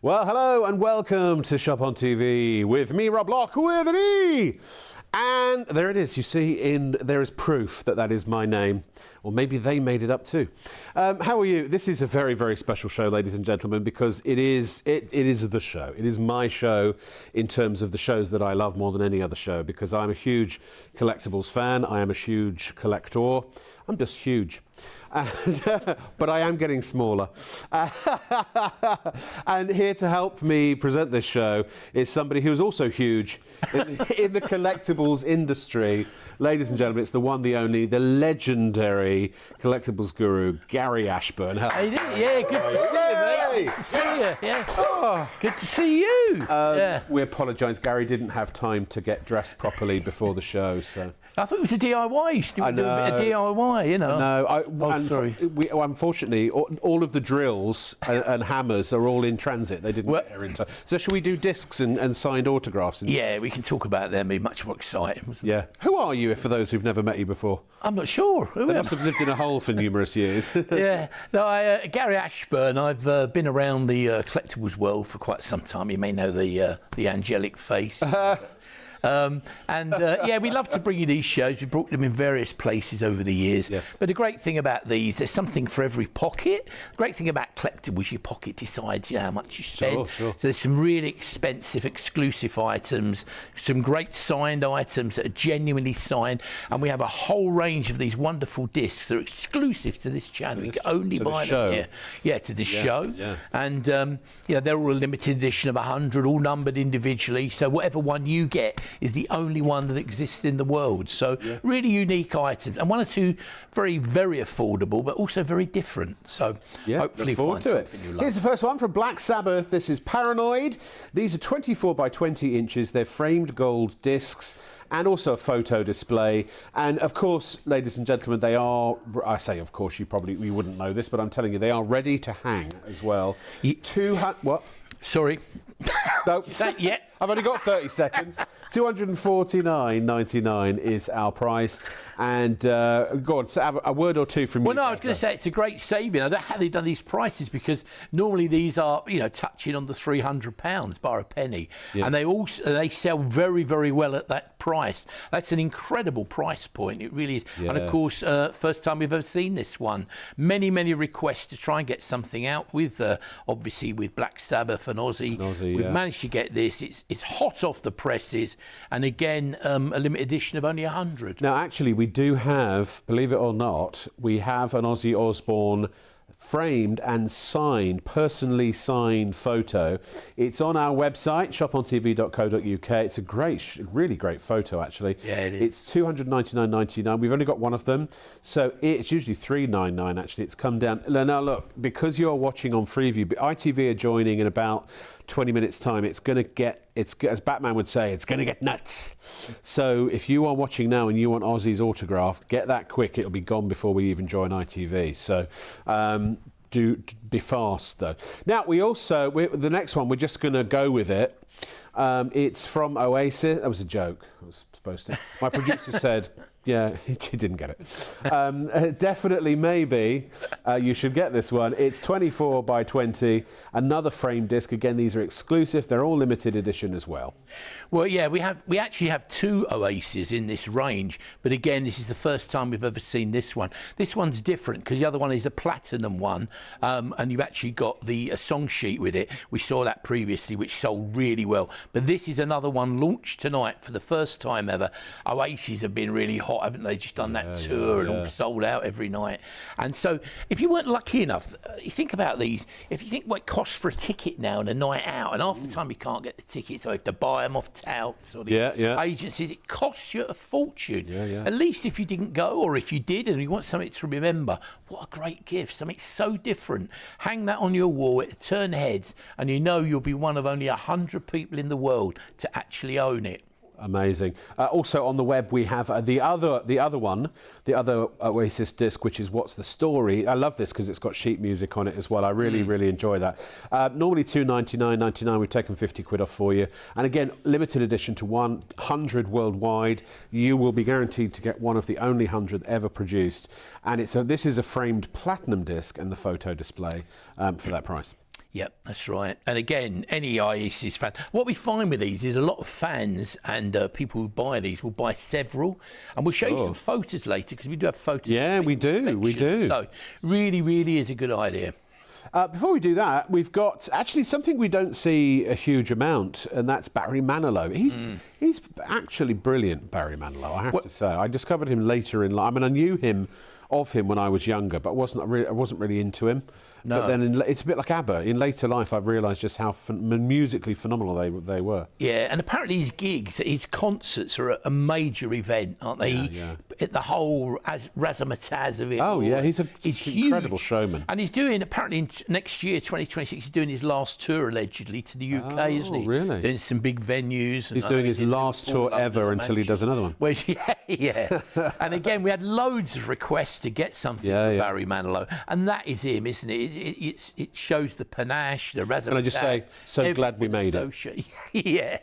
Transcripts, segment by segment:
Well, hello and welcome to Shop on TV with me, Rob Lock, with an E. And there it is. You see, there is proof that that is my name, or maybe they made it up too. How are you? This is a very, very special show, ladies and gentlemen, because it is the show. It is my show in terms of the shows that I love more than any other show, because I'm a huge collectibles fan. I am a huge collector. I'm just huge. But I am getting smaller. And here to help me present this show is somebody who's also huge in the collectibles industry. Ladies and gentlemen, it's the one, the only, the legendary collectibles guru, Gary Ashburn. How you doing? Yeah, good to see you, mate. Good to see you. Yeah. Oh. Good to see you. Yeah. We apologise. Gary didn't have time to get dressed properly before the show, so. I thought it was a DIY. You still do a bit of DIY, you know. No, sorry. Unfortunately, all of the drills and hammers are all in transit. They didn't get here in time. So should we do discs and signed autographs? Yeah, we can talk about them. It'd be much more exciting. Yeah. Who are you, for those who've never met you before? I'm not sure. They must have lived in a hole for numerous years. Yeah. No, Gary Ashburn. I've been around the collectibles world for quite some time. You may know the angelic face. Yeah, we love to bring you these shows. We've brought them in various places over the years. Yes. But the great thing about these, there's something for every pocket. The great thing about collectibles, your pocket decides how much you spend. Sure. So there's some really expensive, exclusive items, some great signed items that are genuinely signed, and we have a whole range of these wonderful discs that are exclusive to this channel. You can only buy them here. Yeah, to this show. Yeah. And yeah, they're all a limited edition of 100, all numbered individually. So whatever one you get is the only one that exists in the world. So really unique items, and one or two very, very affordable, but also very different. So hopefully you find something you love. Here's the first one from Black Sabbath. This is Paranoid. These are 24 by 20 inches. They're framed gold discs and also a photo display. And of course, ladies and gentlemen, they are, I say of course, you wouldn't know this, but I'm telling you, they are ready to hang as well. What? Sorry. No. Yeah. I've only got 30 seconds. $249.99 is our price. And go on, so have a word or two from you. Well, no, I was going to say it's a great saving. I don't know how they've done these prices, because normally these are, you know, touching on the £300 bar a penny, and they sell very, very well at that price. That's an incredible price point. It really is. Yeah. And of course, first time we've ever seen this one. Many, many requests to try and get something out with, obviously with Black Sabbath and Ozzy. We've managed to get this. It's hot off the presses, and again, a limited edition of only 100. Now, actually, we do have, believe it or not, we have an Ozzy Osbourne framed and signed, personally signed photo. It's on our website, shopontv.co.uk. It's a great, really great photo, actually. Yeah, it is. It's $299.99. We've only got one of them, so it's usually $399. Actually, it's come down. Now, look, because you are watching on Freeview, ITV are joining in about 20 minutes' time. It's going to get, as Batman would say, it's going to get nuts. So if you are watching now and you want Ozzy's autograph, get that quick. It'll be gone before we even join ITV. So do be fast, though. Now, the next one, we're just going to go with it. It's from Oasis. That was a joke. I was supposed to. My producer said, yeah, he didn't get it. Definitely, maybe, you should get this one. It's 24 by 20, another frame disc. Again, these are exclusive. They're all limited edition as well. Well, yeah, we actually have two Oasis in this range, but again, this is the first time we've ever seen this one. This one's different because the other one is a platinum one, and you've actually got the song sheet with it. We saw that previously, which sold really well, but this is another one launched tonight for the first time ever. Oasis have been really hot, haven't they? Just done that tour and all sold out every night. And so if you weren't lucky enough, you think about these, if you think what it costs for a ticket now and a night out, and half the time you can't get the tickets, so you have to buy them off touts or the agencies, it costs you a fortune. At least if you didn't go, or if you did and you want something to remember, what a great gift, something so different. Hang that on your wall, it'll turn heads, and you know you'll be one of only 100 people in the world to actually own it. Amazing. Also on the web we have the other Oasis disc, which is What's the Story. I love this because it's got sheet music on it as well. I really enjoy that. Normally $299.99. We've taken 50 quid off for you. And again, limited edition to 100 worldwide. You will be guaranteed to get one of the only 100 ever produced. And this is a framed platinum disc and the photo display for that price. Yep, that's right. And again, any ISIS fan, what we find with these is a lot of fans and people who buy these will buy several. And we'll show you some photos later, because we do have photos. Yeah, we do. So really, really is a good idea. Before we do that, we've got actually something we don't see a huge amount, and that's Barry Manilow. He's actually brilliant, Barry Manilow, I have to say. I discovered him later in life. I mean, I knew of him when I was younger, but I wasn't really into him. No. But then it's a bit like ABBA. In later life, I've realised just how musically phenomenal they were. Yeah, and apparently his gigs, his concerts are a major event, aren't they? Yeah. The whole razzmatazz of it. Oh, yeah, he's an huge. incredible showman. And he's doing, apparently next year, 2026, he's doing his last tour, allegedly, to the UK, isn't he? Really? Doing some big venues. He's doing his last tour ever until he does another one. Well, yeah. And again, we had loads of requests to get something from Barry Manilow, and that is him, isn't it? It shows the panache, the razzmatazz. Can I just say, so glad we made it. Yeah.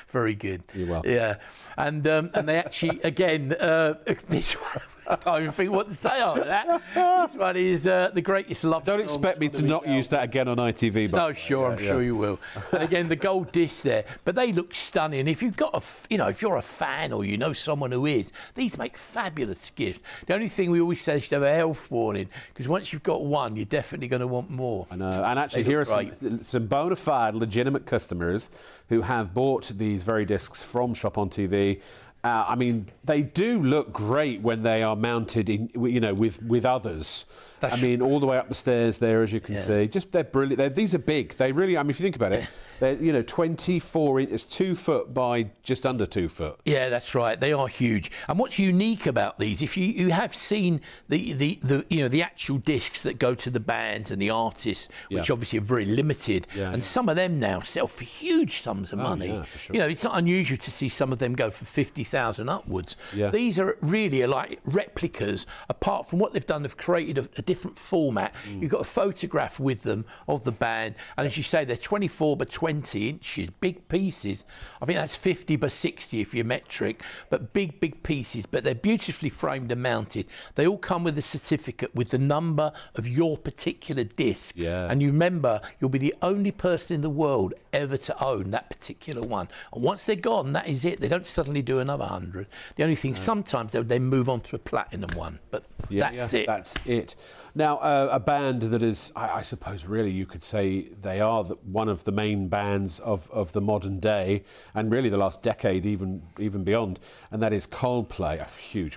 Very good. You're welcome. Yeah, and they actually again this one, I can't even think what to say after that. This one is the greatest love. Don't expect me to not use that again on ITV. But no, sure, I'm sure you will. And again, the gold disc there, but they look stunning. If you've got if you're a fan or you know someone who is, these make fabulous gifts. The only thing we always say is to have a health warning, because once you've got one, you're definitely going to want more. I know. And actually, here are some bona fide, legitimate customers who have bought these very discs from Shop on TV. I mean, they do look great when they are mounted in, with others. I mean, all the way up the stairs there, as you can see. They're brilliant. These are big. They really, I mean, if you think about it, they're 24 inches, 2 foot by just under 2 foot. Yeah, that's right. They are huge. And what's unique about these, if you have seen the actual discs that go to the bands and the artists, which obviously are very limited, and some of them now sell for huge sums of money. Yeah, for sure. It's not unusual to see some of them go for 50,000 upwards. Yeah. These are really like replicas. Apart from what they've done, they've created a different format. You've got a photograph with them of the band, and as you say, they're 24 by 20 inches, big pieces. I think that's 50 by 60 if you're metric, but big pieces. But they're beautifully framed and mounted. They all come with a certificate with the number of your particular disc. Yeah. And you remember, you'll be the only person in the world ever to own that particular one. And once they're gone, that is it. They don't suddenly do another 100. The only thing, sometimes they'll then move on to a platinum one, but that's it. That's it. Now, a band that is, I suppose, really, you could say they are one of the main bands of the modern day, and really the last decade, even beyond, and that is Coldplay.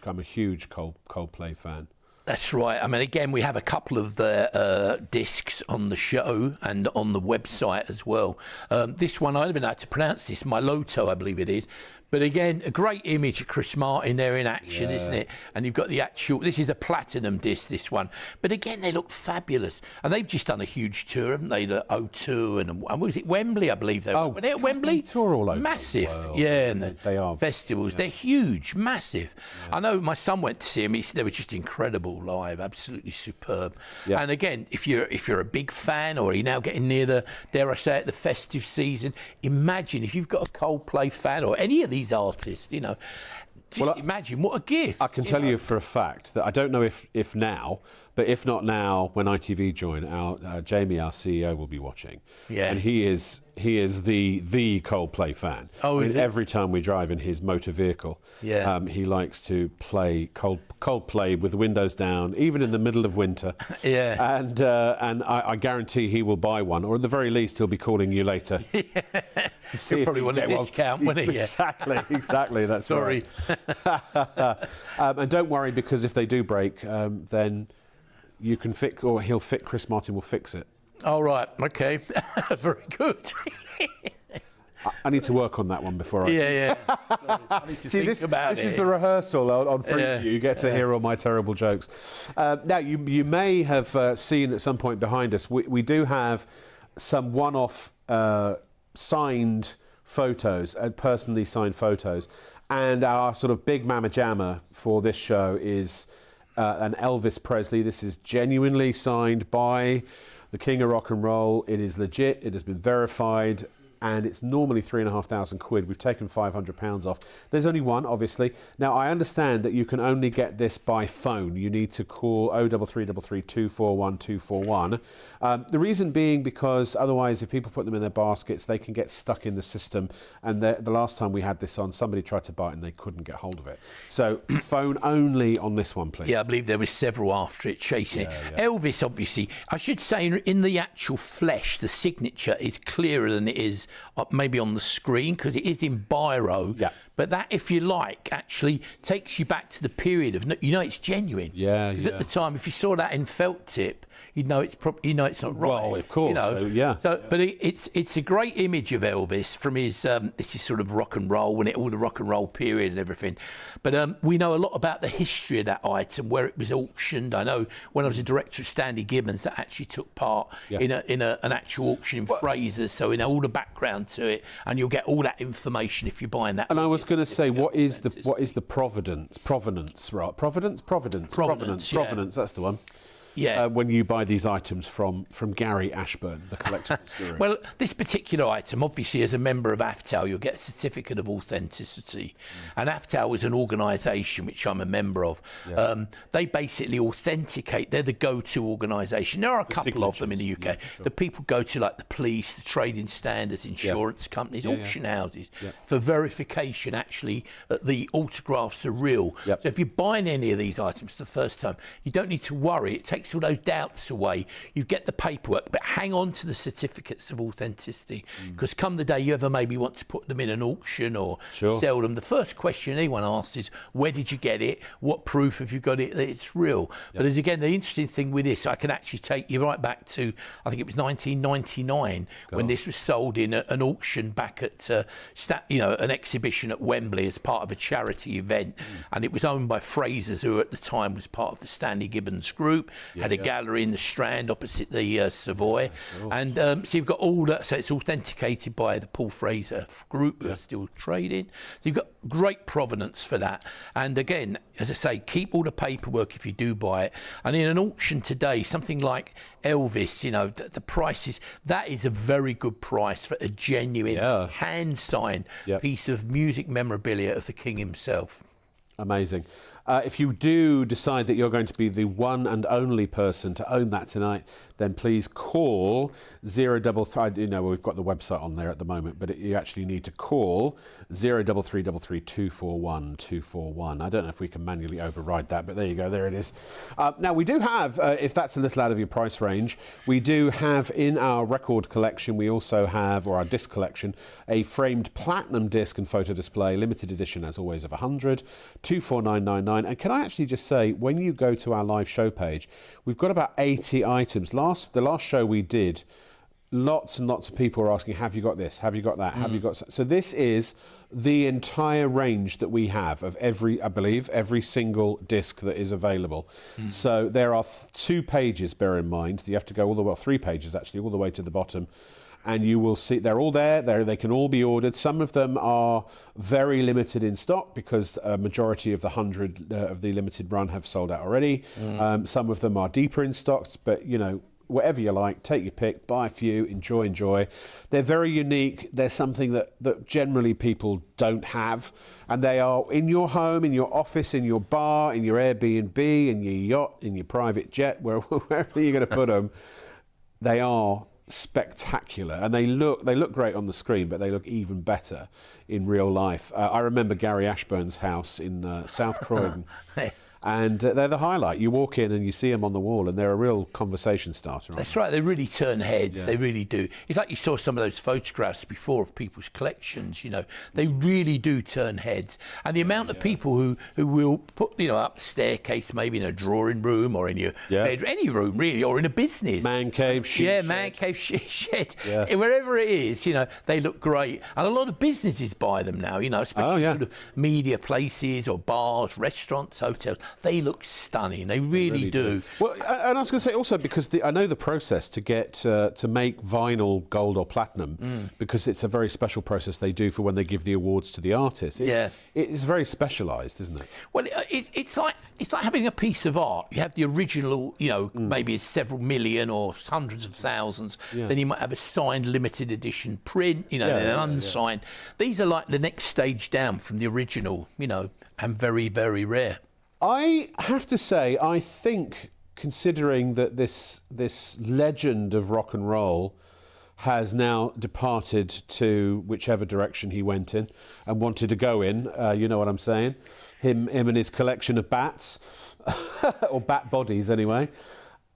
I'm a huge Coldplay fan. That's right. I mean, again, we have a couple of the discs on the show and on the website as well. This one, I don't even know how to pronounce this, Miloto, I believe it is. But again, a great image of Chris Martin there in action, isn't it? And you've got the actual, this is a platinum disc, this one. But again, they look fabulous. And they've just done a huge tour, haven't they? The O2 and what was it, Wembley, I believe they were. Were they at Wembley? They tour all over massive. the world. Yeah, and they are. Festivals, they're huge, massive. I know my son went to see them. He said they were just incredible live, absolutely superb. Yeah. And again, if you're a big fan, or you're now getting near the, dare I say it, the festive season, imagine if you've got a Coldplay fan or any of these artists, just imagine what a gift. I can tell you for a fact that I don't know if now, but if not now, when ITV join, Jamie, our CEO, will be watching. Yeah, and he is the Coldplay fan. Oh, is it? Every time we drive in his motor vehicle, he likes to play Coldplay with the windows down, even in the middle of winter. Yeah, and I guarantee he will buy one, or at the very least, he'll be calling you later. To see he'll probably want a discount, wouldn't he? Exactly. That's Sorry. Right. And don't worry, because if they do break, then you can fix, or Chris Martin will fix it. All right. Okay. Very good. I need to work on that one before I... Yeah. I need to think about it. This is the rehearsal on Freeview. You get to hear all my terrible jokes. Now, you may have seen at some point behind us, we do have some one-off signed photos, personally signed photos. And our sort of big mamma jamma for this show is an Elvis Presley. This is genuinely signed by the King of Rock and Roll. It is legit. It has been verified. and it's normally £3,500. We've taken £500 off. There's only one, obviously. Now, I understand that you can only get this by phone. You need to call 0333 241 241. The reason being because otherwise, if people put them in their baskets, they can get stuck in the system. And the last time we had this on, somebody tried to buy it and they couldn't get hold of it. So phone only on this one, please. Yeah, I believe there was several after it chasing it. Elvis, obviously, I should say in the actual flesh, the signature is clearer than it is maybe on the screen because it is in biro. Yeah. But that, if you like, actually takes you back to the period of, it's genuine. Yeah, Because at the time, if you saw that in felt tip, you'd know it's it's not right. Well, of course. But it's a great image of Elvis from his this is sort of rock and roll all the rock and roll period and everything. But we know a lot about the history of that item, where it was auctioned. I know when I was a director of Stanley Gibbons, that actually took part in an actual auction in Fraser's. So all the background to it, and you'll get all that information if you're buying that. And I was going to say, what is the provenance, right? Provenance. That's the one. Yeah. When you buy these items from Gary Ashburn, the collectibles guru. Well, this particular item, obviously, as a member of AFTAL, you'll get a certificate of authenticity. And AFTAL is an organisation which I'm a member of. Yeah. They basically authenticate. They're the go-to organisation. There are a couple of them in the UK. Yeah, sure. The people go to, like the police, the trading standards, insurance companies, auction houses for verification, actually, that the autographs are real. Yep. So if you're buying any of these items for the first time, you don't need to worry. It takes all those doubts away. You get the paperwork, but hang on to the certificates of authenticity, because come the day you ever maybe want to put them in an auction or sell them, the first question anyone asks is, where did you get it? What proof have you got it that it's real? But as again, the interesting thing with this, I can actually take you right back to, I think it was 1999 when this was sold in an auction back at an exhibition at Wembley as part of a charity event, and it was owned by Fraser's, who at the time was part of the Stanley Gibbons group. Had a gallery in the Strand opposite the Savoy. And so you've got all that. So it's authenticated by the Paul Fraser group who are still trading. So you've got great provenance for that. And again, as I say, keep all the paperwork if you do buy it. And in an auction today, something like Elvis, the price that is a very good price for a genuine hand-signed piece of music memorabilia of the King himself. Amazing. If you do decide that you're going to be the one and only person to own that tonight, then please call 033. We've got the website on there at the moment, but you actually need to call 03333 241 241. I don't know if we can manually override that, but there you go. There it is. Now, we do have, if that's a little out of your price range, we do have in our record collection, we also have, or our disc collection, a framed platinum disc and photo display, limited edition as always of 100, 24999. And can I actually just say, when you go to our live show page, we've got about 80 items. The last show we did, lots and lots of people were asking, have you got this? Have you got that? Have you got... So this is the entire range that we have of every single disc that is available. So there are 2 pages, bear in mind. You have to go all the way, 3 pages actually, all the way to the bottom. And you will see they're all there. They can all be ordered. Some of them are very limited in stock because a majority of the 100 of the limited run have sold out already. Some of them are deeper in stocks, but whatever you like, take your pick, buy a few, enjoy. They're very unique. They're something that generally people don't have. And they are in your home, in your office, in your bar, in your Airbnb, in your yacht, in your private jet, wherever you're going to put them. They are spectacular, and they look great on the screen, but they look even better in real life. I remember Gary Ashburn's house in South Croydon. And they're the highlight. You walk in and you see them on the wall, and they're a real conversation starter. That's right. They really turn heads. They really do. It's like you saw some of those photographs before of people's collections. They really do turn heads. And the amount of people who will put up the staircase, maybe in a drawing room or in your bedroom, any room really, or in a business man cave, shed. Man cave, shed. Wherever it is, they look great. And a lot of businesses buy them now. Especially sort of media places or bars, restaurants, hotels. they look stunning. They really do. Well, and I was going to say also because I know the process to get to make vinyl gold or platinum, because it's a very special process they do for when they give the awards to the artists. It's very specialised, isn't it? Well, it's like having a piece of art. You have the original, you know, maybe it's several million or hundreds of thousands. Then you might have a signed limited edition print, you know, and unsigned. These are like the next stage down from the original, you know, and very, very rare. I have to say, I think, considering that this legend of rock and roll has now departed to whichever direction he went in and wanted to go in, you know what I'm saying? Him and his collection of bats, or bat bodies anyway.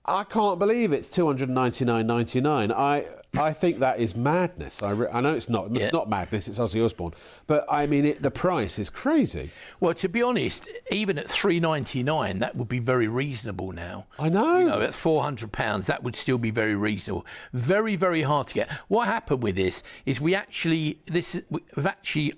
I can't believe it's $299.99. I think that is madness. I know it's not. It's not madness. It's Ozzy Osbourne. But I mean, the price is crazy. Well, to be honest, even at $399, that would be very reasonable now. I know. You know, at £400, that would still be very reasonable. Very, very hard to get. What happened with this is we've actually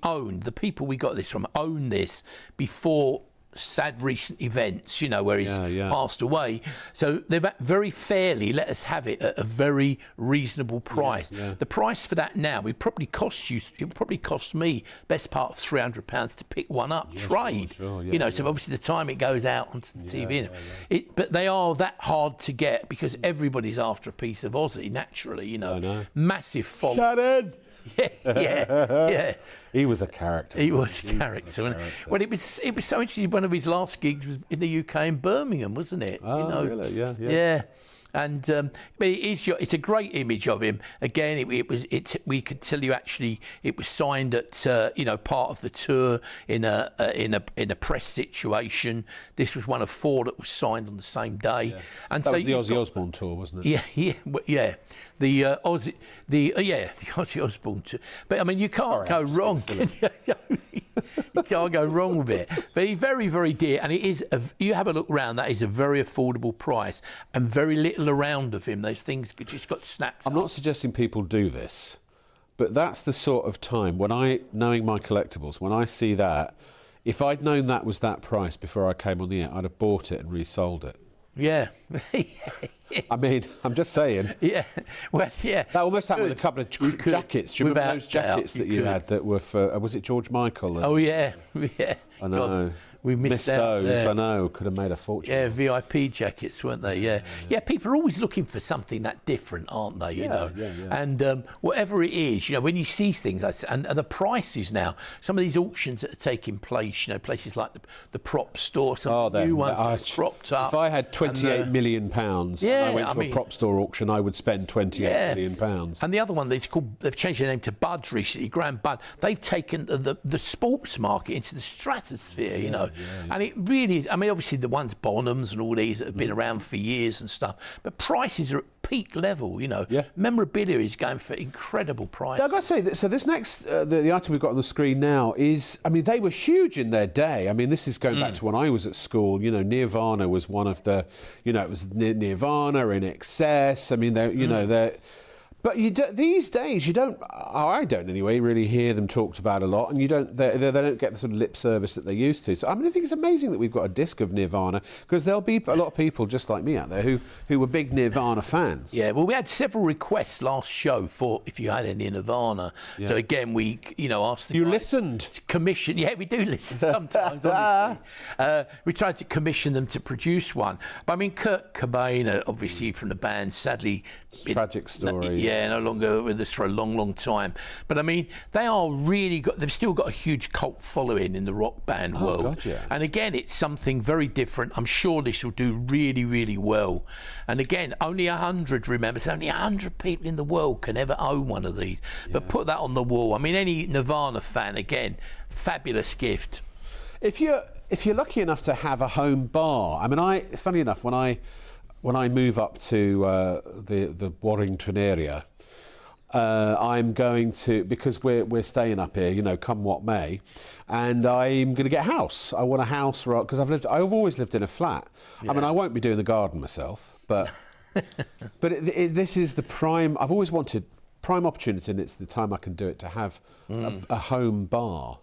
owned, the people we got this from own this before sad recent events, you know, where he's passed away. So they've very fairly let us have it at a very reasonable price. The price for that now, it probably cost me best part of £300 to pick one up, trade. Sure, you know, so obviously the time it goes out onto the TV. But they are that hard to get because everybody's after a piece of Ozzy, naturally, you know. Massive following. Shannon! Yeah. He was a character. He was a character. Well, it was so interesting. One of his last gigs was in the UK in Birmingham, wasn't it? Oh, you know? Really? Yeah. And but it's a great image of him. Again, we could tell you actually it was signed at you know, part of the tour in a press situation. This was one of 4 that was signed on the same day. And that so was the Ozzy Osbourne tour, wasn't it? Yeah. The Ozzy Osbourne tour. But I mean, you can't go wrong. You can't go wrong with it. But he's very, very dear, and it is. You have a look round. That is a very affordable price, and very little around of him. Those things just got snapped. I'm not suggesting people do this, but that's the sort of time when knowing my collectibles, when I see that, if I'd known that was that price before I came on the air, I'd have bought it and resold it. Yeah. I mean, I'm just saying. Yeah. Well, yeah. That almost happened with a couple of jackets. Do you remember those jackets that you had that were for, was it George Michael? Oh, yeah. I know. God, we missed out those. there. I know. Could have made a fortune. Yeah, VIP jackets, weren't they? Yeah. People are always looking for something that different, aren't they? You know. And whatever it is, you know, when you see things like, and the prices now, some of these auctions that are taking place, you know, places like the prop store, some new ones that are propped up. If I had £28 million and I went to a prop store auction, I would spend £28 million. And the other one, they've changed their name to Bud's recently, Grand Bud. They've taken the sports market into the stratosphere, you know. And it really is. I mean, obviously the ones Bonhams and all these that have been around for years and stuff, but prices are at peak level, you know. Memorabilia is going for incredible prices. I've got to say, so this next, the item we've got on the screen now is, I mean, they were huge in their day. I mean, this is going back to when I was at school. You know, Nirvana was one of the, you know, it was Nirvana, In Excess. I mean, you know, they're... But these days, you don't. I don't anyway. Really hear them talked about a lot, and you don't. They don't get the sort of lip service that they used to. So I mean, I think it's amazing that we've got a disc of Nirvana, because there'll be a lot of people just like me out there who were big Nirvana fans. Yeah. Well, we had several requests last show for if you had any Nirvana. So again, we asked the You guys listened. to commission. Yeah, we do listen sometimes. Honestly, we tried to commission them to produce one. But I mean, Kurt Cobain, obviously from the band, sadly, Tragic story. No longer with us for a long, long time. But I mean, they've still got a huge cult following in the rock band world. God, yeah. And again, it's something very different. I'm sure this will do really, really well. And again, only 100, remember, it's only 100 people in the world can ever own one of these. But put that on the wall. I mean, any Nirvana fan, again, fabulous gift. If you're lucky enough to have a home bar, I mean, funny enough, when I move up to the Warrington area, I'm going to, because we're staying up here, you know, come what may, and I'm going to get a house. I want a house, because I've always lived in a flat. I mean, I won't be doing the garden myself, but this is the prime. I've always wanted prime opportunity, and it's the time I can do it, to have a home bar.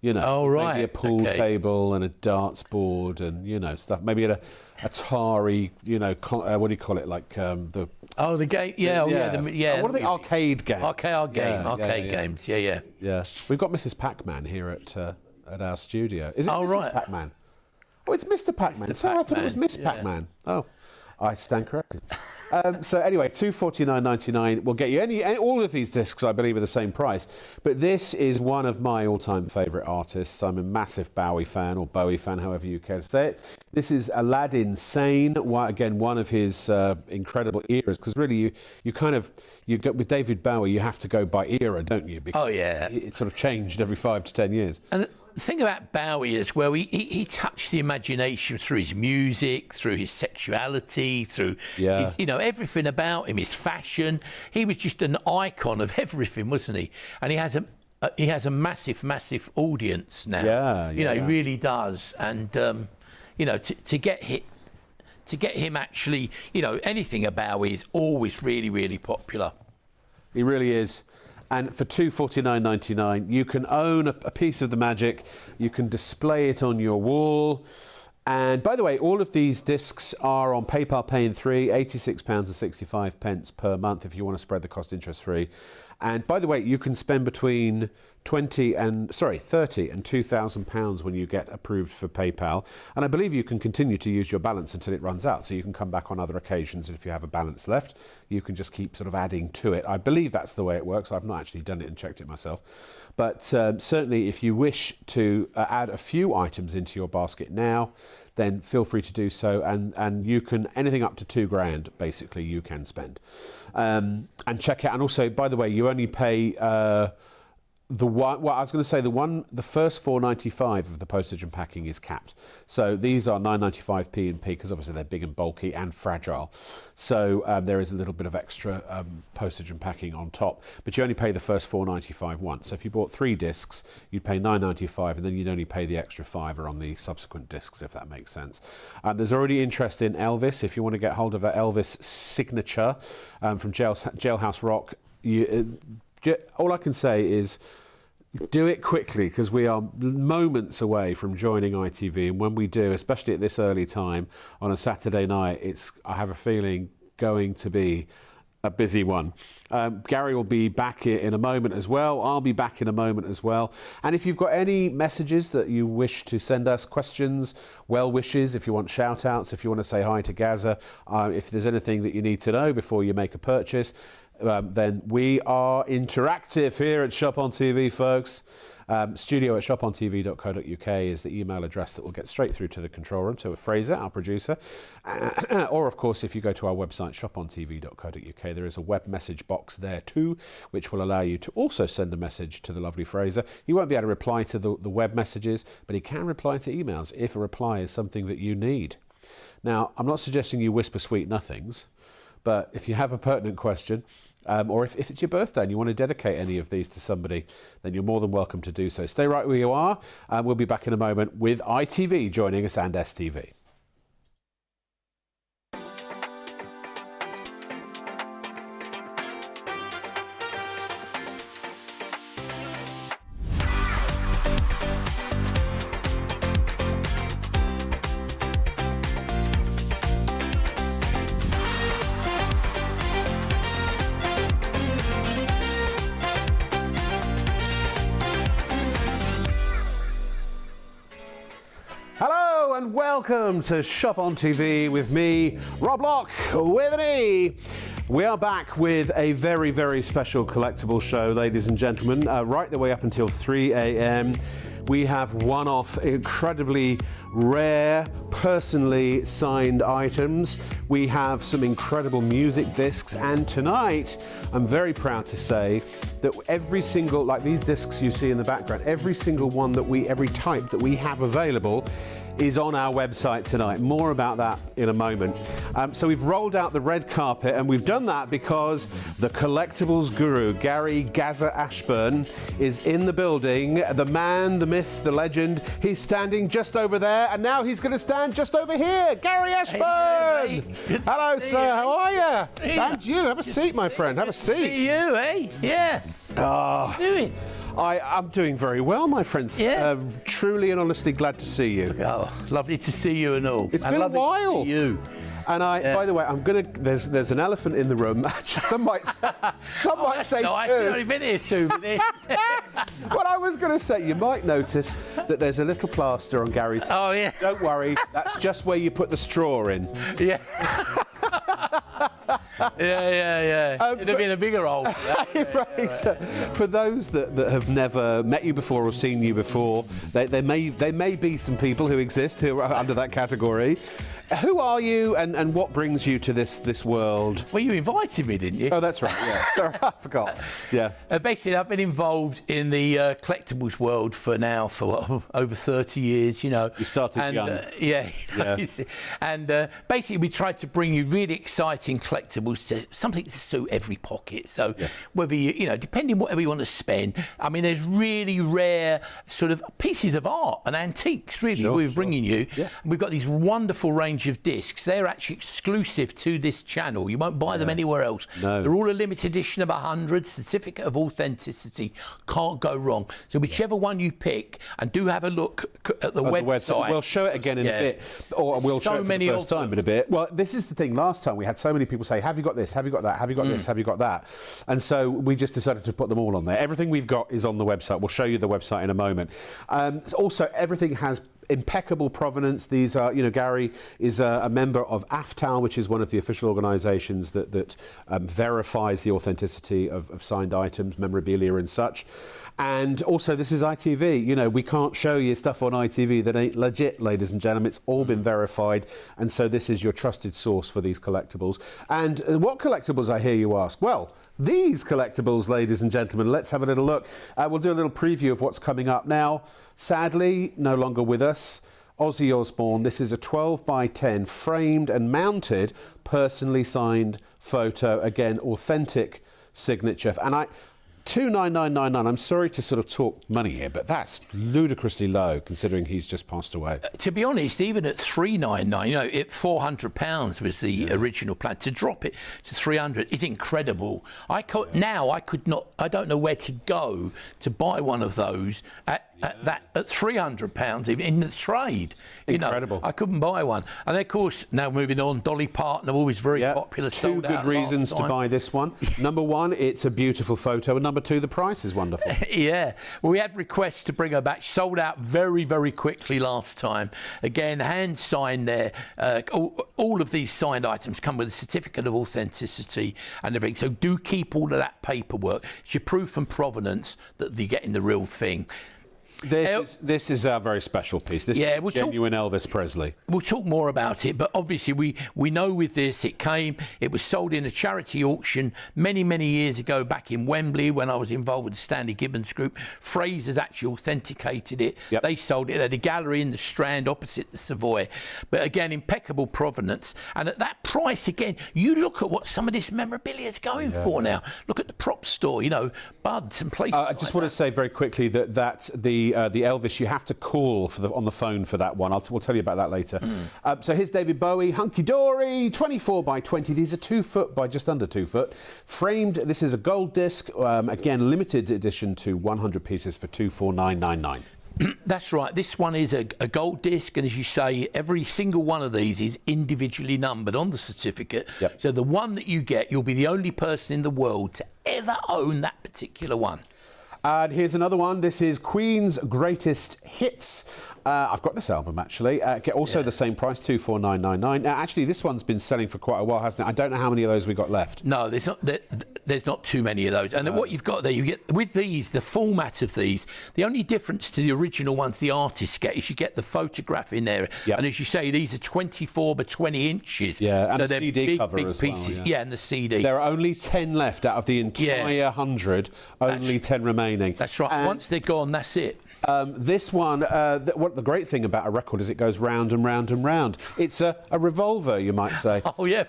You know, Oh, right. maybe a pool Okay. table and a darts board and, you know, stuff. Maybe an Atari, you know, what do you call it? Like the... Oh, the game. Yeah. What are the arcade games? Arcade Yeah. games. Yeah. Yeah. We've got Mrs. Pac-Man here at our studio. Is it Mrs. right. Pac-Man? Oh, it's Mr. Pac-Man. Mr. So I thought it was Pac-Man, Miss yeah. Pac-Man. Oh, I stand corrected. So anyway, $249.99 will get you all of these discs, I believe, are the same price. But this is one of my all-time favourite artists. I'm a massive Bowie fan, or Bowie fan, however you care to say it. This is Aladdin Sane, again, one of his incredible eras, because really you go with David Bowie, you have to go by era, don't you? Because it sort of changed every 5 to 10 years. And the thing about Bowie as well, he touched the imagination through his music, through his sexuality, through his, you know, everything about him, his fashion. He was just an icon of everything, wasn't he? And he has a massive audience now. He really does. And you know, to get him actually, you know, anything about Bowie is always really popular. He really is. And for $249.99, you can own a piece of the magic. You can display it on your wall. And by the way, all of these discs are on PayPal Pay in 3, £86.65 per month if you want to spread the cost interest free. And by the way, you can spend between £30 and £2,000 when you get approved for PayPal. And I believe you can continue to use your balance until it runs out. So you can come back on other occasions. And if you have a balance left, you can just keep sort of adding to it. I believe that's the way it works. I've not actually done it and checked it myself. But certainly if you wish to add a few items into your basket now, then feel free to do so, and you can, anything up to $2,000 basically you can spend, and check out. And also, by the way, you only pay the first $4.95 of the postage and packing is capped. So these are $9.95 P&P because obviously they're big and bulky and fragile. So there is a little bit of extra postage and packing on top, but you only pay the first $4.95 once. So if you bought 3 discs, you'd pay $9.95, and then you'd only pay the extra $5 on the subsequent discs, if that makes sense. There's already interest in Elvis. If you want to get hold of that Elvis signature from Jailhouse Rock, all I can say is, do it quickly, because we are moments away from joining ITV, and when we do, especially at this early time on a Saturday night, I have a feeling going to be a busy one. Gary will be back in a moment as well. I'll be back in a moment as well. And if you've got any messages that you wish to send us, questions, well wishes, if you want shout outs, if you want to say hi to Gazza, if there's anything that you need to know before you make a purchase, then we are interactive here at Shop on TV, folks. Studio at shopontv.co.uk is the email address that will get straight through to the control room, to Fraser, our producer. Or, of course, if you go to our website, shopontv.co.uk, there is a web message box there too, which will allow you to also send a message to the lovely Fraser. He won't be able to reply to the web messages, but he can reply to emails if a reply is something that you need. Now, I'm not suggesting you whisper sweet nothings, but if you have a pertinent question, or if it's your birthday and you want to dedicate any of these to somebody, then you're more than welcome to do so. Stay right where you are, and we'll be back in a moment with ITV joining us and STV. Hello and welcome to Shop on TV with me, Rob Locke, with an E. We are back with a very, very special collectible show, ladies and gentlemen, right the way up until 3 a.m. We have one-off, incredibly rare, personally signed items. We have some incredible music discs, and tonight, I'm very proud to say that every single, like these discs you see in the background, every single one every type that we have available is on our website tonight. More about that in a moment. So we've rolled out the red carpet, and we've done that because the collectibles guru, Gary Gazza Ashburn, is in the building. The man, the myth, the legend. He's standing just over there, and now he's going to stand just over here. Gary Ashburn! Hey, hello, sir. How are you? And you. Have a seat, my friend. Have a seat. See you, eh? Yeah. Oh. What are you doing? I'm doing very well, my friend. Yeah. Truly and honestly glad to see you. Oh, lovely to see you and all. It's been a while. To see you. And by the way, I'm gonna. There's an elephant in the room. Some might say No, I've two. only been here 2 minutes. What I was going to say, you might notice that there's a little plaster on Gary's. Oh yeah. Don't worry, that's just where you put the straw in. Yeah. yeah. It'd have been a bigger hole. Right. So, for those that have never met you before or seen you before, there may be some people who exist who are under that category. Who are you, and what brings you to this world? Well, you invited me, didn't you? Oh, that's right. Yeah. Sorry, I forgot. Yeah. Basically, I've been involved in the collectibles world for over 30 years. You know. You started young. And basically, we tried to bring you really exciting collectibles to something to suit every pocket. So whether depending whatever you want to spend. I mean, there's really rare sort of pieces of art and antiques. Really, we're bringing you. Yeah. We've got these wonderful range of discs. They're actually exclusive to this channel. You won't buy them anywhere else. No. They're all a limited edition of 100, certificate of authenticity. Can't go wrong. So whichever one you pick, and do have a look at the website. We'll show it again in a bit, or we'll show it for the first time in a bit. Well, this is the thing. Last time we had so many people say, have you got this? Have you got that? Have you got this? Have you got that? And so we just decided to put them all on there. Everything we've got is on the website. We'll show you the website in a moment. Also, everything has impeccable provenance. These are, Gary is a member of AFTAL, which is one of the official organisations that verifies the authenticity of signed items, memorabilia and such. And also, this is ITV. We can't show you stuff on ITV that ain't legit, ladies and gentlemen. It's all been verified. And so this is your trusted source for these collectibles. And what collectibles, I hear you ask? Well, these collectibles, ladies and gentlemen. Let's have a little look. We'll do a little preview of what's coming up now. Sadly, no longer with us, Ozzy Osbourne. This is a 12 by 10 framed and mounted, personally signed photo. Again, authentic signature. And 29999. I'm sorry to sort of talk money here, but that's ludicrously low considering he's just passed away. To be honest, even at 399, at £400 was the original plan. To drop it to 300 is incredible. I don't know where to go to buy one of those at £300 in the trade. Incredible. I couldn't buy one. And of course, now moving on, Dolly Parton, always very popular. Two good reasons to buy this one. Number one, it's a beautiful photo, and number two, the price is wonderful. Yeah. Well, we had requests to bring her back. She sold out very, very quickly last time. Again, hand signed there. All of these signed items come with a certificate of authenticity and everything. So do keep all of that paperwork. It's your proof and provenance that you're getting the real thing. This is a very special piece. This is genuine Elvis Presley. We'll talk more about it, but obviously we know with this it was sold in a charity auction many, many years ago back in Wembley when I was involved with the Stanley Gibbons Group. Fraser's actually authenticated it. Yep. They sold it at a gallery in the Strand opposite the Savoy. But again, impeccable provenance. And at that price, again, you look at what some of this memorabilia is going for now. Look at the prop store, Buds and places I just want to say very quickly that the Elvis, you have to call on the phone for that one. We'll tell you about that later. So here's David Bowie, Hunky Dory, 24 by 20. These are 2 foot by just under 2 foot. Framed, this is a gold disc. Again, limited edition to 100 pieces for 24999. That's right. This one is a gold disc, and as you say, every single one of these is individually numbered on the certificate. Yep. So the one that you get, you'll be the only person in the world to ever own that particular one. And here's another one. This is Queen's Greatest Hits. I've got this album, actually. Also the same price, 24999. Now, actually, this one's been selling for quite a while, hasn't it? I don't know how many of those we got left. No, there's not too many of those. And what you've got there, you get with these, the format of these, the only difference to the original ones the artists get is you get the photograph in there. Yep. And as you say, these are 24 by 20 inches. Yeah, and so the CD big, cover big as pieces. well. Yeah. And the CD. There are only 10 left out of the entire 100. Only 10 remaining. That's right. And once they're gone, that's it. This one, what the great thing about a record is it goes round and round and round. It's a revolver, you might say. Oh, yeah.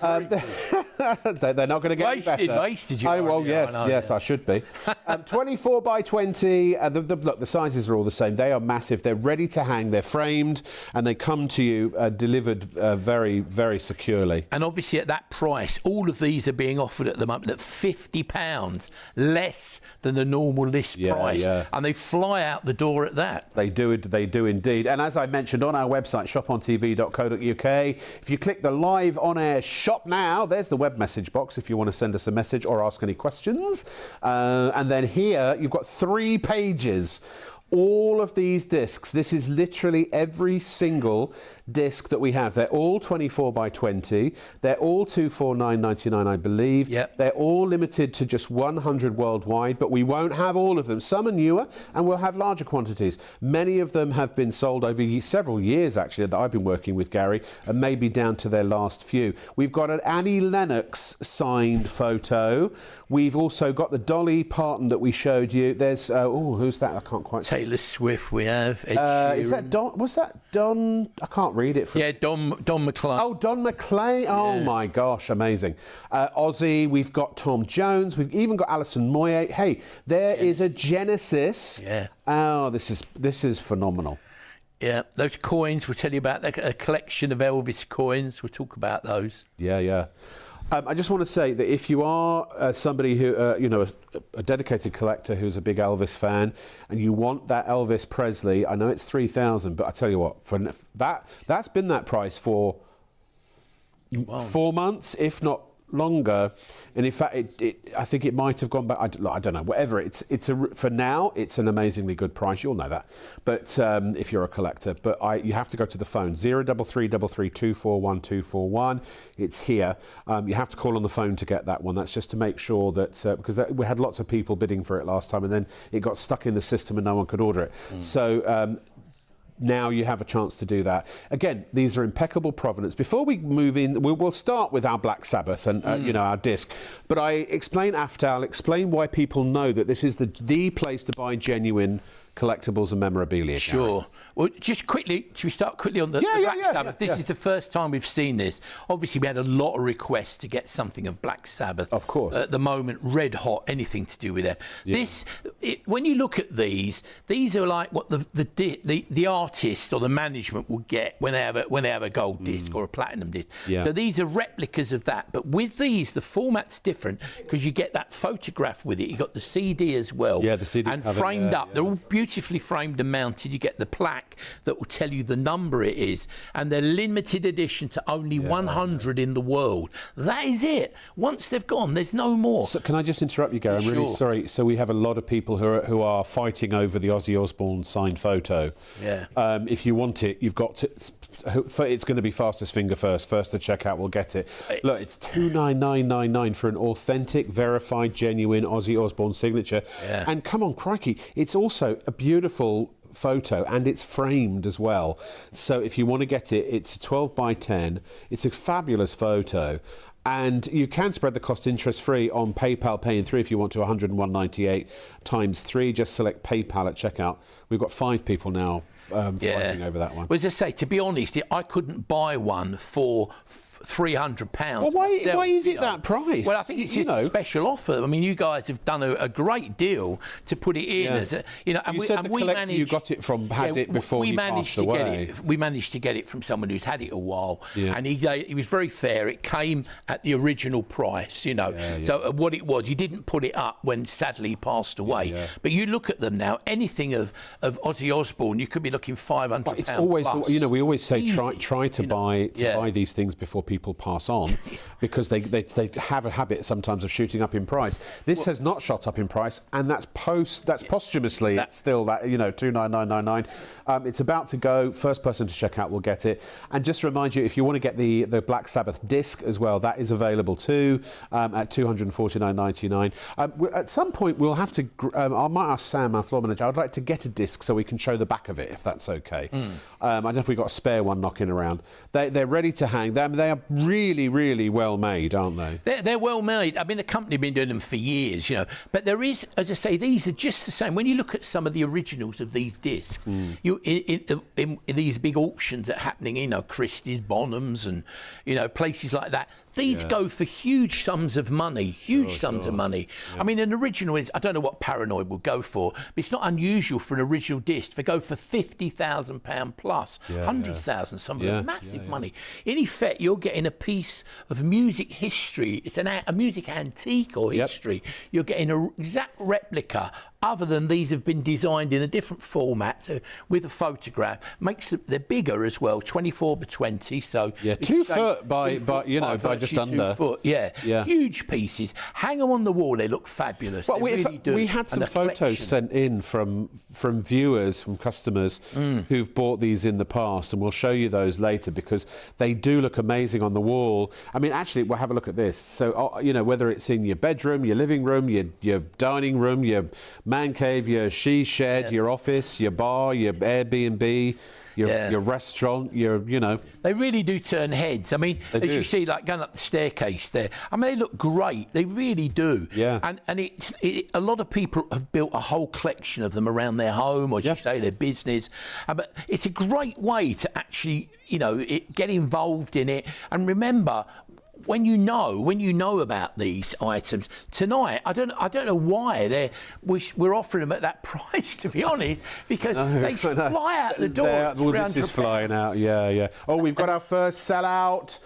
They're not going to get any better. Wasted you. Oh, well, yes, I know, yes, I should be. 24 by 20. Look, the sizes are all the same. They are massive. They're ready to hang. They're framed, and they come to you delivered very, very securely. And obviously, at that price, all of these are being offered at the moment at £50 less than the normal list price, and they fly out the door at that. They do indeed. And as I mentioned on our website, shopontv.co.uk, if you click the live on-air shop now, there's the web message box if you want to send us a message or ask any questions. And then here you've got 3 pages. All of these discs, this is literally every single disc that we have. They're all 24 by 20. They're all 249.99, I believe. Yep. They're all limited to just 100 worldwide, but we won't have all of them. Some are newer, and we'll have larger quantities. Many of them have been sold over several years, actually, that I've been working with Gary, and maybe down to their last few. We've got an Annie Lennox signed photo. We've also got the Dolly Parton that we showed you. There's, who's that? I can't quite see. Taylor Swift, we have. Is that Don? Was that Don? I can't read it. Don McLean. Oh, Don McLean. Oh, my gosh, amazing. Ozzy, we've got Tom Jones. We've even got Alison Moyet. Hey, there is a Genesis. Yeah. Oh, this is phenomenal. Yeah, those coins, we'll tell you about a collection of Elvis coins. We'll talk about those. Yeah. I just want to say that if you are somebody who, a dedicated collector who's a big Elvis fan, and you want that Elvis Presley, I know it's $3,000, but I tell you what, for that's been that price for 4 months, if not longer. And in fact, I think it might have gone back. I don't know. Whatever. For now, it's an amazingly good price. You'll know that. But if you're a collector, you have to go to the phone 03333241241. It's here. You have to call on the phone to get that one. That's just to make sure that because we had lots of people bidding for it last time, and then it got stuck in the system and no one could order it. So. Now you have a chance to do that. Again, these are impeccable provenance. Before we move in, we'll start with our Black Sabbath and our disc. But I'll explain why people know that this is the place to buy genuine collectibles and memorabilia. Sure. Gary. Well, just quickly, should we start quickly on the Black Sabbath? This is the first time we've seen this. Obviously, we had a lot of requests to get something of Black Sabbath. Of course. At the moment, red hot, anything to do with it. Yeah. When you look at these are like what the artist or the management will get when they have a gold disc or a platinum disc. Yeah. So these are replicas of that. But with these, the format's different because you get that photograph with it. You got the CD as well. Yeah, the CD and cover, framed up. yeah. They're all beautifully framed and mounted. You get the plaque that will tell you the number it is, and they're limited edition to only 100 in the world. That is it. Once they've gone, there's no more. So can I just interrupt you, Gary? I'm really sorry. So we have a lot of people who are fighting over the Ozzy Osbourne signed photo. Yeah. If you want it, you've got to. It's going to be fastest finger first to check out. We'll get it. Look, it's $299.99 for an authentic, verified, genuine Ozzy Osbourne signature. Yeah. And come on, crikey! It's also a beautiful photo, and it's framed as well. So if you want to get it, it's 12 by 10. It's a fabulous photo. And you can spread the cost interest-free on PayPal Pay in 3 if you want to, 101.98 times 3. Just select PayPal at checkout. We've got 5 people now fighting over that one. Well, as I say, to be honest, I couldn't buy one for £300. Well, why is it that price? Well, I think it's just a special offer. I mean, you guys have done a great deal to put it in as a, And you said the collector you got it from had it before you passed away. We managed to get it from someone who's had it a while, and he was very fair. It came at the original price, So what it was, you didn't put it up when sadly he passed away. But you look at them now. Anything of Ozzy Osbourne, you could be looking £500. But it's always, plus. we always say Easy, try to buy these things before people pass on, because they have a habit sometimes of shooting up in price. This has not shot up in price, and that's posthumously. It's still that $299.99. It's about to go. First person to check out will get it. And just to remind you, if you want to get the Black Sabbath disc as well, that is available too at $249.99. At some point we'll have to. I might ask Sam, our floor manager. I'd like to get a disc so we can show the back of it, if that's okay. I don't know if we've got a spare one knocking around. They're ready to hang. They are really, really well made, aren't they? They're well made. I mean, the company have been doing them for years, But there is, as I say, these are just the same. When you look at some of the originals of these discs, you in these big auctions that are happening, Christie's, Bonhams, and places like that. these go for huge sums of money, huge sums of money. I mean, an original is, I don't know what Paranoid will go for, but it's not unusual for an original disc. They go for £50,000 plus, 100,000, some of them, massive money. In effect, you're getting a piece of music history. It's a music antique or history. You're getting an exact replica, other than these have been designed in a different format, so with a photograph. Makes them, they're bigger as well, 24 by 20. So 2 foot by just under. 2 foot, huge pieces. Hang them on the wall; they look fabulous. Well, they really do. We had some photos sent in from viewers, from customers who've bought these in the past, and we'll show you those later because they do look amazing on the wall. I mean, actually, we'll have a look at this. So, whether it's in your bedroom, your living room, your dining room, your man cave, your she shed, your office, your bar, your Airbnb, your restaurant, They really do turn heads. I mean, as you see, like going up the staircase there, I mean, they look great. They really do. Yeah. And a lot of people have built a whole collection of them around their home, or as you say, their business. But it's a great way to actually, get involved in it. And remember, when you know about these items tonight, I don't know why we're offering them at that price, to be honest, because they fly out the door. This is flying out, Oh, we've got our first sellout.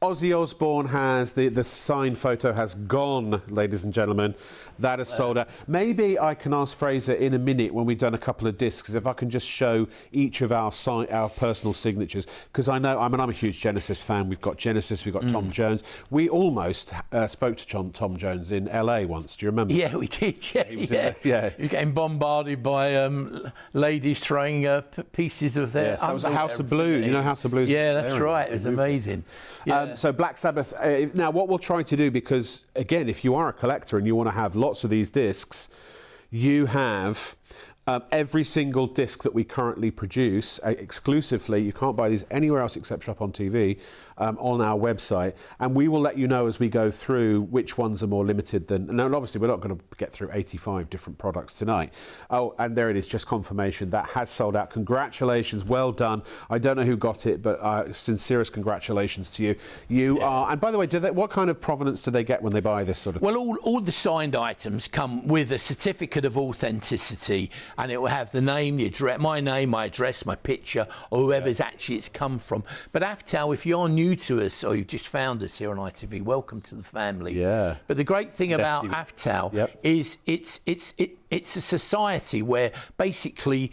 Ozzy Osbourne has the signed photo has gone, ladies and gentlemen. That is sold out. Maybe I can ask Fraser in a minute when we've done a couple of discs if I can just show each of our personal signatures, because I'm a huge Genesis fan. We've got Genesis, we've got Tom Jones. We almost spoke to Tom Jones in LA once. Do you remember? Yeah, we did. He was getting bombarded by ladies throwing pieces of their. Yes, that was a House of Blues. You know House of Blues. Yeah, that's right. It was amazing. So Black Sabbath. Now, what we'll try to do, because again, if you are a collector and you want to have lots of these discs, you have every single disc that we currently produce exclusively. You can't buy these anywhere else except Shop on TV, on our website, and we will let you know as we go through which ones are more limited than. And obviously, we're not going to get through 85 different products tonight. Oh, and there it is, just confirmation that has sold out. Congratulations, well done. I don't know who got it, but sincerest congratulations to you. You are. And by the way, what kind of provenance do they get when they buy this sort of? Well, all the signed items come with a certificate of authenticity. And it will have the name, the address, my name, my address, my picture, or whoever's actually it's come from. But Aftal, if you're new to us or you've just found us here on ITV, welcome to the family. Yeah. But the great thing about Aftal is it's a society where basically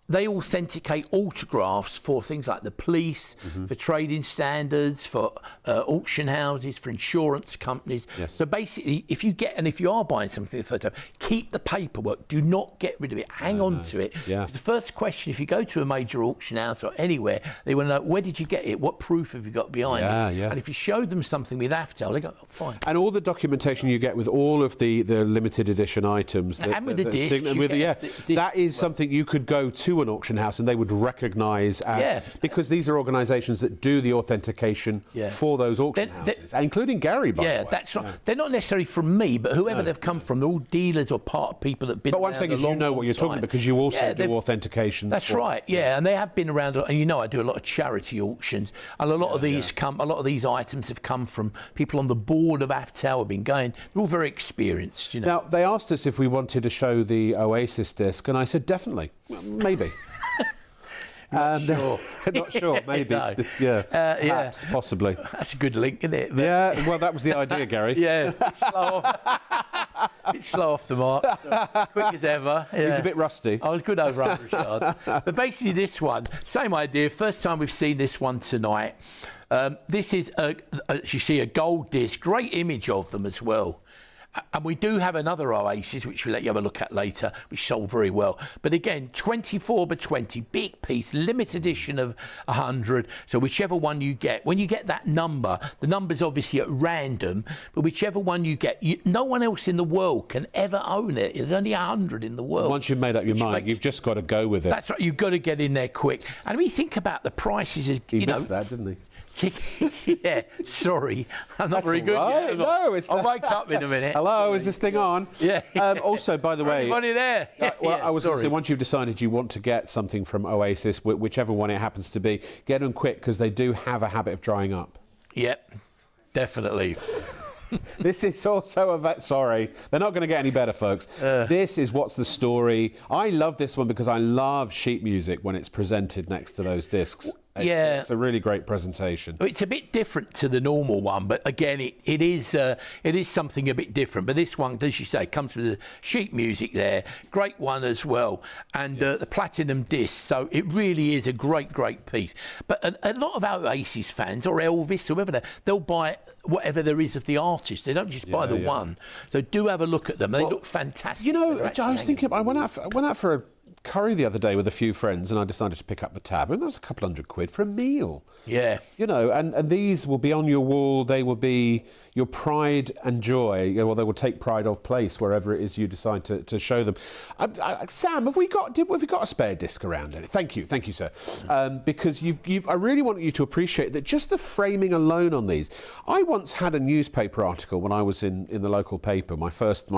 they authenticate autographs for things like the police, for trading standards, for auction houses, for insurance companies. Yes. So basically, if you are buying something for the first time, keep the paperwork. Do not get rid of it. Hang on to it. Yeah. The first question, if you go to a major auction house or anywhere, they want to know, where did you get it? What proof have you got behind it? Yeah. And if you show them something with Aftal, they go, oh, fine. And all the documentation you get with all of the limited edition items. And with the disc. That is something you could go to an auction house and they would recognise as, because these are organisations that do the authentication for those auction houses, including Gary, by the way. That's right. They're not necessarily from me, but whoever they've come from, they're all dealers or part of people that have been around. But what I'm saying is, you know what you're talking about, because you also do authentication. That's right, and they have been around, and I do a lot of charity auctions, and a lot of these items have come from people on the board of Aftal have been going. They're all very experienced, Now, they asked us if we wanted to show the Oasis disc, and I said definitely, maybe. Not sure, maybe. No. Perhaps, possibly. That's a good link, isn't it? But well, that was the idea, Gary. It's slow off the mark. Quick as ever. Yeah. He's a bit rusty. I was good over 100 yards. But basically this one, same idea. First time we've seen this one tonight. This is, as you see, a gold disc. Great image of them as well. And we do have another Oasis, which we'll let you have a look at later, which sold very well. But again, 24 by 20, big piece, limited edition of 100. So whichever one you get, when you get that number, the number's obviously at random, but whichever one you get, no one else in the world can ever own it. There's only 100 in the world. Once you've made up your mind, you've just got to go with it. That's right, you've got to get in there quick. And we think about the prices as, He missed that, didn't he? Tickets, sorry, I'm not very good right. yet. No, I'll wake up in a minute. Hello, is this thing on? Yeah. Also, by the way, anybody there? I was going to say, once you've decided you want to get something from Oasis, whichever one it happens to be, get them quick, because they do have a habit of drying up. Yep. Definitely. This is also sorry, they're not going to get any better, folks. This is What's the Story. I love this one because I love sheet music when it's presented next to those discs. Yeah, it's a really great presentation. It's a bit different to the normal one, but again, it is something a bit different. But this one, as you say, comes with the sheet music there. Great one as well, and the platinum disc. So it really is a great piece. But a lot of Oasis fans or Elvis, whoever they'll buy whatever there is of the artist. They don't just buy the one. So do have a look at them. They look fantastic. You know, I was thinking, I went out for a curry the other day with a few friends, and I decided to pick up the tab, and that was a couple £100 for a meal. Yeah. You know, and these will be on your wall. They will be your pride and joy, or they will take pride of place wherever it is you decide to show them. Sam, have we got a spare disc around it? Thank you, sir. Because I really want you to appreciate that just the framing alone on these. I once had a newspaper article when I was in the local paper, my first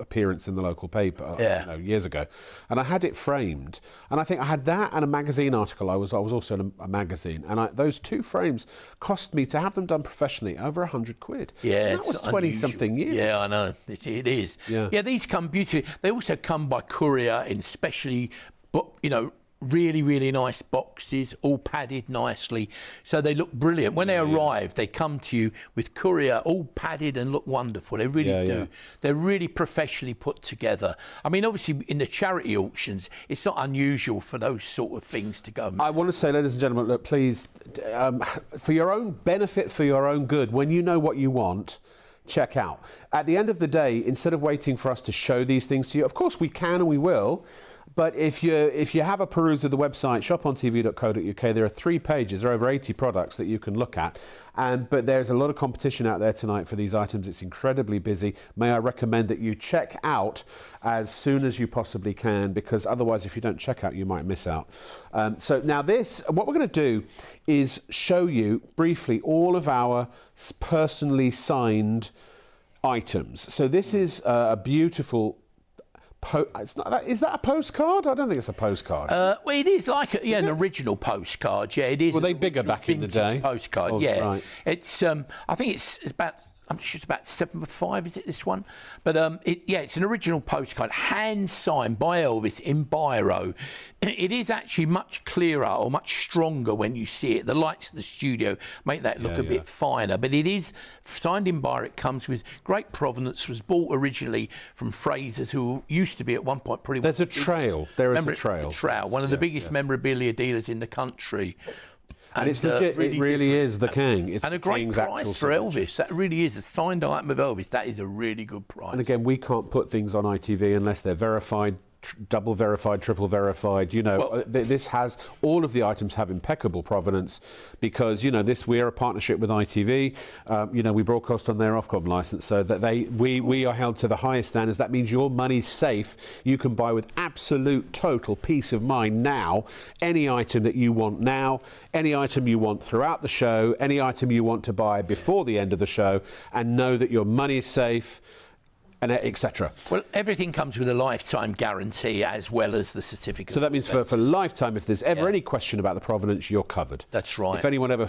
appearance in the local paper, years ago, and I had it framed, and I think I had that and a magazine article. I was also in a magazine, and those two frames cost me, to have them done professionally, over £100. Yeah, that was 20-something years. Yeah, I know. It is. Yeah, these come beautifully. They also come by courier in specially, really nice boxes, all padded nicely, so they look brilliant. When they arrive, they come to you with courier, all padded and look wonderful. They really do. Yeah. They're really professionally put together. I mean, obviously, in the charity auctions, it's not unusual for those sort of things to go. I want to say, ladies and gentlemen, look, please, for your own benefit, for your own good, when you know what you want, check out. At the end of the day, instead of waiting for us to show these things to you, of course we can and we will. But if you have a peruse of the website, shopontv.co.uk, there are 3 pages. There are over 80 products that you can look at. But there's a lot of competition out there tonight for these items. It's incredibly busy. May I recommend that you check out as soon as you possibly can, because otherwise, if you don't check out, you might miss out. So now what we're going to do is show you briefly all of our personally signed items. So this is a beautiful... is that a postcard? I don't think it's a postcard. Well, it is like an original postcard. Yeah, it is. Were they bigger back in the day? Postcard. Oh, yeah. Right. It's. I think it's about. I'm sure it's about 7x5, is it, this one? But it's an original postcard, hand signed by Elvis in biro. It is actually much clearer or much stronger when you see it. The lights of the studio make that look a bit finer, but it is signed in biro. It comes with great provenance, was bought originally from Fraser's, who used to be at one point pretty much... There's a trail. There is a trail. One of the biggest memorabilia dealers in the country. And it's legit, it really is the king. It's and a great price for Elvis. That really is a signed item of Elvis. That is a really good price. And again, we can't put things on ITV unless they're verified, double verified, triple verified. This has, all of the items have impeccable provenance because, we're a partnership with ITV. We broadcast on their Ofcom licence, so that we are held to the highest standards. That means your money's safe. You can buy with absolute total peace of mind now any item that you want now, any item you want throughout the show, any item you want to buy before the end of the show, and know that your money is safe, and etc. Well, everything comes with a lifetime guarantee as well as the certificate. So that means for lifetime, if there's ever any question about the provenance, you're covered. That's right. If anyone ever,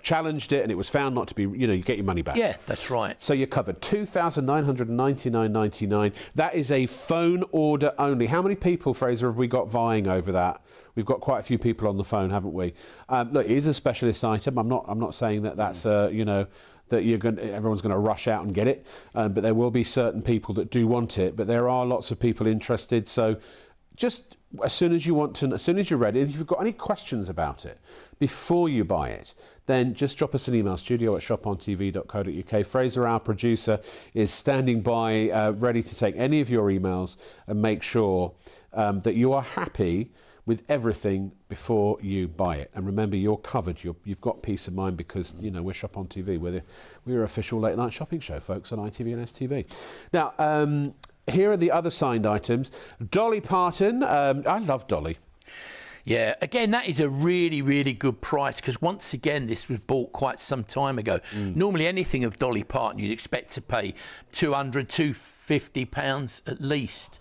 challenged it and it was found not to be, you get your money back. Yeah, that's right. So you're covered. $2,999.99. That is a phone order only. How many people, Fraser, have we got vying over that? We've got quite a few people on the phone, haven't we? Look, it is a specialist item. I'm not saying that that's that everyone's going to rush out and get it, but there will be certain people that do want it. But there are lots of people interested. So just as soon as you're ready, if you've got any questions about it before you buy it, then just drop us an email, studio@shopontv.co.uk. Fraser, our producer, is standing by, ready to take any of your emails and make sure that you are happy with everything before you buy it. And remember, you're covered. You've got peace of mind because, we're Shop on TV. We're your official late night shopping show, folks, on ITV and STV. Now, here are the other signed items. Dolly Parton. I love Dolly. Yeah, again, that is a really, really good price because once again, this was bought quite some time ago. Normally, anything of Dolly Parton, you'd expect to pay £200, £250 at least.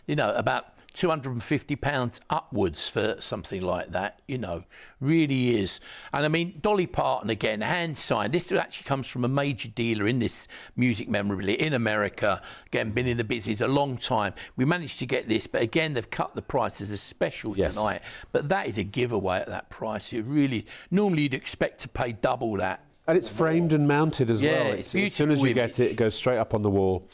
About £250 upwards for something like that, you know, really is. And I mean, Dolly Parton, again, hand signed. This actually comes from a major dealer in this music memorabilia in America. Again, been in the business a long time. We managed to get this, but again, they've cut the price as a special tonight. But that is a giveaway at that price. It really is. Normally, you'd expect to pay double that. And it's framed and mounted as well. It's as soon as you get it, it goes straight up on the wall.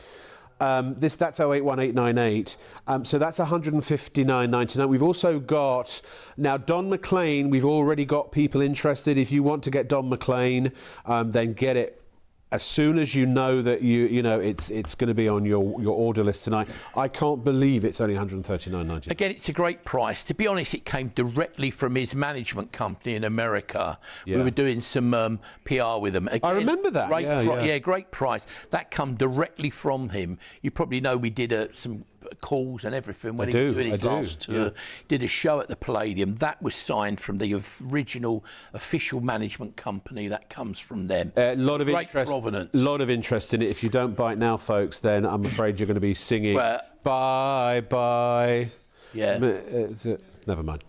That's 081898. So that's $159.99. We've also got now Don McLean. We've already got people interested. If you want to get Don McLean, then get it as soon as you know that you know it's going to be on your order list tonight. I can't believe it's only $139.99. Again, it's a great price. To be honest, it came directly from his management company in America. Yeah. We were doing some PR with them. Again, I remember that. Great price. That come directly from him. You probably know we did some calls and everything when he was doing his last tour. Yeah. Did a show at the Palladium. That was signed from the original official management company. That comes from them. A lot of great interest. provenance. A lot of interest in it. If you don't buy it now, folks, then I'm afraid you're going to be singing bye bye. Yeah. Never mind.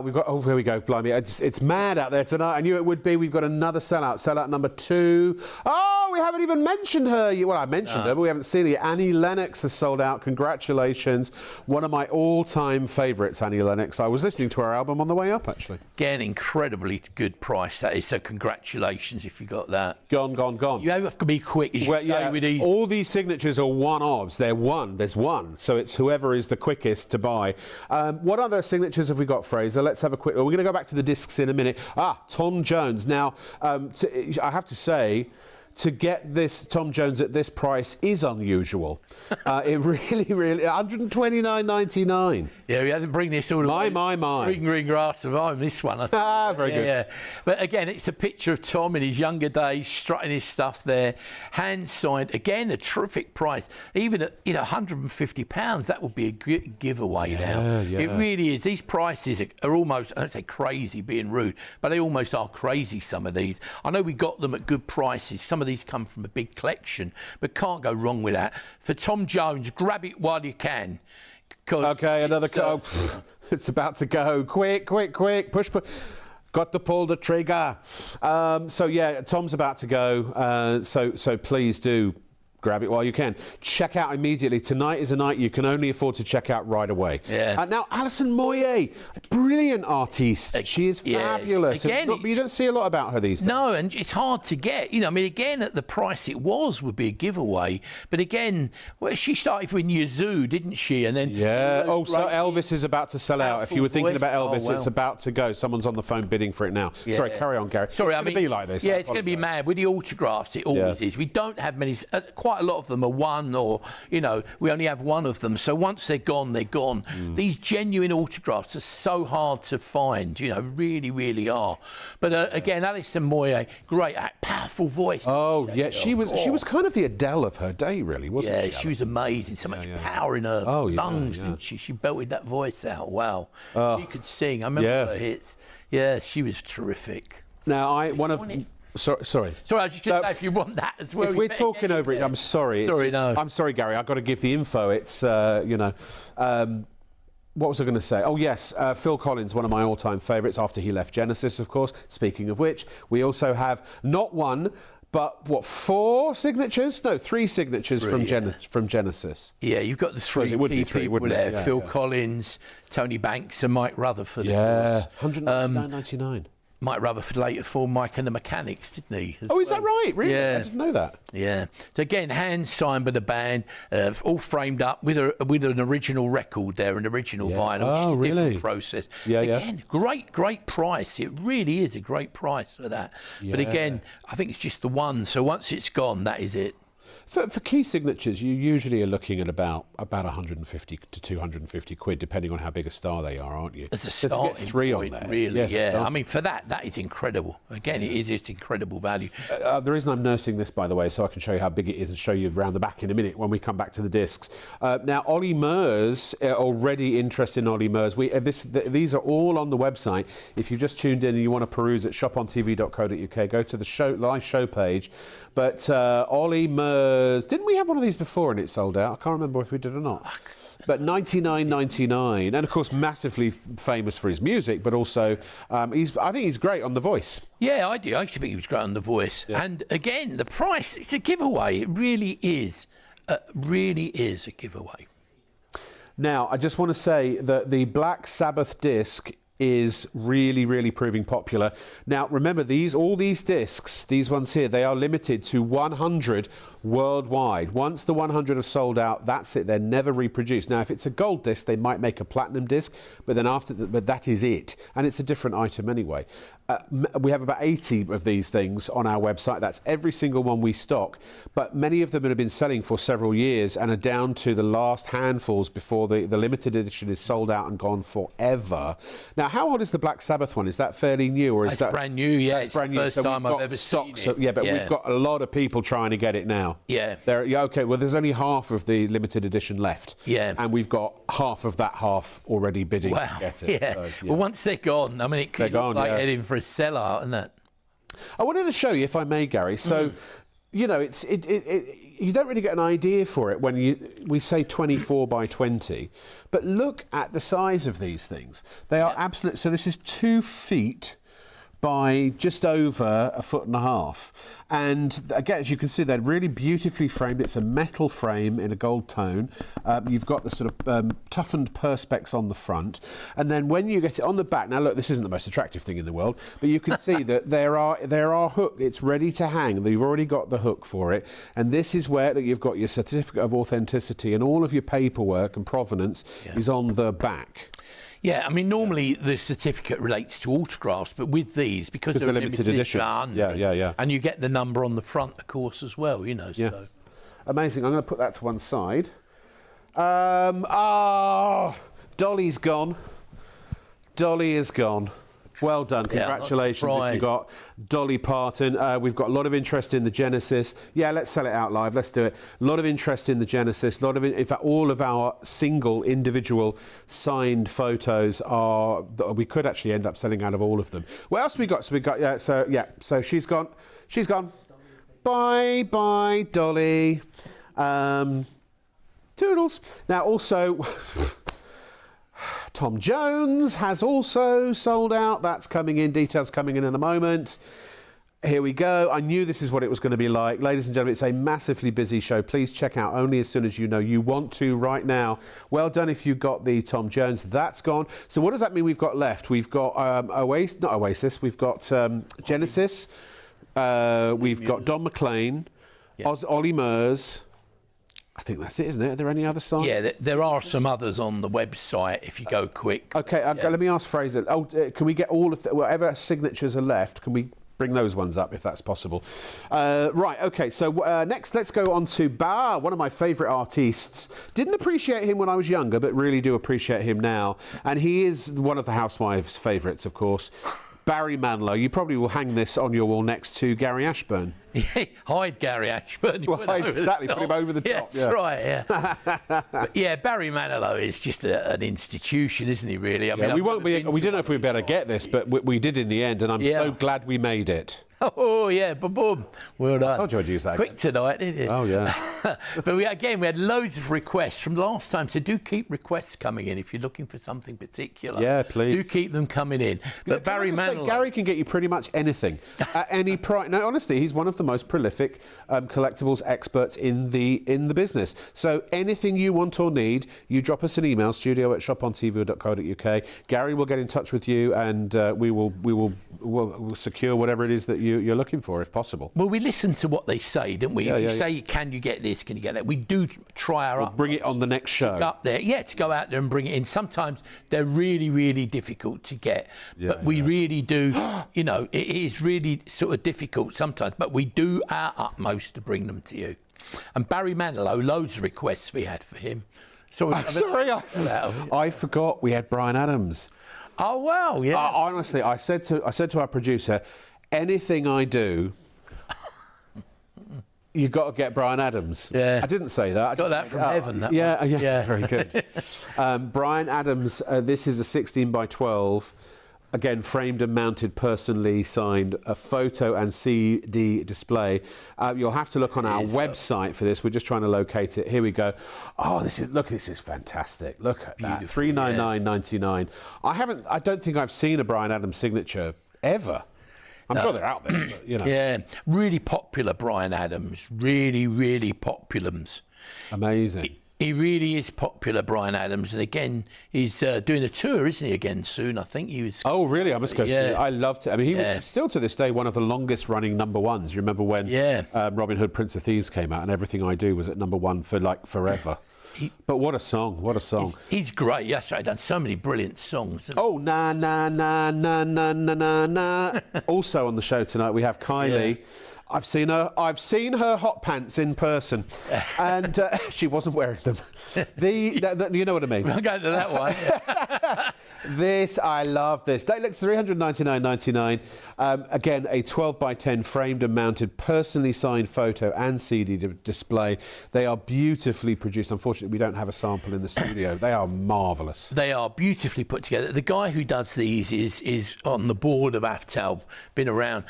We've got, here we go, blimey. It's mad out there tonight. I knew it would be. We've got another sellout number 2. Oh, we haven't even mentioned her. Well, I mentioned her, but we haven't seen her yet. Annie Lennox has sold out. Congratulations. One of my all-time favourites, Annie Lennox. I was listening to her album on the way up, actually. Again, incredibly good price, that is. So congratulations if you got that. Gone. You have to be quick, as you say with these. All these signatures are one-ofs. They're one. There's one. So it's whoever is the quickest to buy. What other signatures have we got, Fraser? Let's have a quick... We're going to go back to the discs in a minute. Tom Jones. Now, I have to say, to get this Tom Jones at this price is unusual. It really, $129.99. Yeah, we had to bring this all the way. My. Green grass of home, this one. I think. Very good. Yeah. But again, it's a picture of Tom in his younger days, strutting his stuff there. Hand signed. Again, a terrific price. Even at £150, that would be a giveaway now. Yeah. It really is. These prices are almost, I don't say crazy, being rude, but they almost are crazy, some of these. I know we got them at good prices. Some of these come from a big collection, but can't go wrong with that. For Tom Jones, grab it while you can. Okay, another card. It's about to go. Quick. Push. Got to pull the trigger. So, yeah, Tom's about to go. So please do grab it while you can. Check out immediately. Tonight is a night you can only afford to check out right away. Yeah. Now, Alison Moyet, brilliant artiste. She is fabulous. Again, but you don't see a lot about her these days. No, and it's hard to get. I mean, again, at the price it was would be a giveaway. But again, she started with Yazoo, didn't she? And then so Elvis is about to sell out. If you were thinking about Elvis, it's about to go. Someone's on the phone bidding for it now. Yeah. Sorry, carry on, Gary. Sorry, it's going to be like this. Yeah, it's going to be mad. With the autographs, it always is. We don't have many. Quite a lot of them are one, or we only have one of them. So once they're gone, they're gone. These genuine autographs are so hard to find. Really are. But again, Alison Moyet, great, powerful voice. Oh yeah, she was kind of the Adele of her day, really, wasn't she? Yeah, she was amazing. So much power in her lungs, didn't she? She belted that voice out. Wow, she could sing. I remember her hits. Yeah, she was terrific. Now, Sorry, I was just going to say, if you want that as well. If we're talking over it, I'm sorry. I'm sorry, Gary. I've got to give the info. It's, what was I going to say? Oh, yes, Phil Collins, one of my all-time favourites after he left Genesis, of course. Speaking of which, we also have not one, but, 4 signatures? No, 3 signatures from Genesis. Yeah, you've got the 3 people there. Yeah, Phil Collins, Tony Banks and Mike Rutherford. Yeah, $199.99. Mike Rutherford later formed Mike and the Mechanics, didn't he? Is that right? Really? Yeah. I didn't know that. Yeah. So again, hand signed by the band, all framed up with an original record there, an original vinyl, which is a different process. Yeah, again, great price. It really is a great price for that. Yeah. But again, I think it's just the one. So once it's gone, that is it. For key signatures, you usually are looking at about 150 to 250 quid, depending on how big a star they are, aren't you? As a starting to get 3 point, on there, really, I mean, for that is incredible. Again, it is just incredible value. The reason I'm nursing this, by the way, so I can show you how big it is and show you around the back in a minute when we come back to the discs. Now, Ollie Murs, already interested in Ollie Murs. These are all on the website. If you've just tuned in and you want to peruse at shopontv.co.uk, go to the live show page. But Ollie Murs, didn't we have one of these before and it sold out? I can't remember if we did or not. But $99.99, and of course massively famous for his music, but also I think he's great on The Voice. Yeah, I do. I actually think he was great on The Voice. Yeah. And again, the price, it's a giveaway. It really is. Really is a giveaway. Now, I just want to say that the Black Sabbath disc is really, really proving popular. Now, remember, all these discs, these ones here, they are limited to 100 worldwide. Once the 100 have sold out, that's it. They're never reproduced. Now, if it's a gold disc, they might make a platinum disc, but then but that is it. And it's a different item anyway. We have about 80 of these things on our website. That's every single one we stock. But many of them have been selling for several years and are down to the last handfuls before the limited edition is sold out and gone forever. Now, how old is the Black Sabbath one? Is that fairly new, or is that brand new? Yeah, it's brand new. First time I've ever seen it. Yeah, but we've got a lot of people trying to get it now. Yeah. Okay. Well, there's only half of the limited edition left. Yeah. And we've got half of that half already bidding to get it. Yeah. So, yeah. Well, once they're gone, I mean, it could look like heading for a sellout, isn't it? I wanted to show you, if I may, Gary. So, you know, you don't really get an idea for it when we say 24 by 20, but look at the size of these things. They are absolute. So this is 2 feet by just over 1.5 feet. And again, as you can see, they're really beautifully framed. It's a metal frame in a gold tone. You've got the sort of toughened perspex on the front. And then when you get it on the back, now look, this isn't the most attractive thing in the world, but you can see that there are hooks. It's ready to hang. You've already got the hook for it. And this is where you've got your certificate of authenticity, and all of your paperwork and provenance is on the back. Yeah, I mean, normally the certificate relates to autographs, but with these, because they're limited edition, and you get the number on the front, of course, as well, you know. Yeah. So. Amazing. I'm going to put that to one side. Dolly's gone. Dolly is gone. Well done. Congratulations if you got Dolly Parton. We've got a lot of interest in the Genesis. Yeah, let's sell it out live. Let's do it. A lot of interest in the Genesis. In fact, all of our single individual signed photos are... We could actually end up selling out of all of them. What else we got? So she's gone. She's gone. Bye, Dolly. Toodles. Now, also... Tom Jones has also sold out. That's coming in. Details coming in a moment. Here we go. I knew this is what it was going to be like. Ladies and gentlemen, it's a massively busy show. Please check out only as soon as you know you want to right now. Well done if you got the Tom Jones. That's gone. So what does that mean we've got left? We've got Oasis. We've got Genesis. We've got Don McLean, Ollie Murs. I think that's it, isn't it? Are there any other signs? Yeah, there are some others on the website if you go quick. Okay, let me ask Fraser. Can we get all of whatever signatures are left? Can we bring those ones up if that's possible? Right, okay, so next let's go on to Bar, one of my favourite artists. Didn't appreciate him when I was younger, but really do appreciate him now. And he is one of the housewives' favourites, of course. Barry Manilow. You probably will hang this on your wall next to Gary Ashburn. Hide Gary Ashburn. Well, exactly, put him over the top. That's right, yeah. But yeah, Barry Manilow is just an institution, isn't he, really? I mean, we didn't know if we'd better get this, but we did in the end, and I'm so glad we made it. Oh, yeah, boom. Well done. I told you I'd use that. Quick tonight, didn't you? Oh, yeah. But we had loads of requests from last time, so do keep requests coming in if you're looking for something particular. Yeah, please. Do keep them coming in. But Barry Manilow... Gary can get you pretty much anything at any price. No, honestly, he's one of the most prolific collectibles experts in the business. So anything you want or need, you drop us an email, studio@shopontv.co.uk. Gary will get in touch with you, and we'll secure whatever it is that you're looking for, if possible. Well, we listen to what they say, don't we? If you say, can you get this, can you get that? We do try our utmost. Bring it on the next show. Up there, to go out there and bring it in. Sometimes they're really, really difficult to get, but we really do, you know, it is really sort of difficult sometimes, but we do our utmost to bring them to you. And Barry Manilow, loads of requests we had for him. I forgot we had Bryan Adams. Oh, wow, yeah. Honestly, I said to our producer, anything I do, you've got to get Bryan Adams. Yeah. I didn't say that. I got that from heaven. That yeah, very good. Bryan Adams, this is a 16 by 12 again, framed and mounted, personally signed, a photo and CD display. You'll have to look on our website for this. We're just trying to locate it. Here we go. Oh, this is fantastic. Look at that. $399.99. I don't think I've seen a Bryan Adams signature ever. I'm sure they're out there, but, you know. Yeah, really popular Bryan Adams. Really, really popular. Amazing. He really is popular, Bryan Adams, and again, he's doing a tour, isn't he? Again soon, I think he was. Oh, really? I must go see it. I loved it. I mean, he was still to this day one of the longest-running number ones. You remember when Robin Hood, Prince of Thieves came out, and Everything I Do was at number one for like forever. But what a song! What a song! He's great. Yes, I've done so many brilliant songs. Oh, na na na na na na na na. Also on the show tonight we have Kylie. Yeah. I've seen her hot pants in person, and she wasn't wearing them. You know what I mean. We'll go to that one. I love this. That looks $399.99. Again, a 12x10 framed and mounted, personally signed photo and CD display. They are beautifully produced. Unfortunately, we don't have a sample in the studio. They are marvellous. They are beautifully put together. The guy who does these is on the board of AFTAL, been around.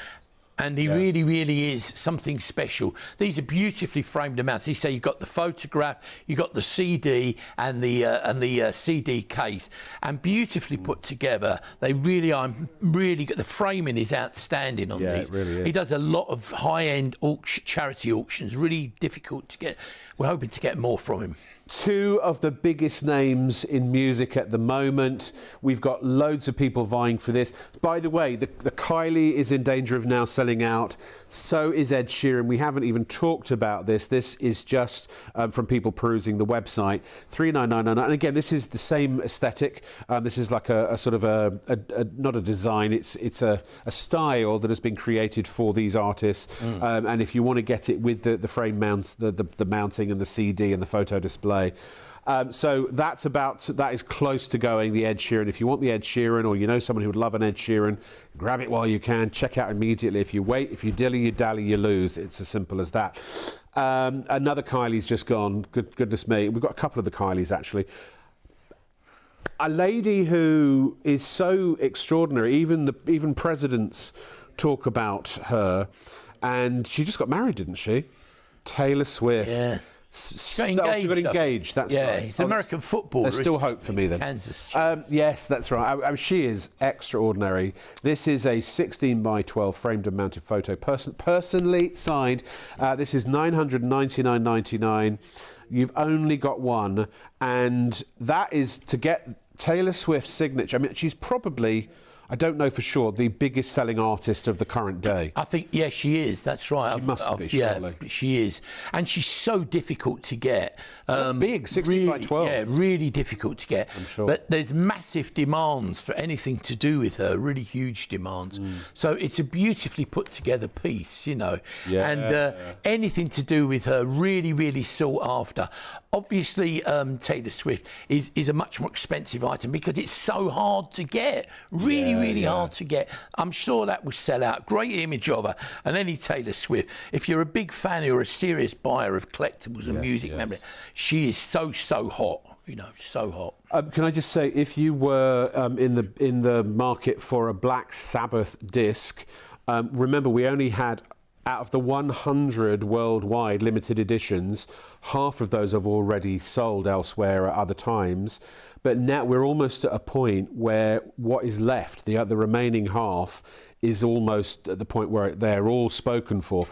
And he really, really is something special. These are beautifully framed amounts. You say you've got the photograph, you've got the CD and the CD case, and beautifully put together. They really are. Really good. The framing is outstanding on these. It really is. He does a lot of high-end charity auctions. Really difficult to get. We're hoping to get more from him. Two of the biggest names in music at the moment. We've got loads of people vying for this. By the way, the Kylie is in danger of now selling out. So is Ed Sheeran. We haven't even talked about this. This is just from people perusing the website. $399.99. And again, this is the same aesthetic. This is like a sort of a not a design. It's a style that has been created for these artists. And if you want to get it with the frame mounts, the mounting and the CD and the photo display. So that is close to going the Ed Sheeran. If you want the Ed Sheeran, or you know someone who would love an Ed Sheeran, grab it while you can. Check out immediately. If you wait, if you dilly, you dally, you lose. It's as simple as that. Another Kylie's just gone. Goodness me. We've got a couple of the Kylies actually. A lady who is so extraordinary. Even presidents talk about her. And she just got married, didn't she? Taylor Swift. Yeah. She got engaged. That's right. He's an American footballer. There's still hope for me then. Kansas. Yes, that's right. She is extraordinary. This is a 16x12 framed and mounted photo, personally signed. This is $999.99. You've only got one, and that is to get Taylor Swift's signature. I mean, she's probably, I don't know for sure, the biggest selling artist of the current day. I think, yeah, she is. That's right. She must be, surely. Yeah, she is. And she's so difficult to get. That's big, 16x12. Yeah, really difficult to get. I'm sure. But there's massive demands for anything to do with her, really huge demands. So it's a beautifully put together piece, you know. Yeah. And anything to do with her, really, really sought after. Obviously, Taylor Swift is a much more expensive item because it's so hard to get. Really hard to get. I'm sure that will sell out. Great image of her. And any Taylor Swift, if you're a big fan or a serious buyer of collectibles and music memorabilia, she is so hot. You know, so hot. Can I just say, if you were in the market for a Black Sabbath disc, remember we only had, out of the 100 worldwide limited editions, half of those have already sold elsewhere at other times. But now we're almost at a point where what is left, the remaining half, is almost at the point where they're all spoken for.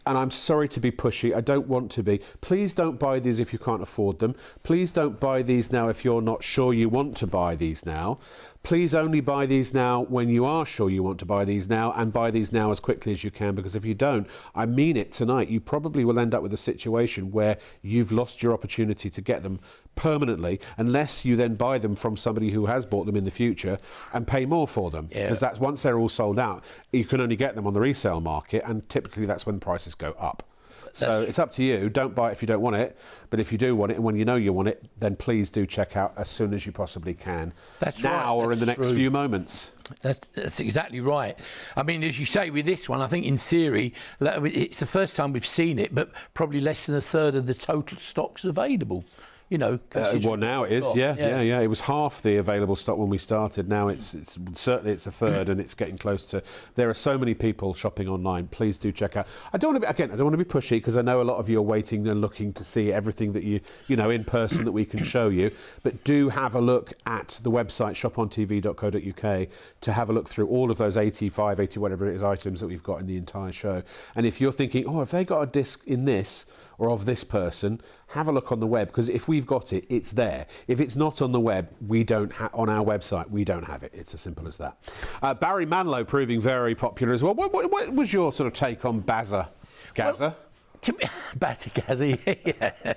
And I'm sorry to be pushy, I don't want to be. Please don't buy these if you can't afford them. Please don't buy these now if you're not sure you want to buy these now. Please only buy these now when you are sure you want to buy these now, and buy these now as quickly as you can, because if you don't, I mean it tonight, you probably will end up with a situation where you've lost your opportunity to get them permanently, unless you then buy them from somebody who has bought them in the future and pay more for them. Because that's, once they're all sold out, you can only get them on the resale market, and typically that's when prices go up. So it's up to you. Don't buy it if you don't want it, but if you do want it, and when you know you want it, then please do check out as soon as you possibly can. That's now right. or in the next few moments. That's exactly right. I mean, as you say, with this one, I think in theory, it's the first time we've seen it, but probably less than a third of the total stock's available. you know. Well, now it is, yeah. It was half the available stock when we started. Now it's certainly a third, and it's getting close to. There are so many people shopping online. Please do check out. I don't want to be pushy, because I know a lot of you are waiting and looking to see everything that you know in person that we can show you. But do have a look at the website shopontv.co.uk to have a look through all of those 85, 80, whatever it is items that we've got in the entire show. And if you're thinking, oh, have they got a disc in this or of this person, have a look on the web, because if we've got it, it's there. If it's not on the web, on our website, we don't have it. It's as simple as that. Barry Manilow proving very popular as well. What was your sort of take on Gazza? Well, back to Gazza, yeah.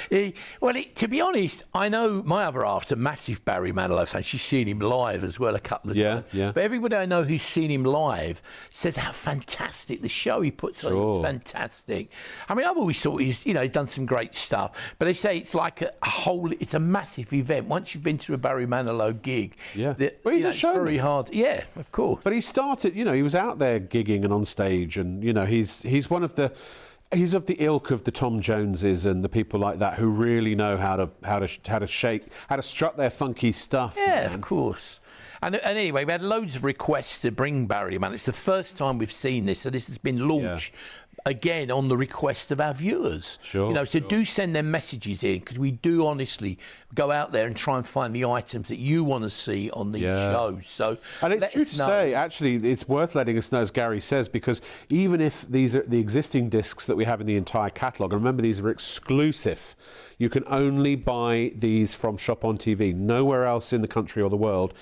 To be honest, I know my other half's a massive Barry Manilow fan. She's seen him live as well a couple of times. Yeah. But everybody I know who's seen him live says how fantastic the show he puts on is fantastic. I mean, I've always thought he's done some great stuff. But they say it's like it's a massive event. Once you've been to a Barry Manilow gig, well, he's a showman. Very hard. Yeah, of course. But he started, he was out there gigging and on stage, and he's one of the. He's of the ilk of the Tom Joneses and the people like that who really know how to strut their funky stuff. Yeah, man. Of course. And anyway, we had loads of requests to bring Barry, man. It's the first time we've seen this, so this has been launched again on the request of our viewers. Sure. Do send them messages in, because we do honestly go out there and try and find the items that you want to see on these shows. So, and it's true to say, actually, it's worth letting us know, as Gary says, because even if these are the existing discs that we have in the entire catalogue, and remember these are exclusive, you can only buy these from Shop on TV, nowhere else in the country or the world.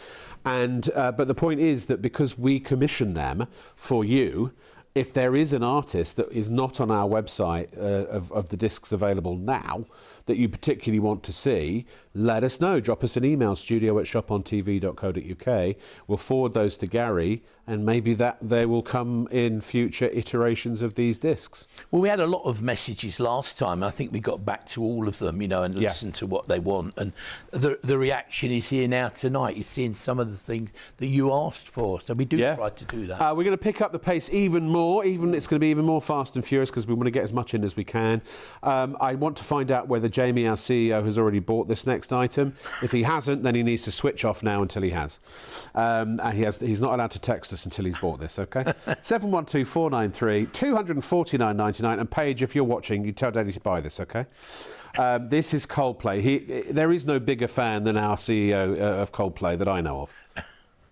And but the point is that because we commission them for you, if there is an artist that is not on our website of the discs available now that you particularly want to see, let us know. Drop us an email, studio@shopontv.co.uk. We'll forward those to Gary, and maybe that they will come in future iterations of these discs. Well, we had a lot of messages last time, and I think we got back to all of them, and listened to what they want. And the reaction is here now tonight. You're seeing some of the things that you asked for, so we do try to do that. We're going to pick up the pace even more. It's going to be even more fast and furious, because we want to get as much in as we can. I want to find out whether Jamie, our CEO, has already bought this next item. If he hasn't, then he needs to switch off now until he has. He's not allowed to text us until he's bought this, okay? 712-493, 249.99. And Paige, if you're watching, you tell Daddy to buy this, okay? This is Coldplay. There is no bigger fan than our CEO of Coldplay that I know of.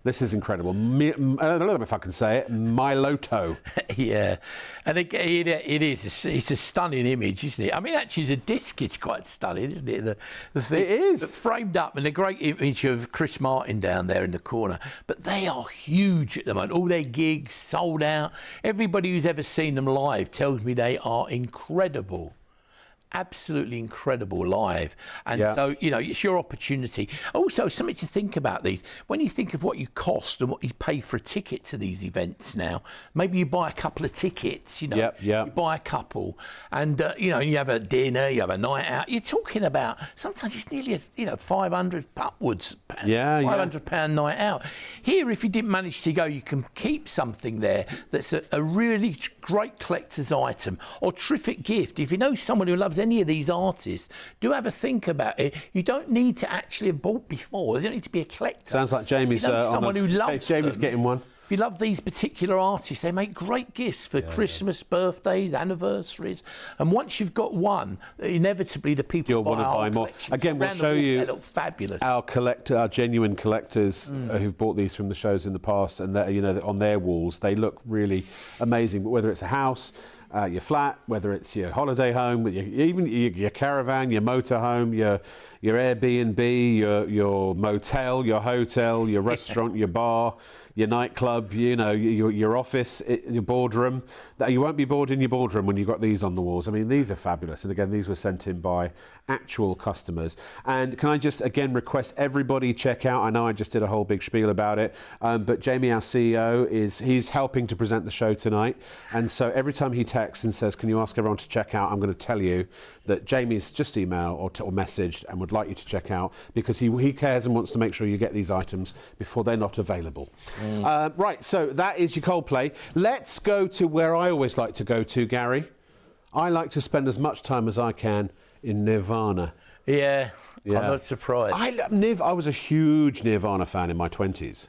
This is incredible. I don't know if I can say it. Miloto. Yeah. And again, it is. It's a stunning image, isn't it? I mean, actually, as a disc, it's quite stunning, isn't it? The thing, it is. Framed up, and a great image of Chris Martin down there in the corner. But they are huge at the moment. All their gigs sold out. Everybody who's ever seen them live tells me they are incredible. Absolutely incredible live. And so, it's your opportunity. Also, something to think about these. When you think of what you cost and what you pay for a ticket to these events now, maybe you buy a couple of tickets, you buy a couple, and, you have a dinner, you have a night out. You're talking about, sometimes it's nearly, 500 upwards, £500 night out. Here, if you didn't manage to go, you can keep something there that's a really great collector's item or terrific gift. If you know someone who loves any of these artists, do have a think about it. You don't need to actually have bought before. You don't need to be a collector. Sounds like Jamie's someone who loves Jamie's getting one. If you love these particular artists, they make great gifts for Christmas, birthdays, anniversaries. And once you've got one, inevitably the people you'll want to buy more. Again, we'll show you fabulous. Our genuine collectors who've bought these from the shows in the past, and on their walls, they look really amazing. But whether it's a house, your flat, whether it's your holiday home, even your caravan, your motorhome, your Airbnb, your motel, your hotel, your restaurant, your bar, your nightclub, your office, your boardroom. You won't be bored in your boardroom when you've got these on the walls. I mean, these are fabulous. And again, these were sent in by actual customers. And can I just again request everybody check out, I know I just did a whole big spiel about it, but Jamie, our CEO, he's helping to present the show tonight. And so every time he texts and says, can you ask everyone to check out, I'm going to tell you that Jamie's just emailed or messaged and would like you to check out, because he cares and wants to make sure you get these items before they're not available. Right, so that is your Coldplay. Let's go to where I always like to go to, Gary. I like to spend as much time as I can in Nirvana. Yeah, Yeah. I'm not surprised. I was a huge Nirvana fan in my 20s.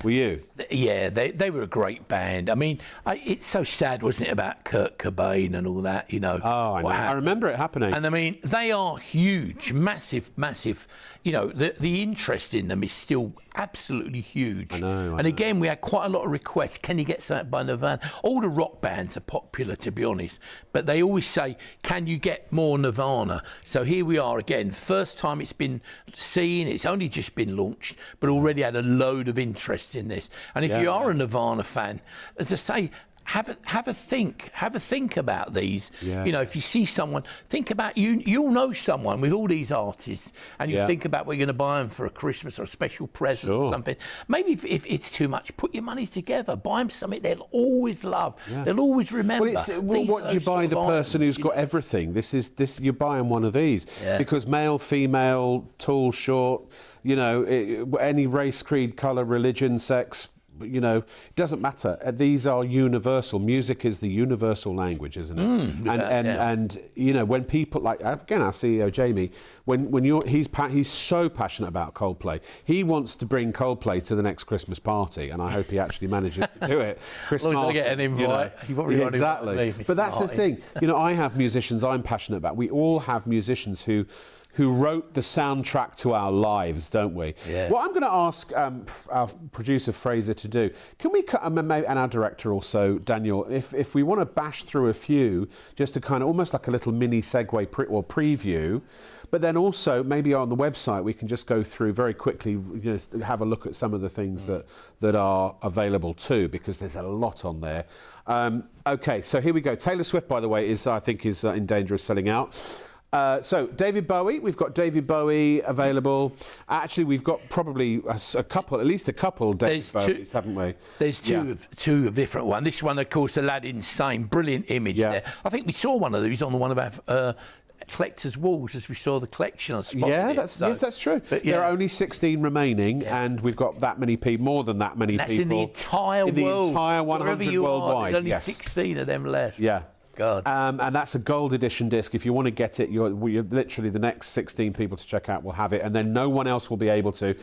Were you? Yeah, they were a great band. I mean, it's so sad, wasn't it, about Kurt Cobain and all that, you know. Oh, I know. I remember it happening. And I mean, they are huge, massive, massive. You know, the interest in them is still absolutely huge. I know. And again, we had quite a lot of requests. Can you get something by Nirvana? All the rock bands are popular, to be honest. But they always say, can you get more Nirvana? So here we are again. First time it's been seen. It's only just been launched, but already had a load of interest in this. And if you are a Nirvana fan, as I say, have a think about these. Yeah. You know, if you see someone, think about you'll know someone with all these artists, and you think about where you're going to buy them for a Christmas or a special present or something. Maybe if it's too much, put your money together, buy them something they'll always love. They'll always remember. Well, what do you buy the person who's got everything? This you're buying one of these because male, female, tall, short, you know, any race, creed, colour, religion, sex. You know, it doesn't matter. These are universal. Music is the universal language, isn't it? And you know, when people like again, our CEO Jamie, he's so passionate about Coldplay. He wants to bring Coldplay to the next Christmas party, and I hope he actually manages to do it. Chris As long as I Martin, get an invite, you know, exactly. But that's the thing. You know, I have musicians I'm passionate about. We all have musicians who wrote the soundtrack to our lives, don't we? Yeah. What I'm going to ask our producer Fraser to do, can we, and our director also, Daniel, if we want to bash through a few, just to kind of almost like a little mini segue or preview, but then also maybe on the website we can just go through very quickly, you know, have a look at some of the things that are available too, because there's a lot on there. Okay, so here we go. Taylor Swift, by the way, I think is in danger of selling out. So David Bowie, we've got David Bowie available. Actually, we've got probably at least a couple David Bowies, haven't we? There's two of different ones. This one, of course, Aladdin's Sane, brilliant image there. I think we saw one of these on the one about collector's walls as we saw the collection. Yes, that's true. But, there are only 16 remaining, and we've got that many people, more than that many people. That's in the entire world. In the entire 100 worldwide. There's only 16 of them left. Yeah. God. And that's a gold edition disc. If you want to get it, you're literally the next 16 people to check out will have it, and then no one else will be able to.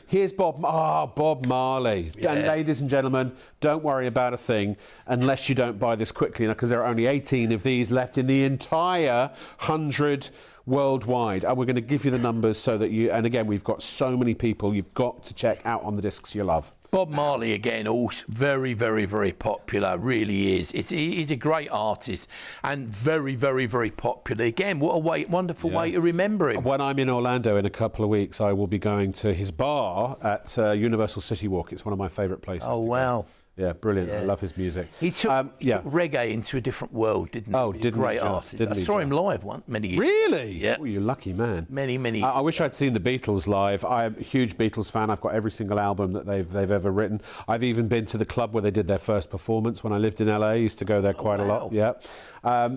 Here's Bob Marley. And ladies and gentlemen, don't worry about a thing unless you don't buy this quickly, because there are only 18 of these left in the entire 100 worldwide. And we're going to give you the numbers so that and again, we've got so many people you've got to check out on the discs you love. Bob Marley, again, also very, very, very popular, really is. He's a great artist and very, very, very popular. Again, what a wonderful way to remember him. When I'm in Orlando in a couple of weeks, I will be going to his bar at Universal City Walk. It's one of my favourite places. Oh, wow. Yeah, brilliant. I love his music. He took reggae into a different world, didn't he? Oh, didn't great he artist. I saw him live many years. Really? Yeah. Oh, you lucky man. Many. I wish I'd seen the Beatles live. I'm a huge Beatles fan. I've got every single album that they've ever written. I've even been to the club where they did their first performance when I lived in LA. I used to go there quite a lot. Yeah.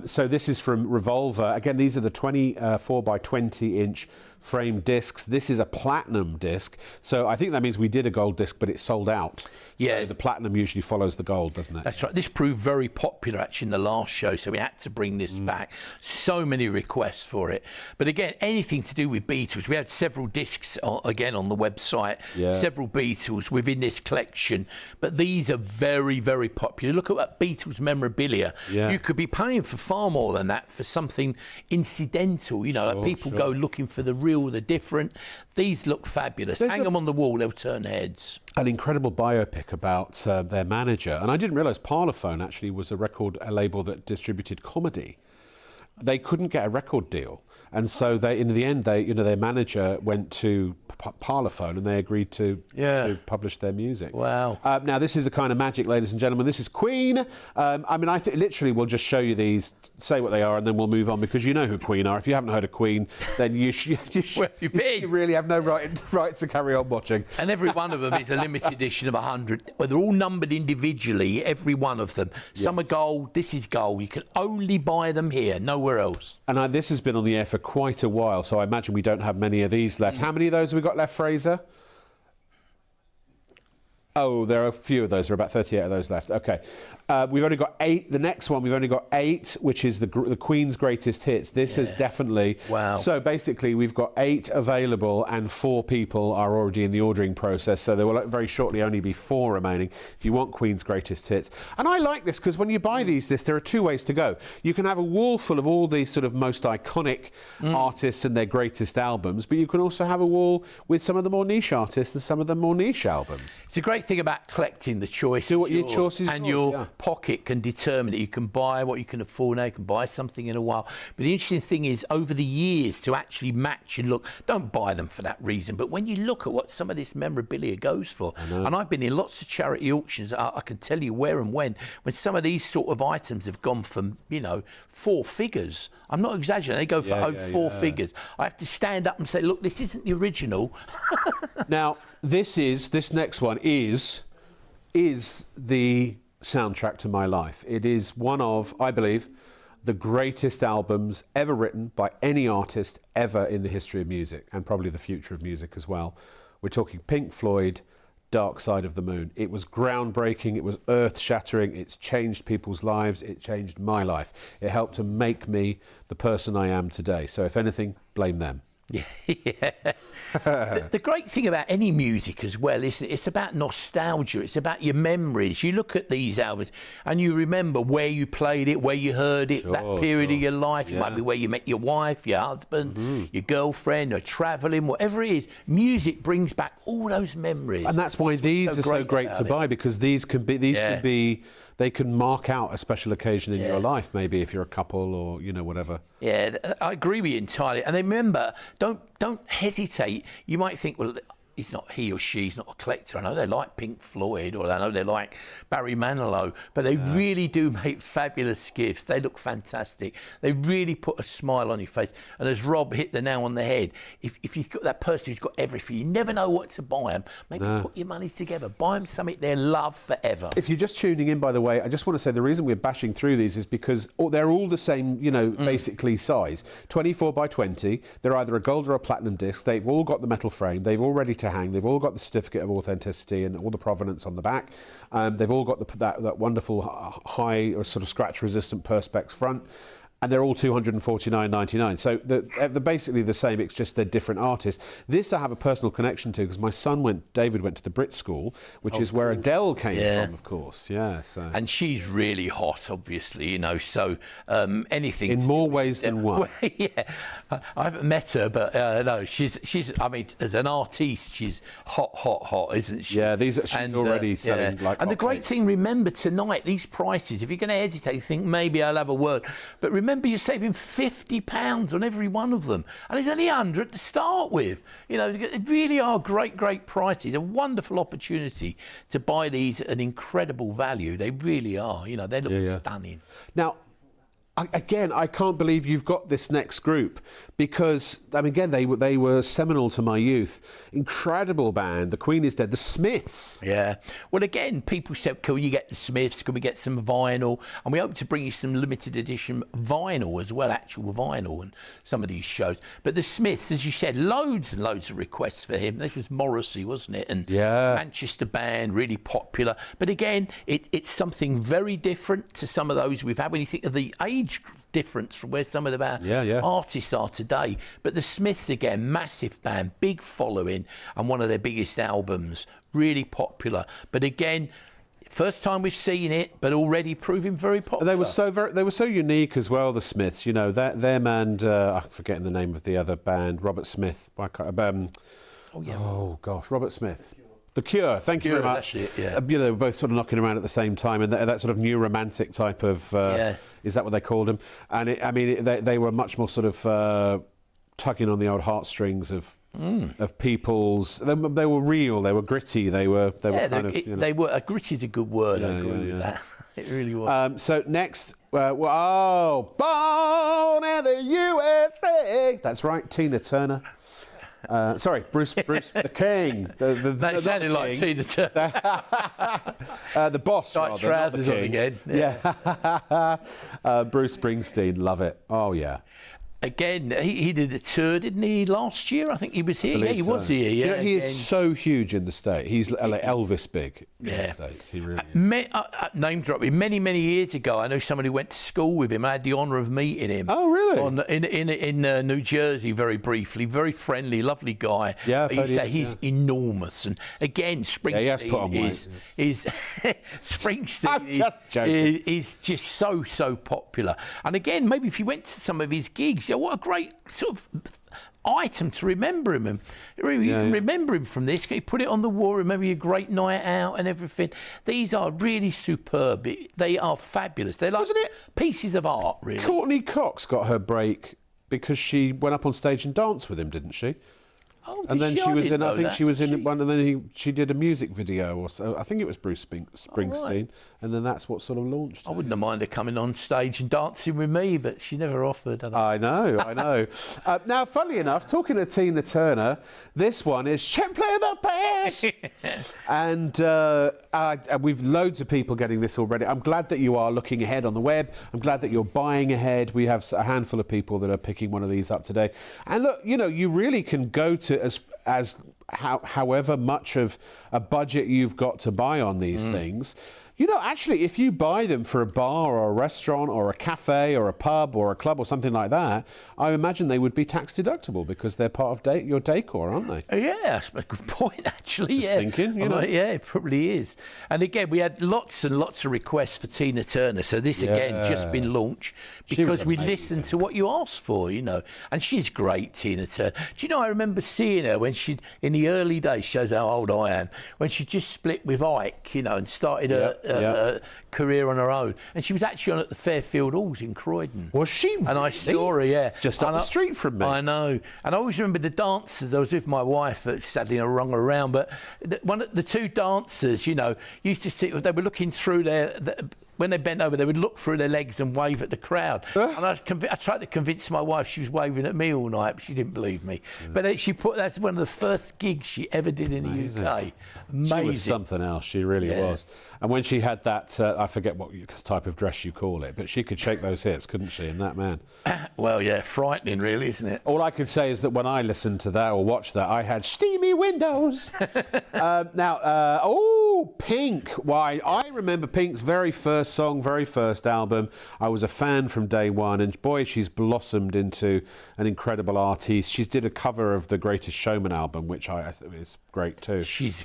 So this is from Revolver. Again, these are the 24 by 20 inch frame discs. This is a platinum disc. So I think that means we did a gold disc, but it sold out. So the platinum usually follows the gold, doesn't it? That's right. This proved very popular actually in the last show, so we had to bring this back. So many requests for it. But again, anything to do with Beatles, we had several discs again on the website, several Beatles within this collection. But these are very, very popular. Look at that Beatles memorabilia. Yeah. You could be paying for far more than that for something incidental. You know, like people go looking for the real, the different. These look fabulous. Hang them on the wall, they'll turn heads. An incredible biopic about their manager. And I didn't realise Parlophone actually was a label that distributed comedy. They couldn't get a record deal. And so in the end, their manager went to Parlophone and they agreed to publish their music. Wow. Now, this is a kind of magic, ladies and gentlemen. This is Queen. I think literally we'll just show you these, say what they are, and then we'll move on, because you know who Queen are. If you haven't heard of Queen, then you really have no right to carry on watching. And every one of them is a limited edition of 100. Well, they're all numbered individually, every one of them. Some are gold. This is gold. You can only buy them here, nowhere else. And this has been on the air for quite a while, so I imagine we don't have many of these left. How many of those have we got left, Fraser? Oh, there are a few of those. There are about 38 of those left. Okay. We've only got 8. The next one, we've only got 8, which is the Queen's Greatest Hits. This is definitely... Wow. So basically, we've got 8 available and 4 people are already in the ordering process. So there will very shortly only be 4 remaining if you want Queen's Greatest Hits. And I like this because when you buy these, there are 2 ways to go. You can have a wall full of all these sort of most iconic artists and their greatest albums, but you can also have a wall with some of the more niche artists and some of the more niche albums. It's a great thing about collecting, the choice. Do what your choice is. And your pocket can determine it. You can buy what you can afford now, you can buy something in a while. But the interesting thing is, over the years, to actually match and look, don't buy them for that reason, but when you look at what some of this memorabilia goes for, and I've been in lots of charity auctions, I can tell you where and when some of these sort of items have gone from, 4 figures. I'm not exaggerating, they go for 4 figures. I have to stand up and say, look, this isn't the original. Now, this next one is the soundtrack to my life. It is one of, I believe, the greatest albums ever written by any artist ever in the history of music, and probably the future of music as well. We're talking Pink Floyd, Dark Side of the Moon. It was groundbreaking, it was earth-shattering, it's changed people's lives, it changed my life. It helped to make me the person I am today. So if anything, blame them. Yeah. The great thing about any music as well is it's about nostalgia. It's about your memories. You look at these albums and you remember where you played it, where you heard it, that period of your life. It might be where you met your wife, your husband, your girlfriend, or travelling, whatever it is. Music brings back all those memories. And that's why these are so great to buy, because these can be they can mark out a special occasion in your life, maybe if you're a couple or whatever. Yeah, I agree with you entirely. And remember, don't hesitate. You might think, well, he or she's not a collector. I know they like Pink Floyd, or I know they like Barry Manilow, but they really do make fabulous gifts. They look fantastic. They really put a smile on your face. And as Rob hit the nail on the head, if you've got that person who's got everything, you never know what to buy them. Maybe put your money together. Buy them something they'll love forever. If you're just tuning in, by the way, I just want to say the reason we're bashing through these is because they're all the same, basically size. 24 by 20. They're either a gold or a platinum disc. They've all got the metal frame. They've all ready to hang. They've all got the certificate of authenticity and all the provenance on the back. They've all got that wonderful high or sort of scratch resistant perspex front. And they're all $249.99. So they're basically the same, it's just they're different artists. This I have a personal connection to because my son David went to the Brit School, which is where Adele came from, of course. Yeah. So. And she's really hot, obviously, so anything... In more ways than one. I haven't met her, but no, she's, I mean, as an artiste, she's hot, isn't she? Yeah, she's already selling like And the great thing, remember, tonight, these prices, if you're going to hesitate, think maybe I'll have a word, but remember, you're saving £50 on every one of them. And it's only 100 to start with. They really are great prices. A wonderful opportunity to buy these at an incredible value. They really are. They look stunning. Now, again, I can't believe you've got this next group because, again, they were seminal to my youth. Incredible band. The Queen is Dead. The Smiths. Yeah. Well, again, people said, can you get the Smiths? Can we get some vinyl? And we hope to bring you some limited edition vinyl as well, actual vinyl, and some of these shows. But the Smiths, as you said, loads and loads of requests for him. This was Morrissey, wasn't it? And Manchester band, really popular. But again, it's something very different to some of those we've had. When you think of the age difference from where some of our artists are today. But the Smiths, again, massive band, big following, and one of their biggest albums, really popular. But again, first time we've seen it, but already proving very popular. They were so unique as well, the Smiths. Them and I'm forgetting the name of the other band, Robert Smith. Robert Smith. The Cure, thank you very much. They were both sort of knocking around at the same time, and that sort of new romantic type of, is that what they called them? And they were much more sort of tugging on the old heartstrings of people's. They were real, they were gritty, they were kind of. They were. Gritty is a good word. I agree with that. It really was. So next, Born in the USA. That's right, Tina Turner. Sorry, Bruce the King. That sounded like Tina Turner. The boss, Tight trousers on again. Bruce Springsteen, love it. Oh, yeah. Again, he did a tour, didn't he, last year? I think he was here. Yeah, he was here. Do you Yeah, know, he is so huge in the States. He's like Elvis big in the States. He really is. Name dropping. Many years ago, I know somebody who went to school with him. I had the honour of meeting him. Oh, really? In New Jersey, very briefly. Very friendly, lovely guy. Yeah, he's enormous. And again, Springsteen he has put on weight. is Springsteen. I'm just joking. Is just so popular. And again, maybe if you went to some of his gigs, what a great sort of item to remember him. And remember him from this. You put it on the wall. Remember your great night out and everything. These are really superb. They are fabulous. They're like pieces of art, really. Courtney Cox got her break because she went up on stage and danced with him, didn't she? Oh, and then she was in. I think she was in she? one, and then she did a music video or so. I think it was Bruce Springsteen, right. and then that's what sort of launched. I wouldn't have minded her coming on stage and dancing with me, but she never offered. I know. Now, funnily enough, talking to Tina Turner, this one is Champlain of the Pass, and we've loads of people getting this already. I'm glad that you are looking ahead on the web. I'm glad that you're buying ahead. We have a handful of people that are picking one of these up today. And look, you really can go to however much of a budget you've got to buy on these things. Actually, if you buy them for a bar or a restaurant or a cafe or a pub or a club or something like that, I imagine they would be tax deductible because they're part of your decor, aren't they? Yeah, that's a good point, actually. Just thinking, Yeah, it probably is. And again, we had lots and lots of requests for Tina Turner. So this, again, just been launched because we listened to what you asked for, And she's great, Tina Turner. Do you know, I remember seeing her when in the early days, shows how old I am, when she just split with Ike, and started her career on her own. And she was actually on at the Fairfield Halls in Croydon. Was she? And I saw her, It's just up the street from me. I know. And I always remember the dancers. I was with my wife, sadly I rung her around, but the two dancers, used to see, they were looking through when they bent over, they would look through their legs and wave at the crowd. And I tried to convince my wife she was waving at me all night, but she didn't believe me. But that's one of the first gigs she ever did in the UK. Amazing. She was something else. She really was. And when she had that, I forget what type of dress you call it, but she could shake those hips, couldn't she? And that man. Well, yeah, frightening, really, isn't it? All I could say is that when I listened to that or watched that, I had steamy windows. Pink. Why? I remember Pink's very first song, very first album. I was a fan from day one, and boy, she's blossomed into an incredible artiste. She's did a cover of the Greatest Showman album, which I think is great too. She's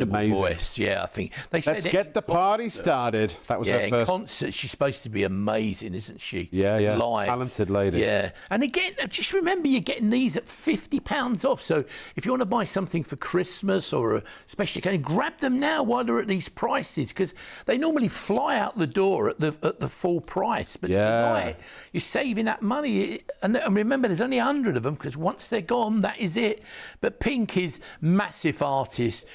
amazing voice. Yeah, I think Let's get the party started. That was her first. In concert, she's supposed to be amazing, isn't she? Yeah. Live. Talented lady. Yeah. And again, just remember you're getting these at £50 off. So if you want to buy something for Christmas or a special occasion, grab them now while they're at these prices, because they normally fly out the door at the full price. But tonight, you're saving that money. And remember, there's only 100 of them, because once they're gone, that is it. But Pink is massive artist.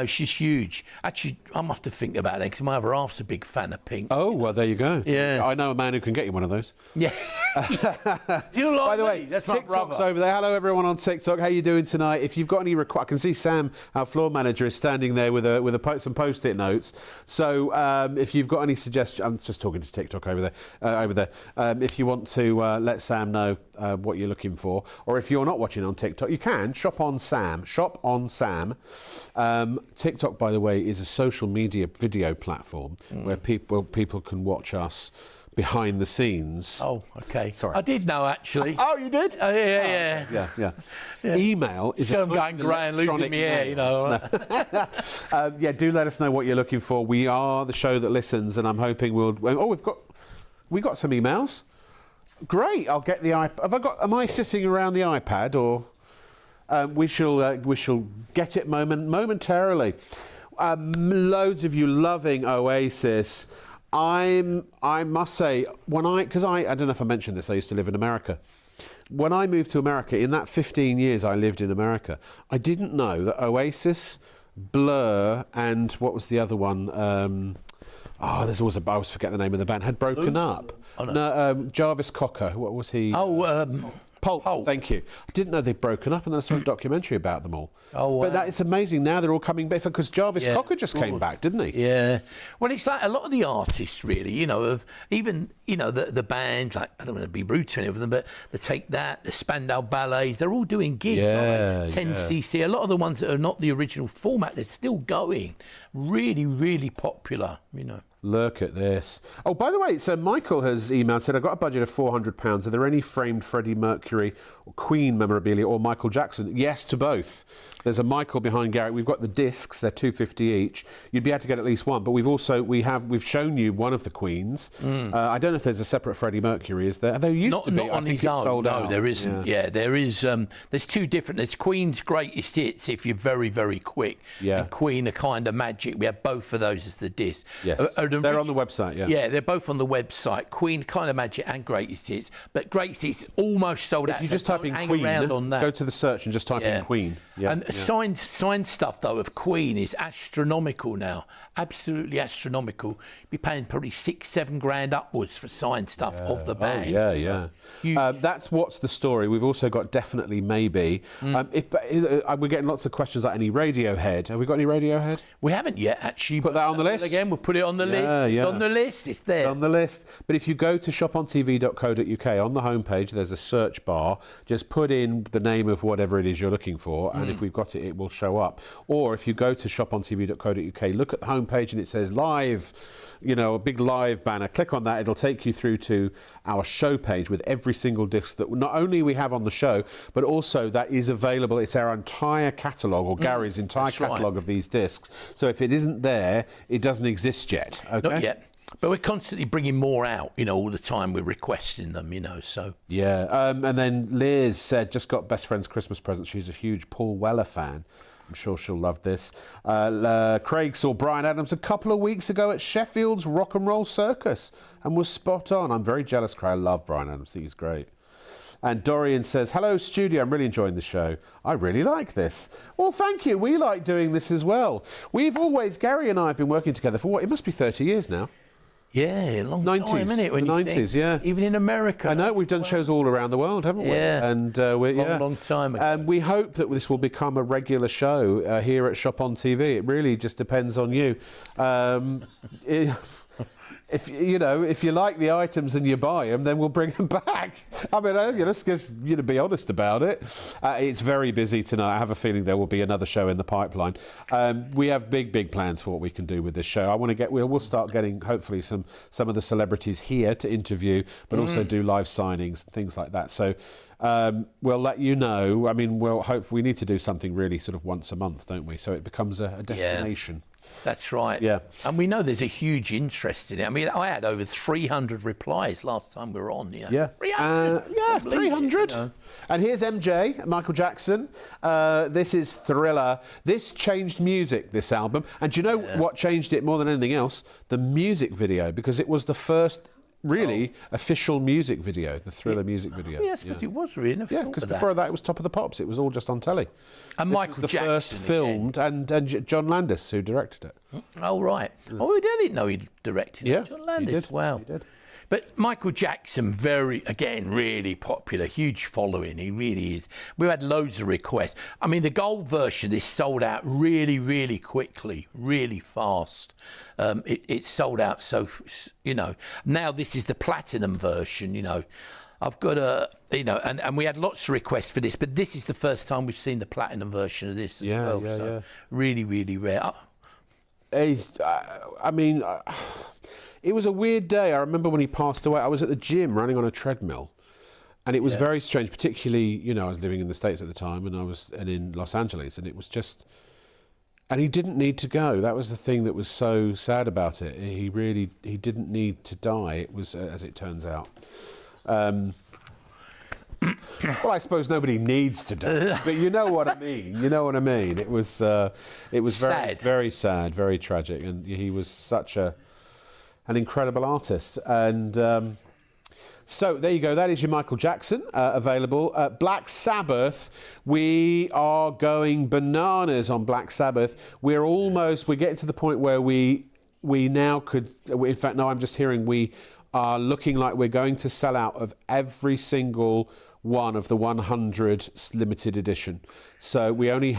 She's huge. Actually, I must have to think about it, because my other half's a big fan of Pink. Oh, well, there you go. Yeah. I know a man who can get you one of those. Yeah. Do you like By the me? way, That's my TikTok's brother. over there. Hello, everyone on TikTok. How you doing tonight? If you've got any I can see Sam, our floor manager, is standing there with some post-it notes. So if you've got any suggestions, I'm just talking to TikTok over there. If you want to let Sam know what you're looking for, or if you're not watching on TikTok, you can shop on Sam. TikTok, by the way, is a social media video platform where people can watch us behind the scenes. Oh, okay. Sorry. I did know, actually. Oh, you did? Oh, yeah. Email is So a I'm going grey and losing my hair, do let us know what you're looking for. We are the show that listens, and I'm hoping we got some emails. Great. I'll get the iPad. Am I sitting around the iPad, or we shall get it momentarily. Loads of you loving Oasis. I must say, because I don't know if I mentioned this, I used to live in America. When I moved to America, in that 15 years I lived in America, I didn't know that Oasis, Blur, and what was the other one? I always forget the name of the band, had broken up. Oh, no. No, Jarvis Cocker, what was he? Oh, Pulp. Thank you. I didn't know they'd broken up, and then I saw a documentary about them all. Oh, wow. But it's amazing now they're all coming back, because Jarvis Cocker just came back, didn't he? Yeah. Well, it's like a lot of the artists, really, you know, of even, you know, the bands, like, I don't want to be rude to any of them, but the Take That, the Spandau Ballets, they're all doing gigs, aren't they? 10cc, a lot of the ones that are not the original format, they're still going. Really, really popular, you know. Look at this. Oh, by the way, so Michael has emailed, said, I've got a budget of £400. Are there any framed Freddie Mercury or Queen memorabilia or Michael Jackson? Yes to both. There's a Michael behind Garrett. We've got the discs. They're $250 each. You'd be able to get at least one, but we've shown you one of the Queens. I don't know if there's a separate Freddie Mercury. Is there? There used to be. Not on his own. Sold out. No, there isn't. Yeah, there is. There's two different. There's Queen's greatest hits if you're very, very quick. Yeah. And Queen, a kind of magic. We have both of those as the disc. Yes. They're on the website. Yeah. Yeah, they're both on the website. Queen, kind of magic, and greatest hits. But greatest hits almost sold out. If you just type in Queen, go to the search and just type in Queen. Yeah. And signed stuff though of Queen is astronomical now. Absolutely astronomical. You'd be paying probably $6-7 grand upwards for signed stuff of the band. Oh, yeah. That's What's the Story. We've also got Definitely Maybe. We're getting lots of questions like any Radiohead. Have we got any Radiohead? We haven't yet, actually. Put that on the list. Again, we'll put it on the list. Yeah. It's on the list. It's there. It's on the list. But if you go to shopontv.co.uk, on the homepage, there's a search bar. Just put in the name of whatever it is you're looking for, and if we've got it, it will show up. Or if you go to shopontv.co.uk, look at the homepage and it says live, you know, a big live banner. Click on that. It'll take you through to our show page with every single disc that not only we have on the show, but also that is available. It's our entire catalogue, or Gary's entire catalogue of these discs. So if it isn't there, it doesn't exist yet. Okay? Not yet. But we're constantly bringing more out, you know, all the time. We're requesting them, you know, so. Yeah. And then Liz said, just got best friend's Christmas present. She's a huge Paul Weller fan. I'm sure she'll love this. Craig saw Bryan Adams a couple of weeks ago at Sheffield's Rock and Roll Circus and was spot on. I'm very jealous, Craig. I love Bryan Adams. I think he's great. And Dorian says, hello, studio. I'm really enjoying the show. I really like this. Well, thank you. We like doing this as well. Gary and I have been working together for it must be 30 years now. Yeah, long time, isn't it? When the 90s, yeah. Even in America. I know, we've done shows all around the world, haven't we? Yeah. And long time ago. And we hope that this will become a regular show here at Shop on TV. It really just depends on you. If you like the items and you buy them, then we'll bring them back. I mean, let's just be honest about it. It's very busy tonight. I have a feeling there will be another show in the pipeline. We have big plans for what we can do with this show. We'll start getting hopefully some of the celebrities here to interview, but also do live signings and things like that. So we'll let you know. I mean, we need to do something really sort of once a month, don't we? So it becomes a destination. Yeah. That's right. Yeah. And we know there's a huge interest in it. I mean, I had over 300 replies last time we were on. You know? Yeah. 300. 300. You know. And here's MJ, Michael Jackson. This is Thriller. This changed music, this album. And do you know what changed it more than anything else? The music video, because it was the first official music video, the Thriller music video. Yes, but it was really. Yeah, because before that it was Top of the Pops. It was all just on telly. And Michael Jackson, the first filmed, and John Landis, who directed it. Oh, right. Oh, I didn't know he directed it. John Landis. He did. Wow. He did. But Michael Jackson, really popular, huge following. He really is. We've had loads of requests. I mean, the gold version is sold out really quickly, really fast. It's sold out, so, now this is the platinum version, I've got and we had lots of requests for this, but this is the first time we've seen the platinum version of this as well. So really rare. It was a weird day. I remember when he passed away, I was at the gym running on a treadmill. And it was very strange, particularly, I was living in the States at the time and in Los Angeles, and it was just, and he didn't need to go. That was the thing that was so sad about it. He didn't need to die. It was, as it turns out. Well, I suppose nobody needs to die, but you know what I mean. It was sad. very sad, very tragic, and he was such an incredible artist. And so there you go. That is your Michael Jackson available. Black Sabbath. We are going bananas on Black Sabbath. We're getting to the point where we now could. In fact, no, I'm just hearing we are looking like we're going to sell out of every single one of the 100 limited edition. So we only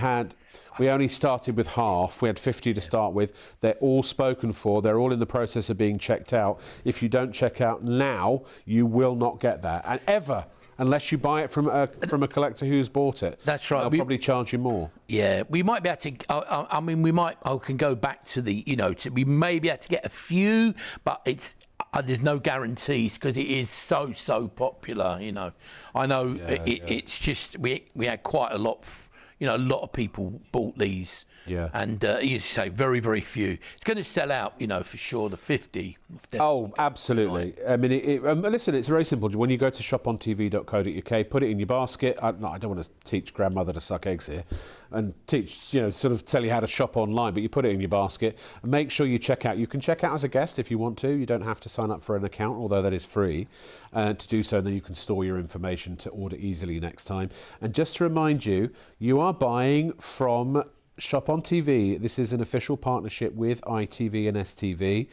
started with half. We had 50 to start with. They're all spoken for. They're all in the process of being checked out. If you don't check out now, you will not get that. And ever, unless you buy it from a collector who's bought it. That's right. They'll probably charge you more. Yeah, we might be able to. I mean, we might. I can go back to the. We may be able to get a few, but it's. There's no guarantees because it is so popular. I know it's just we had quite a lot. A lot of people bought these. Yeah. And you say very few. It's going to sell out, for sure. The 50. Oh, absolutely. I mean, listen, it's very simple. When you go to shopontv.co.uk, put it in your basket. I don't want to teach grandmother to suck eggs here, and teach, sort of tell you how to shop online. But you put it in your basket and make sure you check out. You can check out as a guest if you want to. You don't have to sign up for an account, although that is free to do so. And then you can store your information to order easily next time. And just to remind you, you are buying from Shop on TV. This is an official partnership with ITV and STV.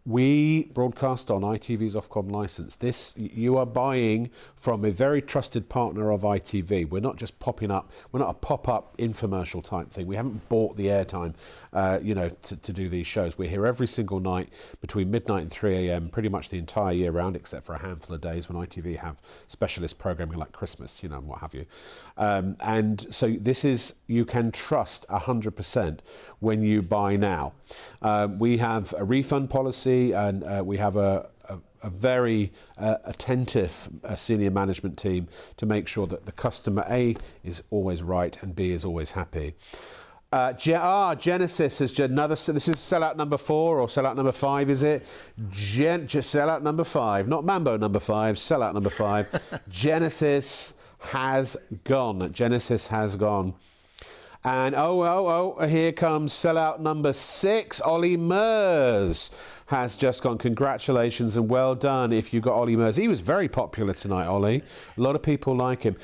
We broadcast on ITV's Ofcom licence. You are buying from a very trusted partner of ITV. We're not just popping up. We're not a pop-up infomercial type thing. We haven't bought the airtime, to do these shows. We're here every single night between midnight and 3 a.m. pretty much the entire year round, except for a handful of days when ITV have specialist programming like Christmas, and what have you. And so you can trust 100% when you buy now. We have a refund policy. And we have a very attentive senior management team to make sure that the customer A is always right and B is always happy. Genesis is another. This is sellout number 4 or sellout number 5, is it? Just sellout number 5, not Mambo number 5. Sellout number 5. Genesis has gone. Genesis has gone. And here comes sellout number 6. Ollie Murs has just gone. Congratulations and well done if you got Ollie Murs. He was very popular tonight, Ollie. A lot of people like him.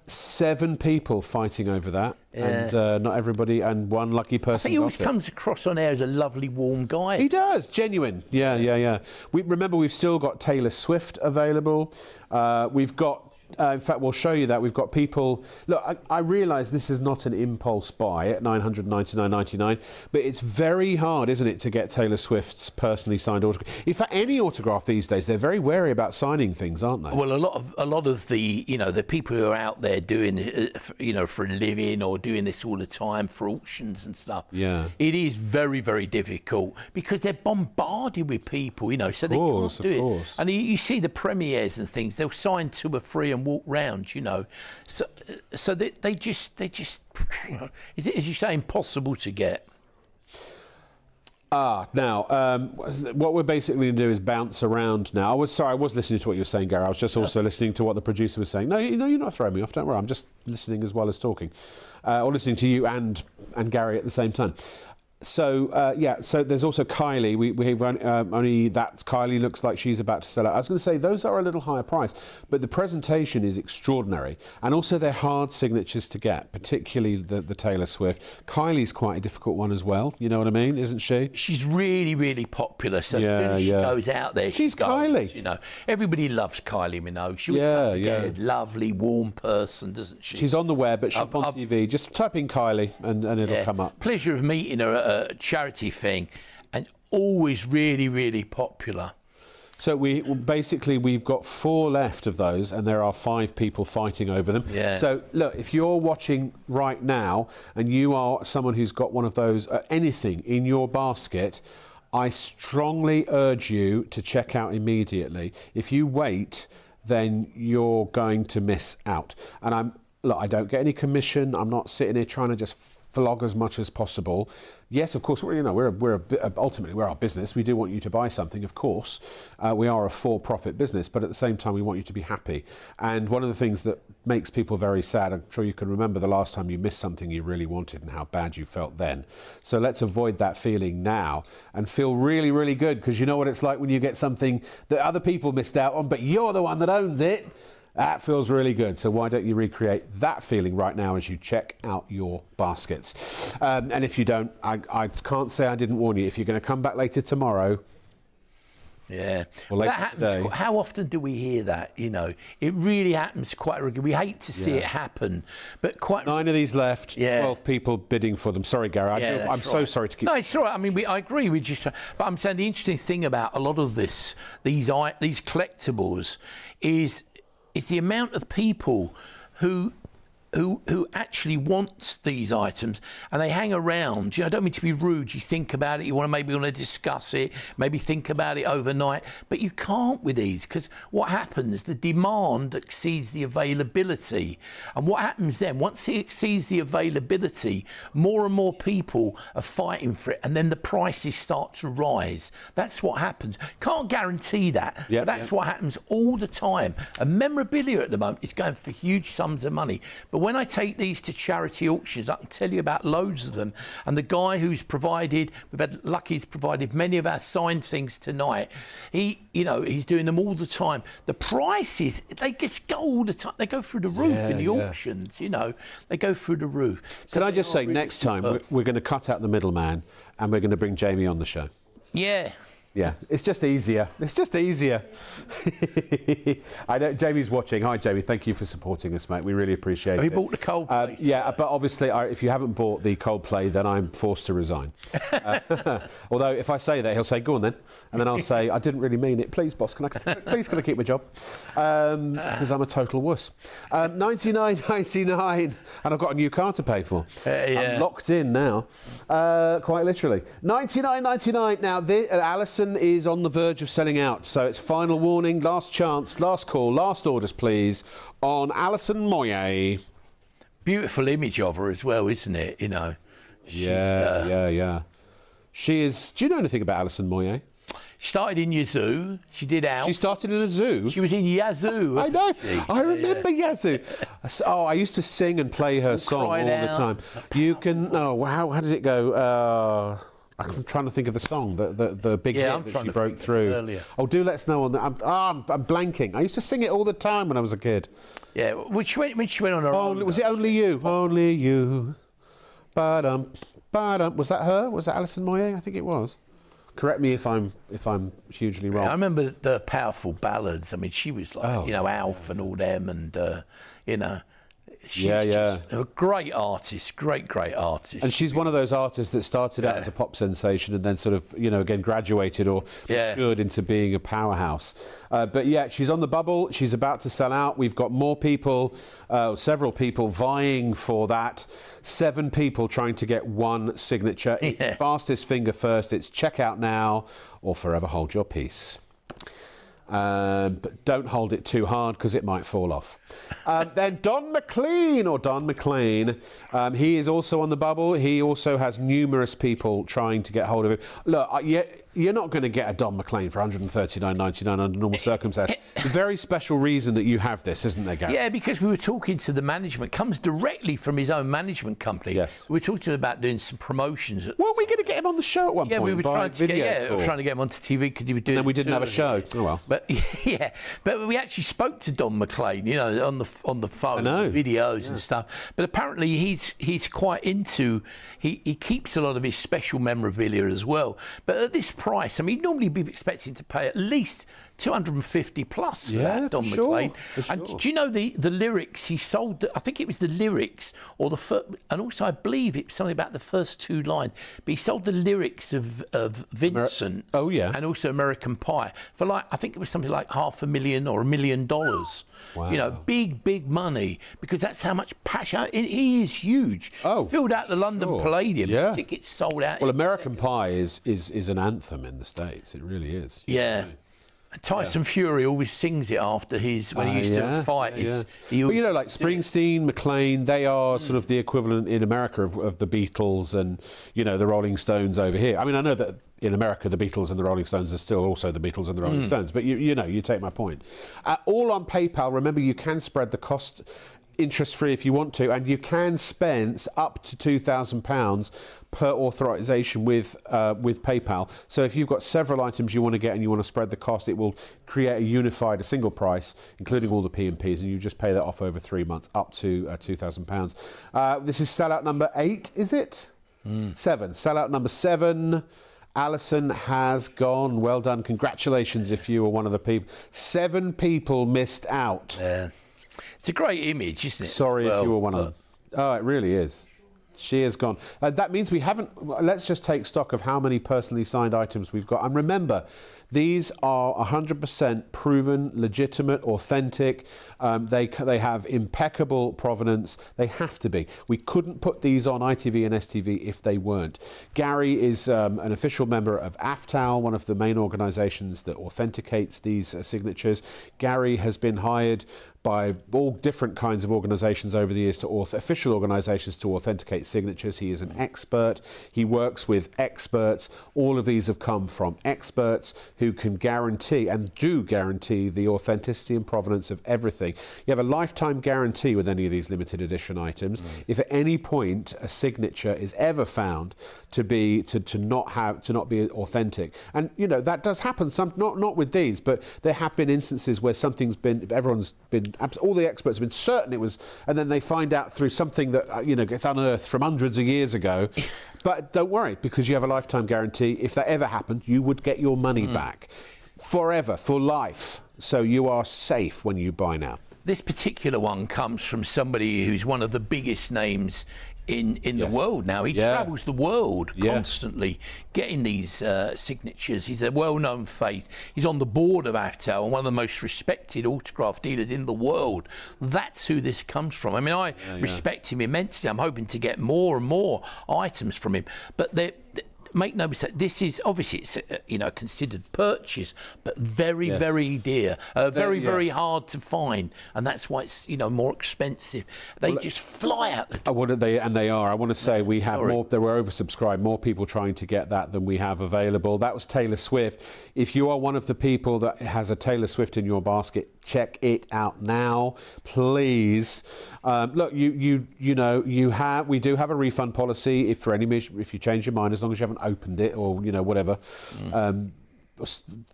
7 people fighting over that, and not everybody, and one lucky person. I think he always comes across on air as a lovely, warm guy. He does, genuine. Yeah. We've still got Taylor Swift available. We've got. In fact, we'll show you that. We've got people... Look, I realise this is not an impulse buy at $999.99, but it's very hard, isn't it, to get Taylor Swift's personally signed autograph. In fact, any autograph these days, they're very wary about signing things, aren't they? Well, a lot of the, the people who are out there doing, for a living or doing this all the time for auctions and stuff, yeah, it is very, very difficult because they're bombarded with people, so they can't do it. And you see the premieres and things, they'll sign 2 or 3 and walk round, so they just is it, as you say, impossible to get. Now, what we're basically going to do is bounce around now. I was listening to what you were saying, Gary. I was just also listening to what the producer was saying. No, you're not throwing me off. Don't worry. I'm just listening as well as talking, or listening to you and Gary at the same time. So so there's also Kylie. We've only that Kylie looks like she's about to sell out. I was going to say those are a little higher price, but the presentation is extraordinary, and also they're hard signatures to get, particularly the Taylor Swift. Kylie's quite a difficult one as well. You know what I mean, isn't she? She's really popular. So as soon as she goes out there, she's Kylie. Everybody loves Kylie Minogue. She was a lovely, warm person, doesn't she? She's on the web, but she's on TV. Just type in Kylie and it'll come up. Pleasure of meeting her at a charity thing, and always really popular. So we've got 4 left of those, and there are 5 people fighting over them. Yeah. So look, if you're watching right now and you are someone who's got one of those, anything in your basket, I strongly urge you to check out immediately. If you wait, then you're going to miss out. And I don't get any commission. I'm not sitting here trying to just flog as much as possible. Yes, of course, ultimately we're our business. We do want you to buy something, of course. We are a for-profit business, but at the same time we want you to be happy. And one of the things that makes people very sad, I'm sure you can remember the last time you missed something you really wanted and how bad you felt then. So let's avoid that feeling now and feel really good, because you know what it's like when you get something that other people missed out on, but you're the one that owns it. That feels really good. So why don't you recreate that feeling right now as you check out your baskets? And if you don't, I can't say I didn't warn you. If you're going to come back later tomorrow, Yeah. Well, that later happens. today. How often do we hear that? You know, it really happens quite regularly. We hate to see it happen, but quite 9 of these left, Yeah. 12 people bidding for them. Sorry, Gary. I'm so sorry to keep... No, it's all right. I mean, I agree. But I'm saying the interesting thing about a lot of these collectibles is the amount of people who actually wants these items, and they hang around. You know, I don't mean to be rude. You think about it, you want to discuss it, maybe think about it overnight, but you can't with these, because what happens, the demand exceeds the availability, and what happens then, once it exceeds the availability, more and more people are fighting for it, and then the prices start to rise. That's what happens. Can't guarantee that, but that's what happens all the time. And memorabilia at the moment is going for huge sums of money, but when I take these to charity auctions, I can tell you about loads of them. And the guy who's provided, Lucky's provided many of our signed things tonight. He's doing them all the time. The prices, they just go all the time. They go through the roof in the auctions. You know, they go through the roof. So Can I just say, really next time we're going to cut out the middleman, and we're going to bring Jamie on the show. Yeah. Yeah, it's just easier. It's just easier. I know Jamie's watching. Hi, Jamie. Thank you for supporting us, mate. We really appreciate it. Have you bought the Coldplay? Yeah, but obviously, if you haven't bought the Coldplay, then I'm forced to resign. Although, if I say that, he'll say, "Go on then," and then I'll say, "I didn't really mean it. Please, boss, can I keep my job?" Because I'm a total wuss. 99.99, and I've got a new car to pay for. I'm locked in now, quite literally. 99.99. Now, Alison is on the verge of selling out, so it's final warning, last chance, last call, last orders, please, on Alison Moyet. Beautiful image of her as well, isn't it? You know. Yeah. She is. Do you know anything about Alison Moyet? She started in Yazoo. She did out. She started in a zoo. She was in Yazoo. I know. I remember Yazoo. Oh, I used to sing and play her song all the time. You can. Oh, how did it go? I'm trying to think of the song, the big hit that she broke through. Earlier. Oh, do let us know on that. I'm blanking. I used to sing it all the time when I was a kid. Yeah, when she went on her own. Was it Only You? Only You. Ba-dum, ba-dum. Was that her? Was that Alison Moyet? I think it was. Correct me if I'm hugely wrong. I remember the powerful ballads. I mean, she was like, Alf and all them, and she's just a great artist, great artist. And she's one of those artists that started out as a pop sensation and then sort of, again, graduated or matured into being a powerhouse. But yeah, she's on the bubble. She's about to sell out. We've got more people, several people vying for that. 7 people trying to get one signature. It's fastest finger first. It's check out now or forever hold your peace. But don't hold it too hard because it might fall off. Then Don McLean, he is also on the bubble. He also has numerous people trying to get hold of him. Look, you're not going to get a Don McLean for $139.99 under normal circumstances. A very special reason that you have this, isn't there, Gary? Yeah, because we were talking to the management. Comes directly from his own management company. Yes. We were talking to him about doing some promotions. Weren't we going to get him on the show at one point? Yeah, we were trying to get him onto TV because he was doing. And then we didn't have a show. Oh well. But we actually spoke to Don McLean, on the phone, videos and stuff. But apparently he's quite into. He keeps a lot of his special memorabilia as well. But at this price, I mean, he'd normally be expecting to pay at least $250 plus for that, Don McLean. Sure. And do you know the lyrics he sold? I think it was the lyrics, and also I believe it was something about the first 2 lines. But he sold the lyrics of Vincent, and also American Pie for I think it was something like $500,000 or $1 million. Wow. Big money, because that's how much passion. He is huge. Filled out the London Palladium. His tickets sold out. Well, American Pie is an anthem in the States. It really is. Yeah. Tyson Fury always sings it after when he used to fight. Well, like Springsteen, McLean, they are sort of the equivalent in America of the Beatles and, the Rolling Stones over here. I mean, I know that in America the Beatles and the Rolling Stones are still also the Beatles and the Rolling Stones, but you take my point. All on PayPal. Remember, you can spread the cost interest-free if you want to, and you can spend up to £2,000 per authorisation with PayPal. So if you've got several items you want to get and you want to spread the cost, it will create a single price, including all the P&Ps, and you just pay that off over 3 months, up to £2,000. This is sellout number 8, is it? 7. Sellout number 7. Alison has gone. Well done. Congratulations if you were one of the people. 7 people missed out. Yeah. It's a great image, isn't it? Sorry if you were one of them. Oh, it really is. She has gone. That means we haven't... Let's just take stock of how many personally signed items we've got. And remember, these are 100% proven, legitimate, authentic. They have impeccable provenance. They have to be. We couldn't put these on ITV and STV if they weren't. Gary is an official member of AFTAL, one of the main organisations that authenticates these signatures. Gary has been hired by all different kinds of organisations over the years, official organisations, to authenticate signatures. He is an expert. He works with experts. All of these have come from experts who can guarantee and do guarantee the authenticity and provenance of everything. You have a lifetime guarantee with any of these limited edition items. If at any point a signature is ever found to not be authentic, and you know that does happen. Not with these, but there have been instances where all the experts have been certain it was, and then they find out through something that gets unearthed from hundreds of years ago. But don't worry, because you have a lifetime guarantee. If that ever happened, you would get your money back forever, for life. So you are safe when you buy now. This particular one comes from somebody who's one of the biggest names in the world now. He travels the world constantly getting these signatures. He's a well-known face. He's on the board of AFTAL and one of the most respected autograph dealers in the world. That's who this comes from. I mean, I respect him immensely. I'm hoping to get more and more items from him. But make no mistake, this is obviously it's considered purchase, but very very dear, very hard to find, and that's why it's more expensive. They just fly out the door. They are. I want to say we have more. They were oversubscribed. More people trying to get that than we have available. That was Taylor Swift. If you are one of the people that has a Taylor Swift in your basket, check it out now, please. Look, we do have a refund policy if you change your mind, as long as you haven't opened it or whatever,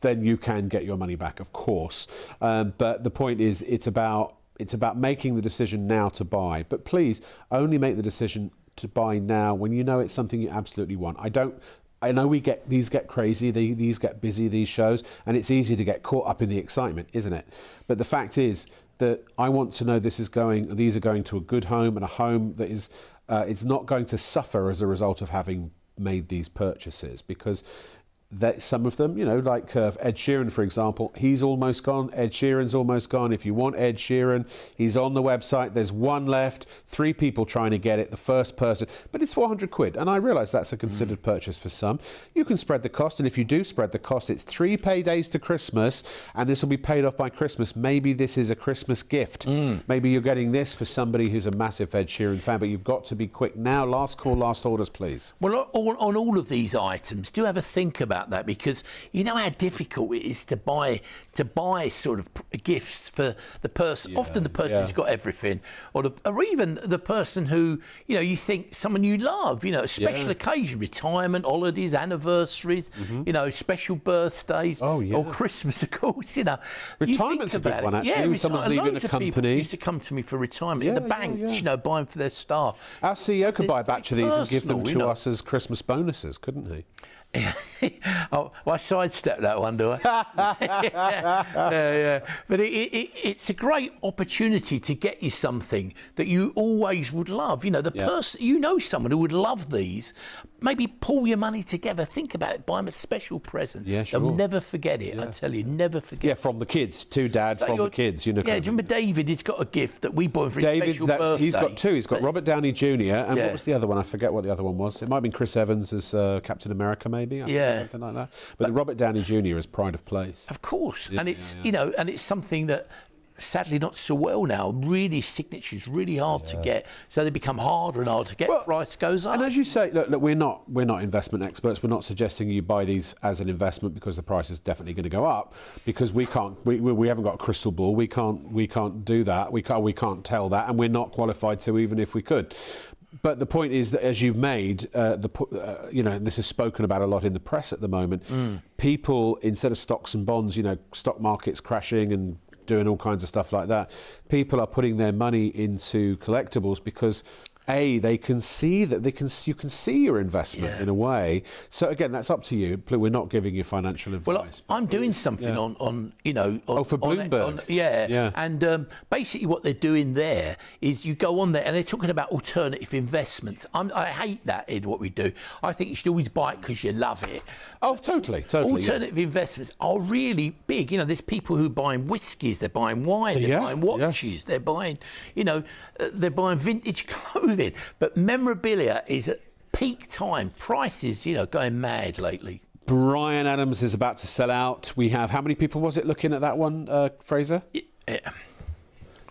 then you can get your money back, of course. But the point is, it's about making the decision now to buy. But please only make the decision to buy now when you know it's something you absolutely want. I know these get crazy, these get busy, these shows, and it's easy to get caught up in the excitement, isn't it? But the fact is that I want to know these are going to a good home, and a home that is it's not going to suffer as a result of having made these purchases, because that some of them, like Ed Sheeran, for example, he's almost gone. Ed Sheeran's almost gone. If you want Ed Sheeran, he's on the website. There's one left. 3 people trying to get it. The first person, but it's 400 quid. And I realise that's a considered purchase for some. You can spread the cost, and if you do spread the cost, it's 3 paydays to Christmas, and this will be paid off by Christmas. Maybe this is a Christmas gift. Maybe you're getting this for somebody who's a massive Ed Sheeran fan, but you've got to be quick now. Last call, last orders, please. Well, on all of these items, do have a think about that, because you know how difficult it is to buy sort of gifts for the person. Often the person who's got everything, or even the person who you think someone you love. A special occasion, retirement, holidays, anniversaries. Special birthdays, or Christmas, of course. Retirement's a big one, actually. When someone's leaving a company, used to come to me for retirement in the banks. Buying for their staff. Our CEO could buy a batch of these and give them to us as Christmas bonuses, couldn't he? Well, I sidestepped that one, do I? But it's a great opportunity to get you something that you always would love. Person, someone who would love these. Maybe pull your money together. Think about it. Buy them a special present. Yeah, sure. They'll never forget it. I tell you, never forget. Yeah, from the kids to Dad, from the kids. Yeah, do you remember David? He's got a gift that we bought for his special birthday. He's got 2. He's got Robert Downey Jr. and what was the other one? I forget what the other one was. It might have been Chris Evans as Captain America, maybe. Something like that. But Robert Downey Jr. is pride of place. Of course, and it's and it's something that sadly not so well now. Really, signatures really hard to get, so they become harder and harder to get. Price goes up. And as you say, look, we're not investment experts. We're not suggesting you buy these as an investment, because the price is definitely going to go up, because we haven't got a crystal ball. We can't do that. We can't tell that, and we're not qualified to, even if we could. But the point is that, as you've made, this is spoken about a lot in the press at the moment. People, instead of stocks and bonds, stock markets crashing and doing all kinds of stuff like that, people are putting their money into collectibles because They can see that you can see your investment in a way. So again, that's up to you. We're not giving you financial advice. Well, I'm doing something on for Bloomberg. And basically what they're doing there is you go on there and they're talking about alternative investments. I hate that, Ed, what we do. I think you should always buy it because you love it. Oh, totally. Alternative investments are really big. There's people who are buying whiskies, they're buying wine, they're buying watches, they're buying, they're buying vintage clothing. But memorabilia is at peak time. Prices, going mad lately. Bryan Adams is about to sell out. We have, how many people was it looking at that one, Fraser?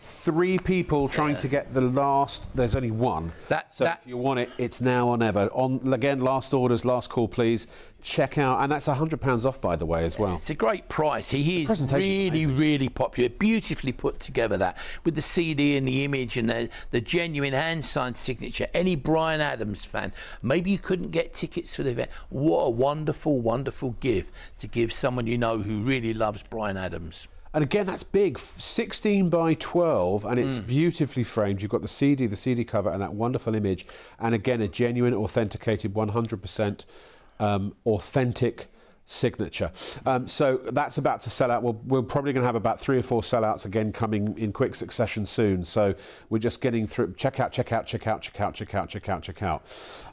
3 people trying to get the last. There's only one. If you want it, it's now or never. Again, last orders, last call, please. Check out, and that's £100 off, by the way, as well. It's a great price. He is really popular. Beautifully put together, that with the CD and the image and the genuine hand-signed signature. Any Bryan Adams fan, maybe you couldn't get tickets for the event. What a wonderful, wonderful gift to give someone who really loves Bryan Adams. And again, that's big, 16 by 12, and it's beautifully framed. You've got the CD cover, and that wonderful image. And again, a genuine, authenticated, 100% authentic signature. So that's about to sell out. We're probably going to have about 3 or 4 sellouts again coming in quick succession soon. So we're just getting through. Check out.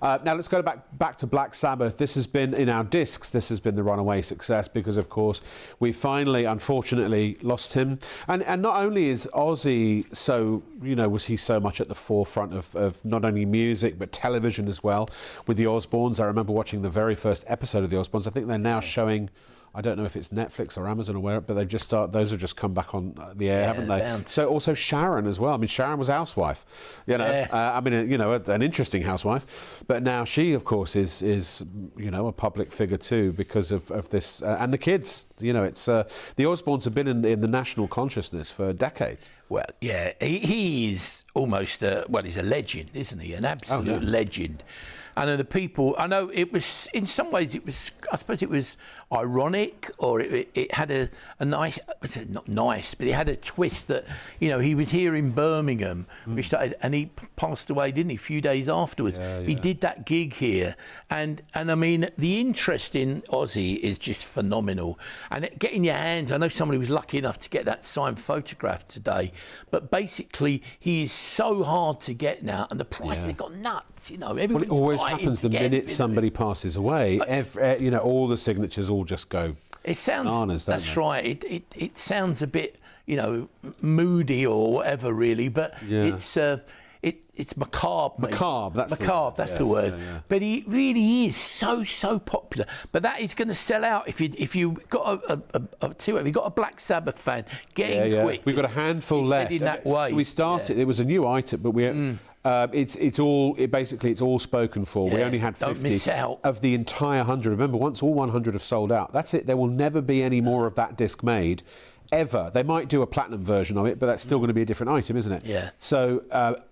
Now let's go back to Black Sabbath. This has been, in our discs, this has been the runaway success because, of course, we finally, unfortunately, lost him. And not only is Ozzy so, was he so much at the forefront of not only music but television as well with the Osbournes. I remember watching the very first episode of the Osbournes. I think they're now showing, I don't know if it's Netflix or Amazon or where, but they've just those have just come back on the air, haven't they? Bound. So also Sharon as well. I mean, Sharon was a housewife, an interesting housewife, but now she, of course, is a public figure too because of this and the kids. It's the Osbournes have been in the national consciousness for decades. Well, yeah, he is almost he's a legend, isn't he? An absolute legend. And the people, I know it was, in some ways I suppose it was ironic, or it had a nice, not nice, but it had a twist that, he was here in Birmingham, and he passed away, didn't he, a few days afterwards. He did that gig here. And I mean, the interest in Ozzy is just phenomenal. And getting your hands, I know somebody was lucky enough to get that signed photograph today, but basically he is so hard to get now, and the price, they've got nuts, everyone's it always happens the minute somebody passes away. All the signatures all just go. It sounds bananas, don't that's they? Right. It sounds a bit moody or whatever, really, but it's macabre. Maybe. That's the word. Yeah. But he really is so popular. But that is going to sell out if you got if you got a Black Sabbath fan, get in quick. We've got a handful left. In that way. So we started. It was a new item, but we. It's all spoken for. We only had 50 Don't miss out. of the entire 100. Remember, once all 100 have sold out, that's it. There will never be any more of that disc made, ever. They might do a platinum version of it, but that's still going to be a different item, isn't it? Yeah. So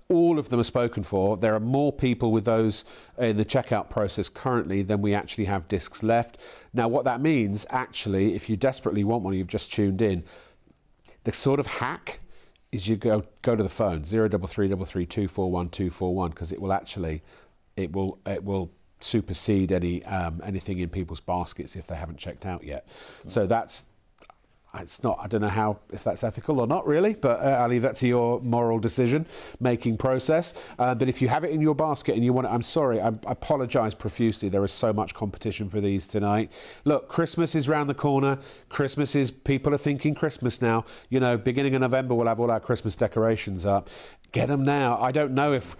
all of them are spoken for. There are more people with those in the checkout process currently than we actually have discs left. Now, what that means, actually, if you desperately want one, you've just tuned in, the sort of hack is you go to the phone 0333 241 241, because it will supersede anything in people's baskets if they haven't checked out yet. So it's not. I don't know if that's ethical or not, really, but I'll leave that to your moral decision-making process. But if you have it in your basket and you want it, I'm sorry, I apologise profusely. There is so much competition for these tonight. Look, Christmas is round the corner. People are thinking Christmas now. Beginning of November, we'll have all our Christmas decorations up. Get them now. I don't know if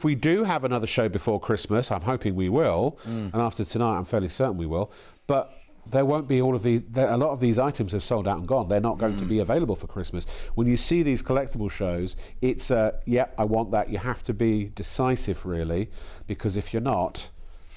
we do have another show before Christmas, I'm hoping we will, and after tonight, I'm fairly certain we will, but there won't be all of these. A lot of these items have sold out and gone. They're not going to be available for Christmas. When you see these collectible shows, it's I want that. You have to be decisive, really, because if you're not,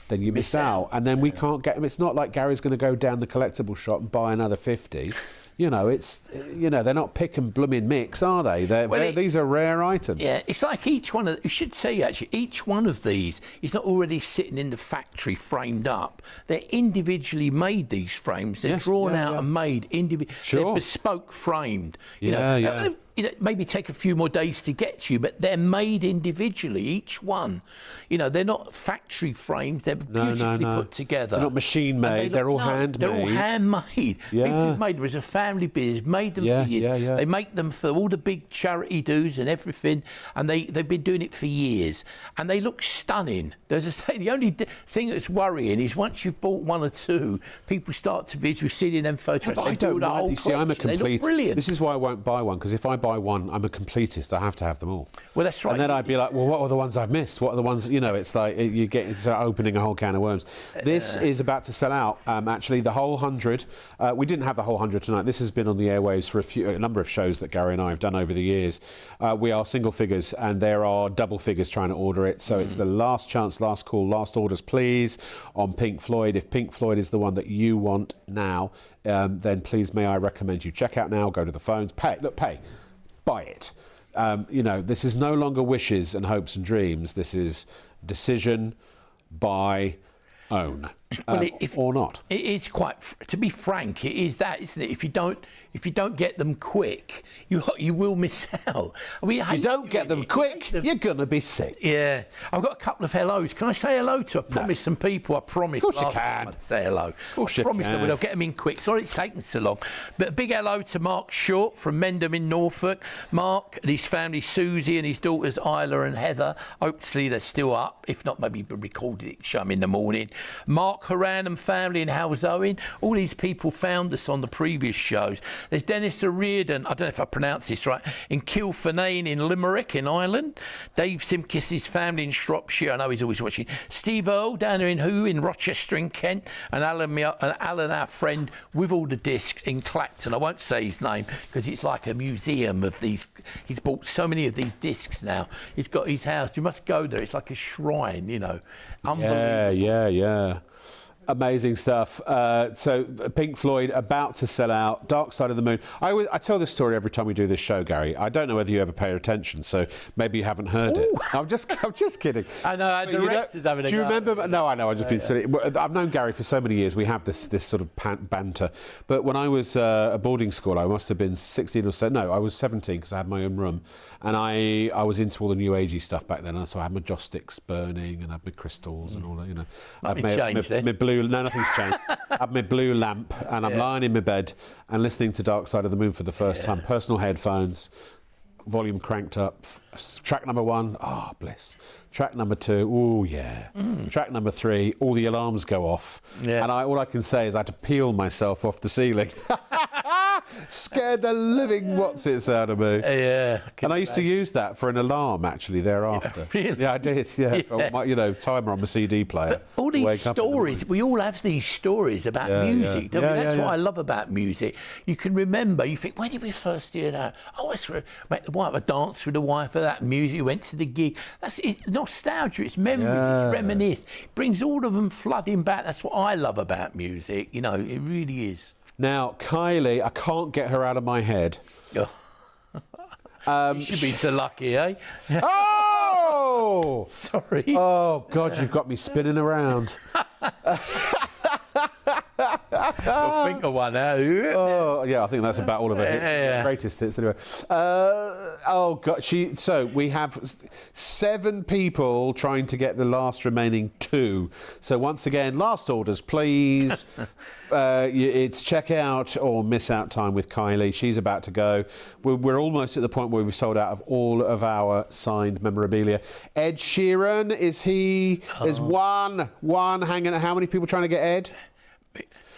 then you miss out. And then we can't get them. It's not like Gary's going to go down the collectible shop and buy another 50. They're not pick and blooming mix, are they? These are rare items. Yeah, it's like each one of, you should say actually, each one of these is not already sitting in the factory framed up. They're individually made, these frames. They're drawn out and made individually. Sure. They're bespoke framed. maybe take a few more days to get to you, but they're made individually, each one. They're not factory frames, they're beautifully put together. They're not machine made, they're all handmade. They're all handmade. Yeah. People who've made them as a family business, made them for years. Yeah. They make them for all the big charity dues and everything, and they've been doing it for years. And they look stunning. As I say, the only thing that's worrying is once you've bought one or two, people start to be, as we've seen in them photographs, But I don't mind. You see, I'm a They look completist. brilliant. This is why I won't buy one, because if I buy one, I'm a completist. I have to have them all. Well, that's right. And then I'd be like, well, what are the ones I've missed? What are the ones, it's like it's opening a whole can of worms. This is about to sell out, actually, the whole 100. We didn't have the whole 100 tonight. This has been on the airwaves for a number of shows that Gary and I have done over the years. We are single figures, and there are double figures trying to order it. So it's the last chance, last call, last orders, please, on Pink Floyd. If Pink Floyd is the one that you want now, then please may I recommend you check out now, go to the phones, pay, buy it. This is no longer wishes and hopes and dreams. This is decision, buy, own, or not. It's quite, to be frank, it is that, isn't it? If you don't get them quick, you will miss out. I mean, if you don't get them quick, you're gonna be sick. Yeah, I've got a couple of hellos. Can I say hello to? I promised some people. I promised. Of course last you time can. I'd say hello. Of course I you promised can. I would. I'll get them in quick. Sorry it's taken so long. But a big hello to Mark Short from Mendham in Norfolk. Mark and his family, Susie and his daughters Isla and Heather. Hopefully they're still up. If not, maybe recorded it, show them in the morning. Mark Horan and family in Halzowen. All these people found us on the previous shows. There's Dennis O'Riordan, I don't know if I pronounced this right, in Kilfinane in Limerick in Ireland. Dave Simkis, his family in Shropshire. I know he's always watching. Steve Earle down there in Rochester in Kent. And Alan, our friend, with all the discs in Clacton. I won't say his name because it's like a museum of these. He's bought so many of these discs now. He's got his house. You must go there. It's like a shrine, Unbelievable. Yeah. Amazing stuff. So Pink Floyd about to sell out. Dark Side of the Moon. I tell this story every time we do this show, Gary. I don't know whether you ever pay attention, so maybe you haven't heard it. I'm just kidding. I know our director's having a Do you go. remember? No, I know. I've just been silly. I've known Gary for so many years. We have this sort of banter. But when I was at boarding school, I must have been 16 or so. No, I was 17 because I had my own room, and I was into all the new agey stuff back then. So I had my joss sticks burning and I had my crystals and all that. Nothing changed then. My blue. No, nothing's changed. I have my blue lamp and I'm lying in my bed and listening to Dark Side of the Moon for the first time. Personal headphones, volume cranked up. Track number 1, bliss. Track number 2, ooh, yeah. Track number 3, all the alarms go off. Yeah. And all I can say is I had to peel myself off the ceiling. Scared the living what's-its out of me. Yeah. And I used to use that for an alarm, actually, thereafter. Yeah, really? Yeah, I did, yeah. My, timer on my CD player. But all these stories, we all have these stories about music, don't we? That's what I love about music. You can remember, you think, when did we first hear that? Oh, I met the wife, I danced with the wife of that music, went to the gig. It's nostalgia, it's memories, it's reminisce. It brings all of them flooding back. That's what I love about music, it really is. Now, Kylie, I can't get her out of my head. You should be so lucky, eh? Oh! Sorry. Oh, God, you've got me spinning around. I'll think of one now. Oh, yeah, I think that's about all of her hits. Greatest hits, anyway. Oh, God. So we have 7 people trying to get the last remaining 2. So once again, last orders, please. It's check out or miss out time with Kylie. She's about to go. We're almost at the point where we've sold out of all of our signed memorabilia. Ed Sheeran, is one hanging. How many people trying to get Ed?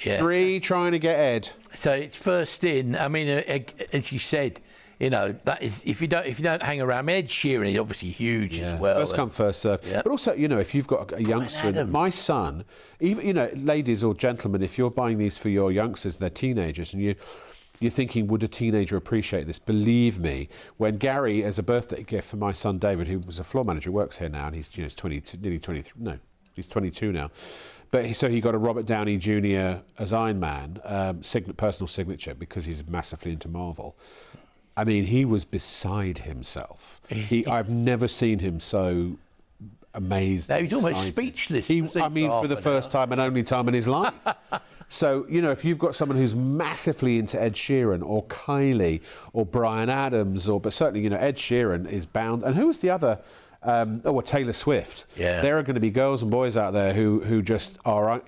Yeah. 3 trying to get Ed. So it's first in. I mean, as you said, that is if you don't hang around. Ed Sheeran is obviously huge as well. First come, first serve. Yeah. But also, if you've got a youngster, my son, even ladies or gentlemen, if you're buying these for your youngsters, they're teenagers, and you're thinking, would a teenager appreciate this? Believe me, when Gary, as a birthday gift for my son David, who was a floor manager, works here now, and he's 22, nearly 23. No, he's 22 now. But so he got a Robert Downey Jr. as Iron Man, personal signature, because he's massively into Marvel. I mean, he was beside himself. I've never seen him so amazed. He was almost speechless. For the first time and only time in his life. So, you know, if you've got someone who's massively into Ed Sheeran or Kylie or Bryan Adams, but certainly, you know, Ed Sheeran is bound. And who was the other? Taylor Swift. Yeah. There are going to be girls and boys out there who just are...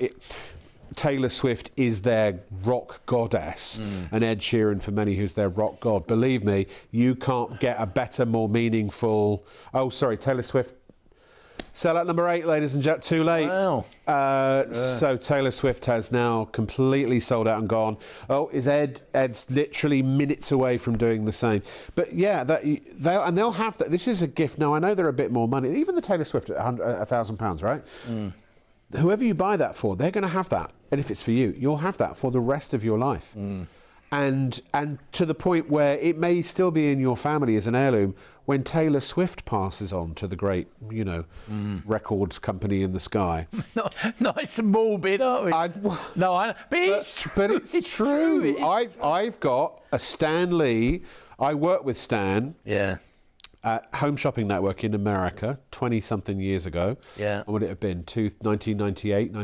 Taylor Swift is their rock goddess, and Ed Sheeran for many who's their rock god. Believe me, you can't get a better, more meaningful... Oh, sorry, Taylor Swift. Sellout number 8, ladies and gentlemen. Too late. Wow. So Taylor Swift has now completely sold out and gone. Oh, is Ed? Ed's literally minutes away from doing the same. But yeah, they'll have that. This is a gift. Now, I know they're a bit more money. Even the Taylor Swift at £1,000, right? Whoever you buy that for, they're going to have that. And if it's for you, you'll have that for the rest of your life. And to the point where it may still be in your family as an heirloom when Taylor Swift passes on to the great, you know, records company in the sky. Nice and morbid, aren't we? But it's true. But it's true. I've got a Stan Lee. I work with Stan. Yeah. At Home Shopping Network in America 20-something years ago. Yeah. What would it have been? 1998?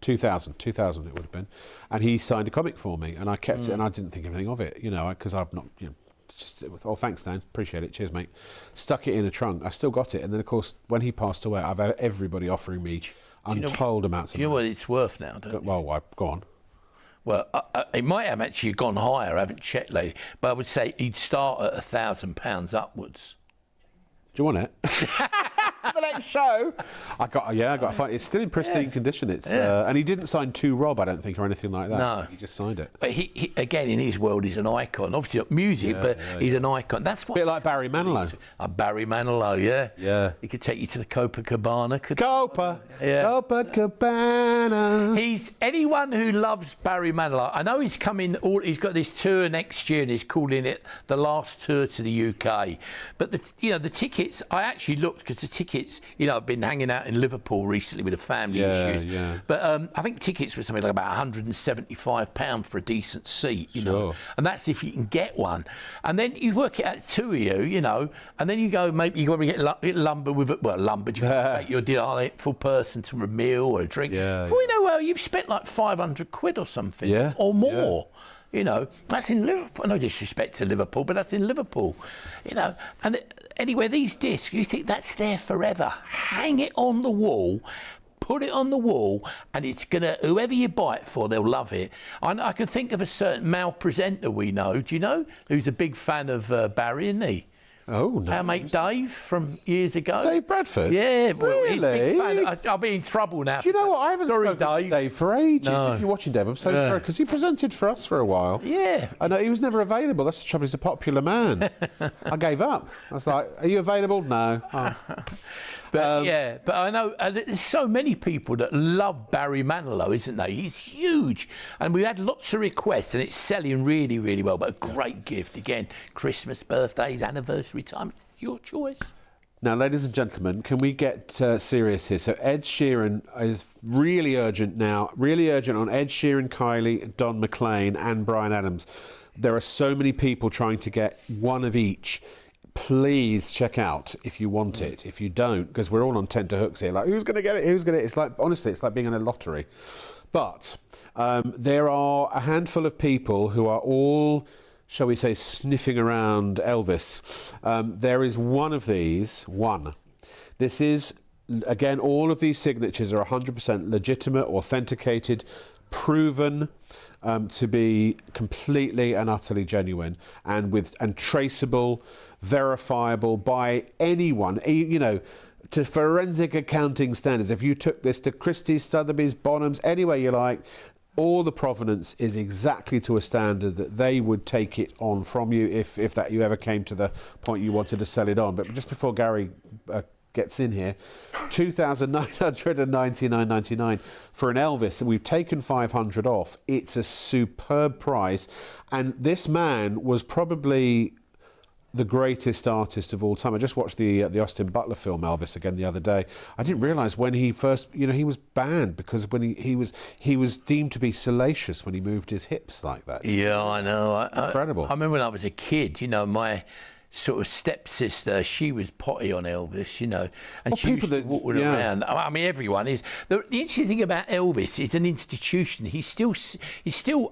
2000 it would have been. And he signed a comic for me, and I kept it, and I didn't think anything of it, you know, because I've not, you know, thanks, Dan, appreciate it, cheers, mate. Stuck it in a trunk. I've still got it, and then, of course, when he passed away, I've had everybody offering me untold amounts of money. Do you know what it's worth now, don't you? Well, go on. Well, it might have actually gone higher. I haven't checked lately, but I would say he'd start at £1,000 upwards. Do you want it? The next show. I got to find it. It's still in pristine condition. It's and he didn't sign to Rob, I don't think, or anything like that. No, he just signed it. But he again, in his world, he's an icon. Obviously not music, but he's an icon. That's what. A bit like Barry Manilow. Barry Manilow, yeah. Yeah. He could take you to the Copacabana. Copacabana. He's anyone who loves Barry Manilow. I know he's coming. He's got this tour next year, and he's calling it the last tour to the UK. But the tickets. I actually looked because the tickets, you know, I've been hanging out in Liverpool recently with the family issues. Yeah. But I think tickets were something like about £175 for a decent seat, you know. And that's if you can get one. And then you work it out, two of you, you know, and then you go, maybe you got to get lumber with it. Well, lumber, you can take your delightful person to a meal or a drink. Before you know, well, you've spent like £500 or something or more. You know, that's in Liverpool. No disrespect to Liverpool, but that's in Liverpool. You know, and anyway, these discs, you think that's there forever. Hang it on the wall, put it on the wall, and it's gonna. Whoever you buy it for, they'll love it. I can think of a certain male presenter we know. Do you know? Who's a big fan of Barry, isn't he? Oh, no. Our mate Dave from years ago. Dave Bradford? Yeah, well, really? He's a big fan. I'll be in trouble now. Do you know what? I haven't spoken to Dave for ages. No. If you're watching Dave, I'm so sorry, because he presented for us for a while. Yeah. I know, he was never available. That's the trouble. He's a popular man. I gave up. I was like, are you available? No. Oh. But I know there's so many people that love Barry Manilow, isn't there? He's huge. And we had lots of requests, and it's selling really, really well. But a great gift. Again, Christmas, birthdays, anniversary time. It's your choice. Now, ladies and gentlemen, can we get serious here? So Ed Sheeran is really urgent now. Really urgent on Ed Sheeran, Kylie, Don McLean and Bryan Adams. There are so many people trying to get one of each. Please check out if you want it. If you don't, because we're all on tenterhooks here. Like, who's going to get it? Who's going to? It's like, honestly, it's like being in a lottery. But there are a handful of people who are all, shall we say, sniffing around Elvis. There is one of these. One. This is, again, all of these signatures are 100% legitimate, authenticated, proven to be completely and utterly genuine, and traceable, verifiable by anyone, you know, to forensic accounting standards. If you took this to Christie's, Sotheby's, Bonhams, anywhere you like, all the provenance is exactly to a standard that they would take it on from you if that you ever came to the point you wanted to sell it on. But just before Gary gets in here, $2,999.99 for an Elvis. We've taken $500 off. It's a superb price, and this man was probably the greatest artist of all time. I just watched the Austin Butler film Elvis again the other day. I didn't realise when he first, you know, he was banned because when he was deemed to be salacious when he moved his hips like that. Yeah, I know. Incredible. I remember when I was a kid, you know, my sort of stepsister, she was potty on Elvis, you know, and Well, she people used to walk around. I mean, everyone is. The interesting thing about Elvis is an institution. He's still.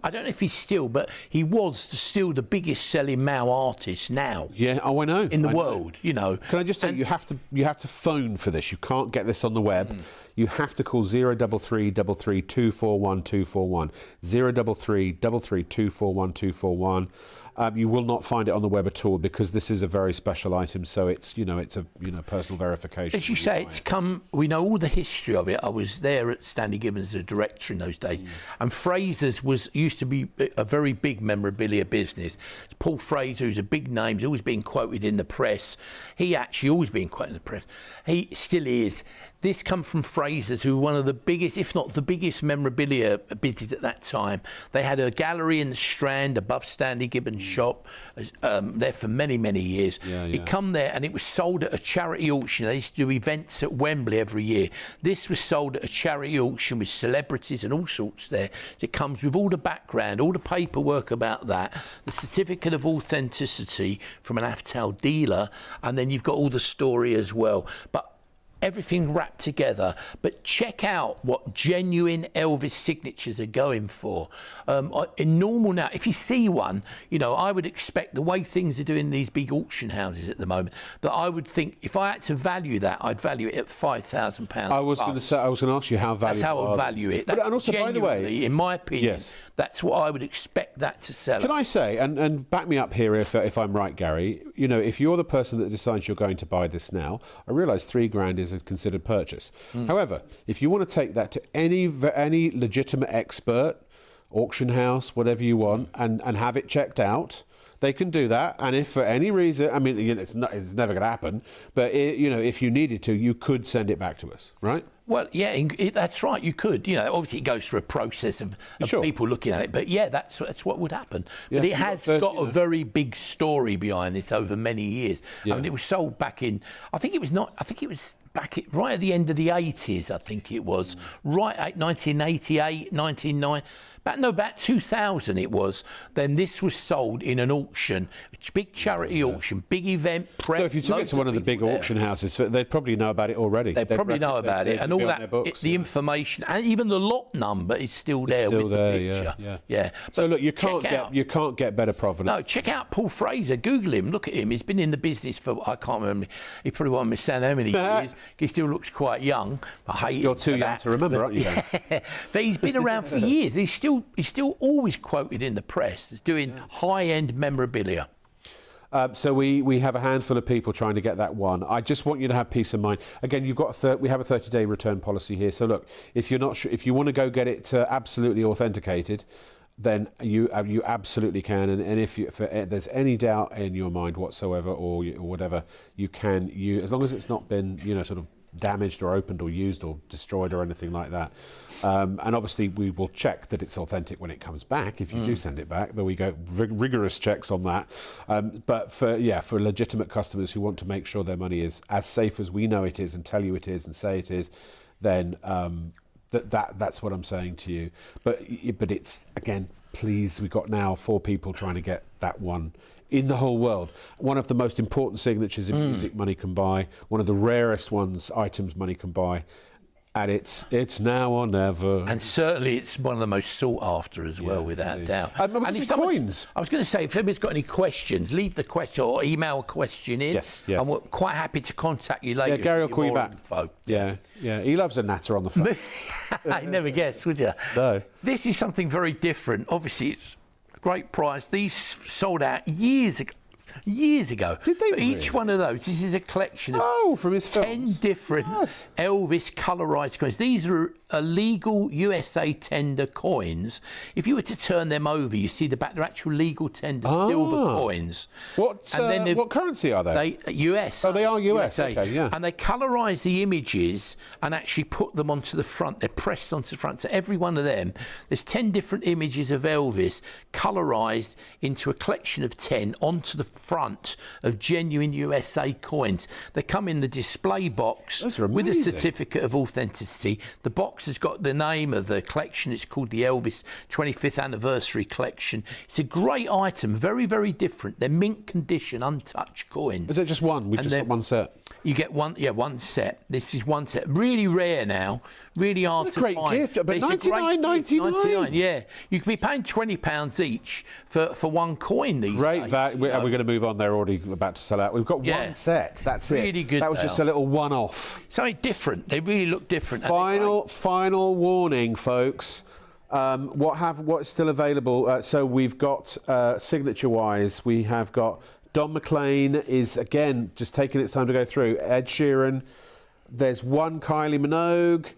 I don't know if he's still, but he was still the biggest selling male artist now. Yeah. Oh, I know. In the world, you know. Can I just say, you have to phone for this. You can't get this on the web. You have to call 033 33 241 241. 033 33 241 241. You will not find it on the web at all, because this is a very special item. So it's a personal verification. As you say, it's come. We know all the history of it. I was there at Stanley Gibbons as a director in those days, and Fraser's used to be a very big memorabilia business. Paul Fraser, who's a big name, he's always been quoted in the press. He actually always been quoted in the press. He still is. This come from Fraser's, who were one of the biggest, if not the biggest, memorabilia business at that time. They had a gallery in the Strand above Stanley Gibbons' shop, there for many, many years. It come there and it was sold at a charity auction. They used to do events at Wembley every year. This was sold at a charity auction with celebrities and all sorts there. It comes with all the background, all the paperwork about that, the certificate of authenticity from an Aftal dealer, and then you've got all the story as well. But everything wrapped together. But check out what genuine Elvis signatures are going for. In normal now, if you see one, I would expect, the way things are doing these big auction houses at the moment, that I would think if I had to value that, I'd value it at £5,000. I was going to ask you how valuable. That's how I value it. And also, by the way, in my opinion, that's what I would expect that to sell. Can I say, and back me up here if I'm right, Gary, if you're the person that decides you're going to buy this now, I realise £3,000 is a considered purchase. However, if you want to take that to any legitimate expert, auction house, whatever you want, and have it checked out, they can do that. And if for any reason, I mean, it's never going to happen, but if you needed to, you could send it back to us, right? Well, yeah, that's right. You could. Obviously it goes through a process of people looking at it. But yeah, that's what would happen. Yeah, but it has got a very big story behind this over many years. I mean, it was sold back in. I think it was right at the end of the 80s. I think it was right at 1988, 1990. About 2000 it was. Then this was sold in an auction, big charity auction, big event. Prep, so if you took it to one of the big auction houses, they'd probably know about it already. They'd probably know about it, and all that, the information, and even the lot number is still there with the picture. Yeah. So look, you can't get better provenance. No, check out Paul Fraser. Google him. Look at him. He's been in the business for, I can't remember. He probably won't understand how many years. He still looks quite young. I hate You're too young to remember, aren't you? But he's been around for years. He's still always quoted in the press as doing high-end memorabilia. So we have a handful of people trying to get that one. I just want you to have peace of mind. Again, we have a 30-day return policy here. So look, if you're not sure, if you want to go get it absolutely authenticated, then you absolutely can. And if there's any doubt in your mind whatsoever or whatever, you can as long as it's not been sort of damaged or opened or used or destroyed or anything like that. And obviously we will check that it's authentic when it comes back. If you do send it back, there we go, rigorous checks on that. But for legitimate customers who want to make sure their money is as safe as we know it is and tell you it is and say it is, then that's what I'm saying to you. But it's, again, please, we've got now 4 people trying to get that one in the whole world. One of the most important signatures in music money can buy, one of the rarest items money can buy, and it's now or never. And certainly it's one of the most sought after as well, without doubt. And if coins. I was going to say, if anybody's got any questions, leave the question or email a question in. Yes. And we're quite happy to contact you later. Yeah, Gary will call you back. Info. Yeah. He loves a natter on the phone. I'd never guess, would you? No. This is something very different. Obviously, it's great price. These sold out years ago. Did they? Each one of those, this is a collection of from his 10 different Elvis colorized coins. These are illegal USA tender coins. If you were to turn them over, you see the back, they're actual legal tender silver coins. What currency are they? US. Oh, they are US. USA. Okay, yeah. And they colorize the images and actually put them onto the front. They're pressed onto the front. So every one of them, there's 10 different images of Elvis colorized into a collection of 10 onto the front of genuine USA coins. They come in the display box Those are with a amazing. certificate of authenticity. The box has got the name of the collection. It's called the Elvis 25th Anniversary Collection. It's a great item, very, very different. They're mint condition, untouched coins. Is it just one? We've just got one set. You get one set. This is one set. Really rare now. Really hard to Great find. gift, but it's a great gift, $99.99. 99, yeah. You could be paying £20 each for one coin these Great days. value. We're going to move on. They're already about to sell out. We've got one set. That's it. Really good. That was just a little one-off. Something different. They really look different. Final warning, folks. What's still available? So we've got signature-wise. We have got Don McLean is again just taking its time to go through. Ed Sheeran. There's one Kylie Minogue.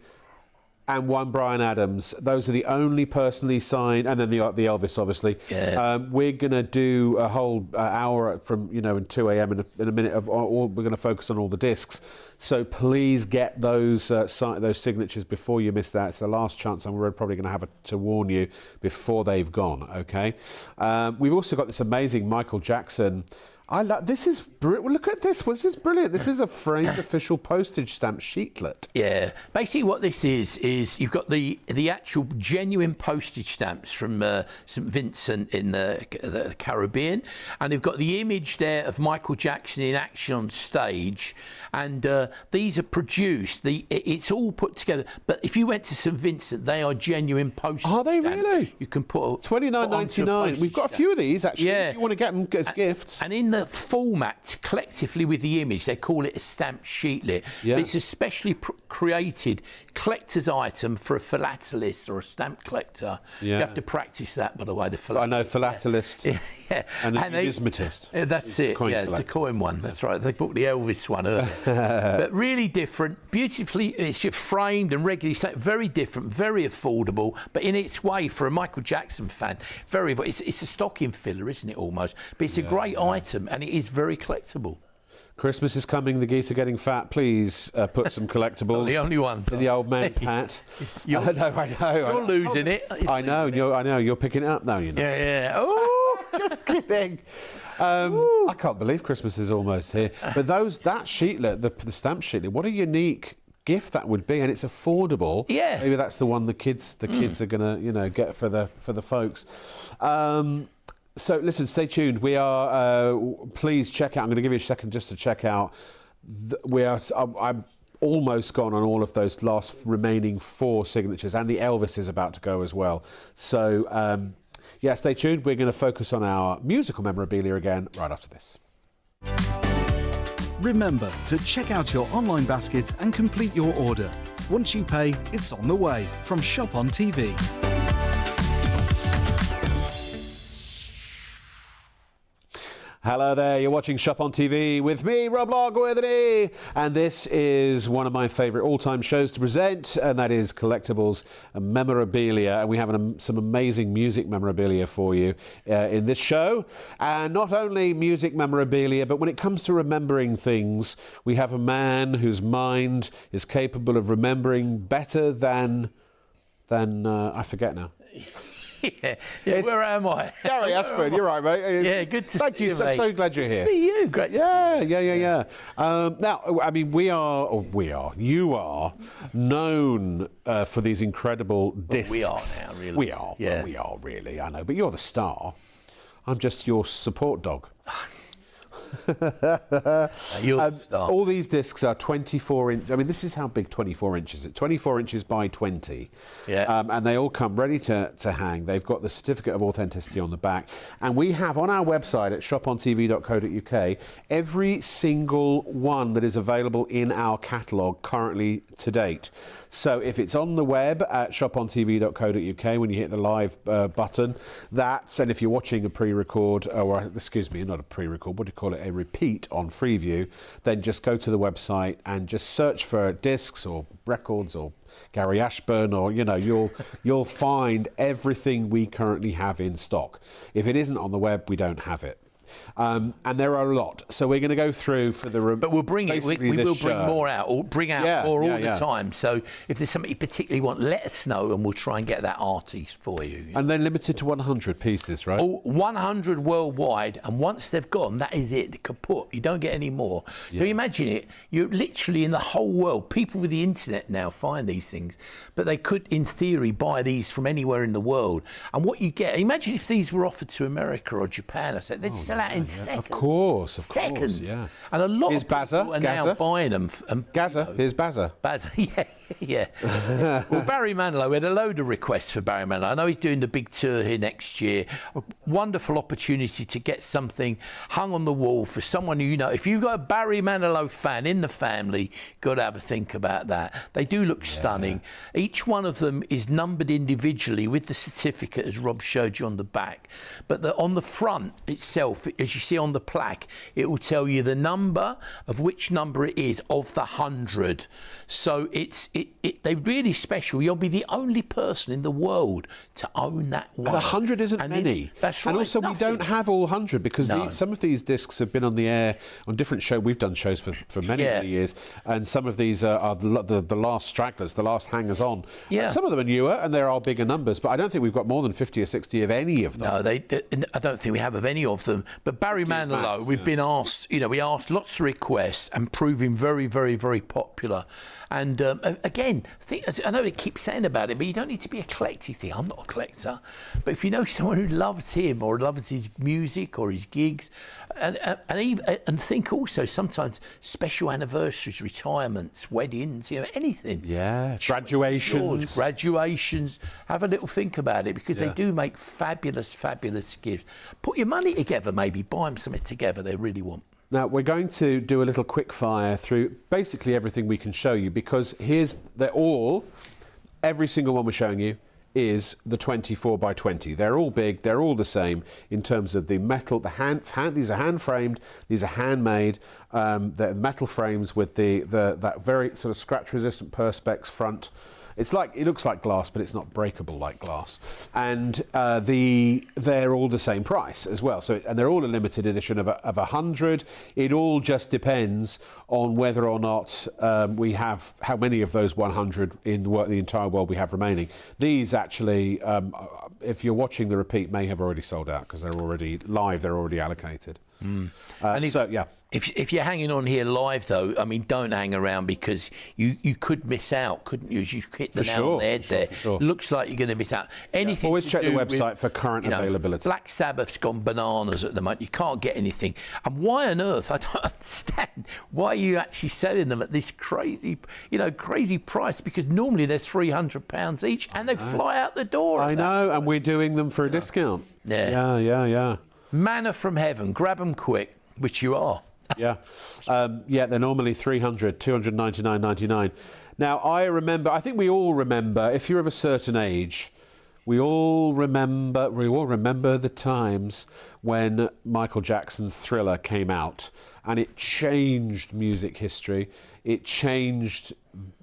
And one Bryan Adams. Those are the only personally signed, and then the Elvis, obviously. Yeah. We're going to do a whole hour from in 2 a.m. in a minute. We're going to focus on all the discs. So please get those signatures before you miss that. It's the last chance, and we're probably going to have to warn you before they've gone. Okay. We've also got this amazing Michael Jackson. This is look at this. This is brilliant. This is a framed official postage stamp sheetlet. Yeah. Basically, what this is you've got the actual genuine postage stamps from St Vincent in the Caribbean, and they've got the image there of Michael Jackson in action on stage, and these are produced. It's all put together. But if you went to St Vincent, they are genuine postage. Are they stamps. really? You can put $29.99. We've got a few of these actually. Yeah. If you want to get them as gifts. And in the format, collectively with the image, they call it a stamp sheetlet. Yeah. But it's a specially created collector's item for a philatelist or a stamp collector. Yeah. You have to practice that, by the way. I know philatelist Yeah. and a numismatist. That's it. Coin It's a coin one. That's right. They bought the Elvis one earlier. But really different, beautifully, it's just framed and regularly, very different, very affordable, but in its way for a Michael Jackson fan, it's a stocking filler, isn't it, almost? But it's a great item, and it is very collectible. Christmas is coming. The geese are getting fat. Please put some collectibles. Not the only ones. In the old man's hat. You're losing it. I know. You're picking it up now. You know. Yeah. Oh, just kidding. I can't believe Christmas is almost here. But that sheetlet, the stamp sheetlet, what a unique gift that would be, and it's affordable. Yeah. Maybe that's the one the kids are gonna get for the folks. So listen, stay tuned. We are. Please check out. I'm going to give you a second just to check out. I'm almost gone on all of those last remaining 4 signatures, and the Elvis is about to go as well. So stay tuned. We're going to focus on our musical memorabilia again right after this. Remember to check out your online basket and complete your order. Once you pay, it's on the way from Shop on TV. Hello there, you're watching Shop on TV with me, Rob Logworthy, and this is one of my favourite all-time shows to present, and that is Collectibles and Memorabilia, and we have some amazing music memorabilia for you in this show, and not only music memorabilia, but when it comes to remembering things, we have a man whose mind is capable of remembering better than I forget now. Yeah. Where am I? Gary Ashburn, you're right, mate. Yeah, good to Thank see you. you, mate. So glad you're here. See you. Great. Yeah. Now, I mean, you are known for these incredible discs. We are now, really. We are. Yeah. We are, really. I know. But you're the star. I'm just your support dog. You're the star. All these discs are 24 inch. I mean, this is how big 24 inches is. 24 inches by 20. Yeah. And they all come ready to hang. They've got the certificate of authenticity on the back. And we have on our website at shopontv.co.uk every single one that is available in our catalogue currently to date. So if it's on the web at shopontv.co.uk when you hit the live button, and if you're watching a pre-record, or excuse me, not a pre-record, what do you call it, a repeat on Freeview, then just go to the website and just search for discs or records or Gary Ashburn, or you'll find everything we currently have in stock. If it isn't on the web, we don't have it. And there are a lot. So we're going to go through for the... But we'll bring it. We will bring more out. Or bring out more all the time. So if there's something you particularly want, let us know and we'll try and get that artiste for you. And then limited to 100 pieces, right? 100 worldwide. And once they've gone, that is it. Kaput. You don't get any more. So imagine it. You're literally in the whole world. People with the internet now find these things. But they could, in theory, buy these from anywhere in the world. And what you get... Imagine if these were offered to America or Japan or something. They'd sell out in seconds. Of course, seconds. Yeah. And a lot Here's of people are now buying them. Gazza, here's Bazza. Yeah. Well, Barry Manilow, we had a load of requests for Barry Manilow. I know he's doing the big tour here next year. A wonderful opportunity to get something hung on the wall for someone who you know. If you've got a Barry Manilow fan in the family, got to have a think about that. They do look stunning. Each one of them is numbered individually with the certificate, as Rob showed you on the back. But on the front itself, as you see on the plaque, it will tell you the number of which number it is of the 100. So they're really special. You'll be the only person in the world to own that one. 100 isn't many. That's right. And also we don't have all 100 because some of these discs have been on the air on different shows. We've done shows for many years, and some of these are the last stragglers, the last hangers on. Yeah. And some of them are newer and there are bigger numbers, but I don't think we've got more than 50 or 60 of any of them. No, I don't think we have of any of them. But Barry Manilow, we've been asked, we asked lots of requests and proving very, very, very popular. And again, I know they keep saying about it, but you don't need to be a collector. I'm not a collector. But if you know someone who loves him or loves his music or his gigs, and think also sometimes special anniversaries, retirements, weddings, anything. Yeah, graduations. Have a little think about it because they do make fabulous, fabulous gifts. Put your money together, maybe buy them something together they really want. Now, we're going to do a little quick fire through basically everything we can show you because every single one we're showing you is the 24 by 20. They're all big, they're all the same in terms of the metal, these are hand framed, these are handmade, they're metal frames with that very sort of scratch resistant perspex front. It looks like glass, but it's not breakable like glass. And they're all the same price as well. And they're all a limited edition of 100. It all just depends on whether or not we have how many of those 100 in the entire world we have remaining. These actually, if you're watching the repeat, may have already sold out because they're already live. They're already allocated. If you're hanging on here live, though, don't hang around because you could miss out, couldn't you? You hit the nail on the head there. Sure. Looks like you're going to miss out. Anything. Always check the website for current availability. Black Sabbath's gone bananas at the moment. You can't get anything. And why on earth? I don't understand. Why are you actually selling them at this crazy price? Because normally they're £300 each, and they fly out the door. I know, and we're doing them for a discount. Yeah. Manna from heaven. Grab them quick, which you are. They're normally $299.99. Now, I think we all remember, if you're of a certain age, we all remember the times when Michael Jackson's Thriller came out and it changed music history. It changed,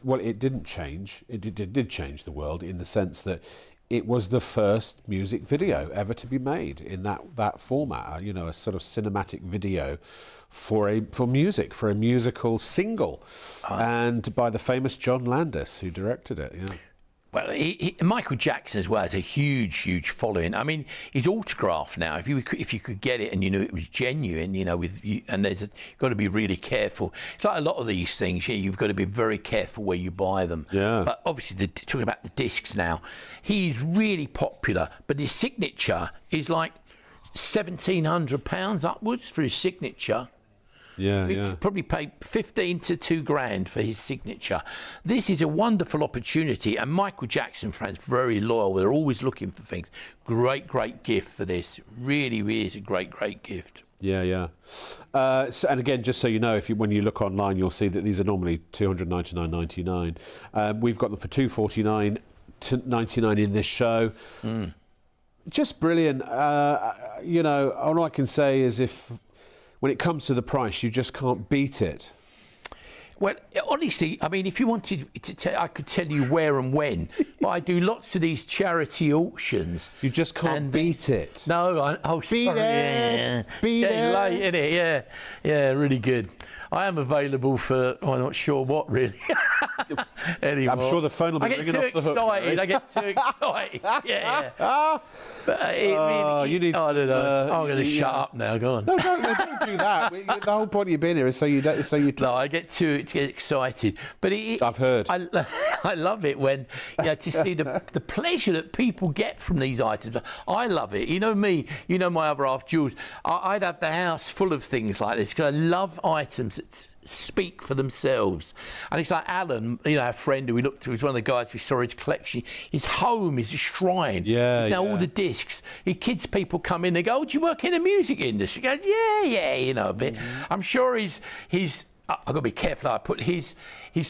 it didn't change, it did change the world in the sense that it was the first music video ever to be made in that format, a sort of cinematic video for a musical single, and by the famous John Landis, who directed it. Yeah. Well, Michael Jackson as well has a huge, huge following. His autograph now, if you could get it and you knew it was genuine, and you've got to be really careful. It's like a lot of these things, you've got to be very careful where you buy them. Yeah. But obviously, talking about the discs now, he's really popular, but his signature is like £1,700 upwards for his signature. You could probably pay 15 to $2,000 for his signature. This is a wonderful opportunity, and Michael Jackson fans very loyal. They're always looking for things. Great gift for this. Really, really is a great gift. Yeah. And again, just so you know, when you look online, you'll see that these are normally $299.99. We've got them for $249.99 in this show. Just brilliant. All I can say is when it comes to the price, you just can't beat it. Well, honestly, I mean, if you wanted to tell, I could tell you where and when, but I do lots of these charity auctions. You just can't beat it. No, sorry. Beat it. Late, isn't it? Yeah, really good. I am available for, I'm not sure what, really. Anymore. I'm sure the phone will be ringing off the hook. I get too excited. Yeah. But it really, you need. I don't know. I'm going to shut up now. Go on. No, don't do that. The whole point of you being here is so you. No, I get too excited. But I've heard. I love it when to see the pleasure that people get from these items. I love it. You know me. You know my other half, Jules. I'd have the house full of things like this because I love items that speak for themselves. And it's like Alan, our friend who we looked to, was one of the guys we saw his collection. His home is a shrine. Yeah, now all the discs. Kids, people come in, they go, "Oh, do you work in the music industry?" He goes, yeah, a bit. I'm sure he's I've got to be careful how I put his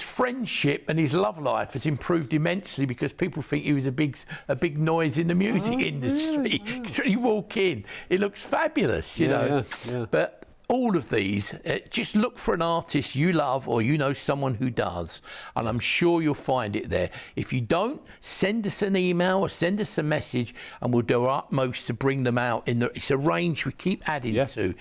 friendship and his love life has improved immensely because people think he was a big noise in the music industry. Yeah. So you walk in, it looks fabulous, you know. Yeah. But all of these, just look for an artist you love or you know someone who does, and I'm sure you'll find it there. If you don't, send us an email or send us a message and we'll do our utmost to bring them out. It's a range we keep adding to.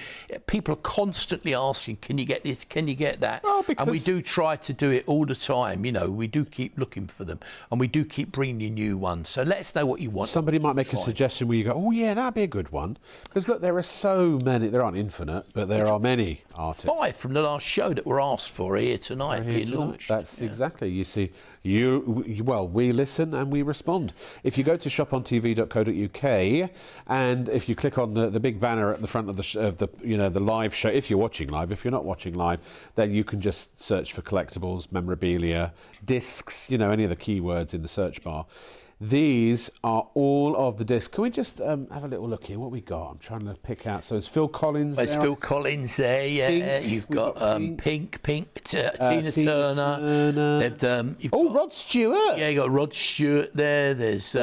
People are constantly asking, can you get this, can you get that? And we do try to do it all the time. We do keep looking for them and we do keep bringing you new ones. So let us know what you want. Somebody might make a suggestion where you go, oh yeah, that'd be a good one. Because look, there are so many, there aren't infinite, but there are many artists. 5 from the last show that were asked for here tonight being launched. That's exactly. You see, we listen and we respond. If you go to shopontv.co.uk and if you click on the big banner at the front of the live show, if you're watching live, if you're not watching live, then you can just search for collectibles, memorabilia, discs, any of the keywords in the search bar. These are all of the discs. Can we just have a little look here? What we got? I'm trying to pick out. So it's Phil Collins. There's Phil Collins there. Yeah, You've got Pink, Tina Turner. Rod Stewart. Yeah, you got Rod Stewart there. There's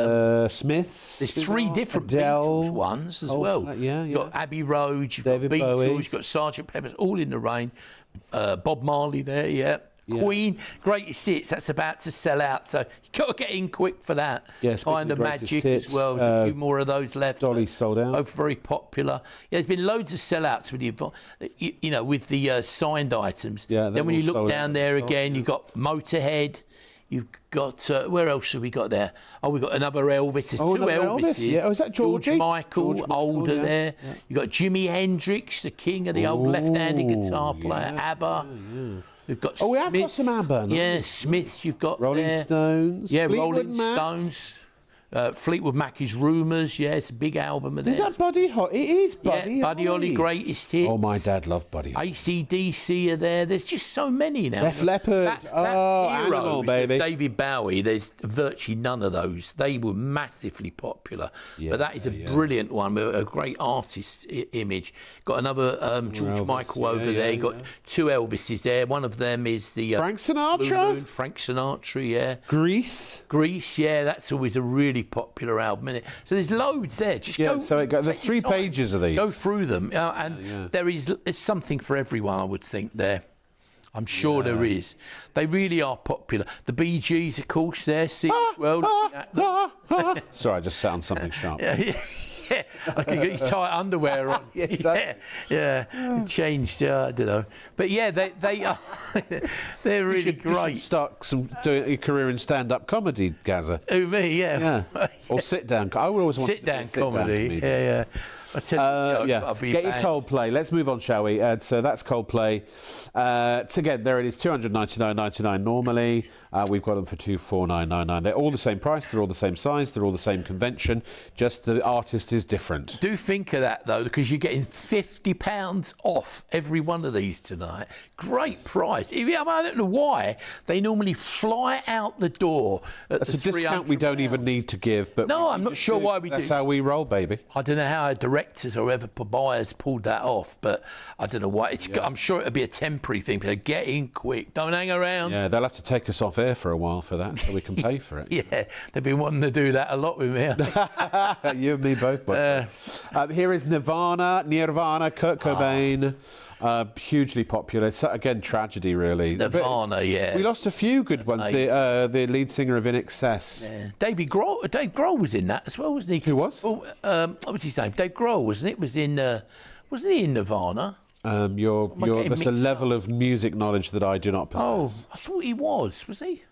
Smiths. There's 3 different Adele. Beatles ones as well. You've got Abbey Road. You've David got Beatles. Bowie. You've got Sgt. Pepper's. All in the rain. Bob Marley there. Yeah. Queen, greatest hits, that's about to sell out, so you've got to get in quick for that. Yes, Kind of Magic hits, as well, there's a few more of those left. Dolly's sold out. Both very popular. Yeah, there's been loads of sellouts with the signed items. Yeah, then when you look down there again, you've got Motorhead. You've got, where else have we got there? Oh, we've got another Elvis. There's 2 Elvises. Yeah, is that George Michael, older there. Yeah. You've got Jimi Hendrix, the king of the old left-handed guitar player, ABBA. We've got we have got some ABBA. Yeah, Smiths you've got Rolling Stones. Yeah, Fleetwood Rolling Stones. Fleetwood Mac is Rumours, it's a big album of theirs. Is that Buddy Holly? It is Buddy Buddy Holly, greatest hits. Oh, my dad loved Buddy Holly. AC/DC are there. There's just so many now. Def Leppard. Animal, baby. David Bowie, there's virtually none of those. They were massively popular. But that is a brilliant one with a great artist image. Got another George Michael over there. Got 2 Elvises there. One of them is the Frank Sinatra. Moon. Frank Sinatra, yeah. Grease, yeah. That's always a really popular album, isn't it? So there's loads there. Just go. So there's 3 pages of these. Go through them, and there's something for everyone, I would think there. I'm sure there is. They really are popular. The Bee Gees, of course, there. Sorry, I just sat on something sharp. Yeah, I can get your tight underwear on. It changed. I don't know, but yeah, they are. They're really great. You should start doing a career in stand-up comedy, Gazza. Who, me? Yeah. Or sit-down. I always want sit-down comedy. Yeah. I tell you, Get your Coldplay. Let's move on, shall we? So that's Coldplay. Again, there it is, $299.99 normally. We've got them for $249.99. They're all the same price. They're all the same size. They're all the same convention. Just the artist is different. Do think of that though, because you're getting £50 off every one of these tonight. Great price. I don't know why they normally fly out the door. That's a discount we don't even need to give. But no, I'm not sure why we do. That's how we roll, baby. I don't know how our directors or whoever buyers pulled that off, but I don't know why. I'm sure it'll be a temporary thing. But get in quick. Don't hang around. Yeah, they'll have to take us off air for a while for that, so we can pay for it. Yeah, they've been wanting to do that a lot with me. You and me both. Here is Nirvana, Kurt Cobain. Hugely popular. So, again, tragedy, really. Nirvana, yeah. We lost a few good ones. The lead singer of In Excess. Yeah. Dave Grohl was in that as well, wasn't he? Who was? What was his name? Dave Grohl, wasn't it? Wasn't he in Nirvana? That's a level of music knowledge that I do not possess. I thought he was. Was he?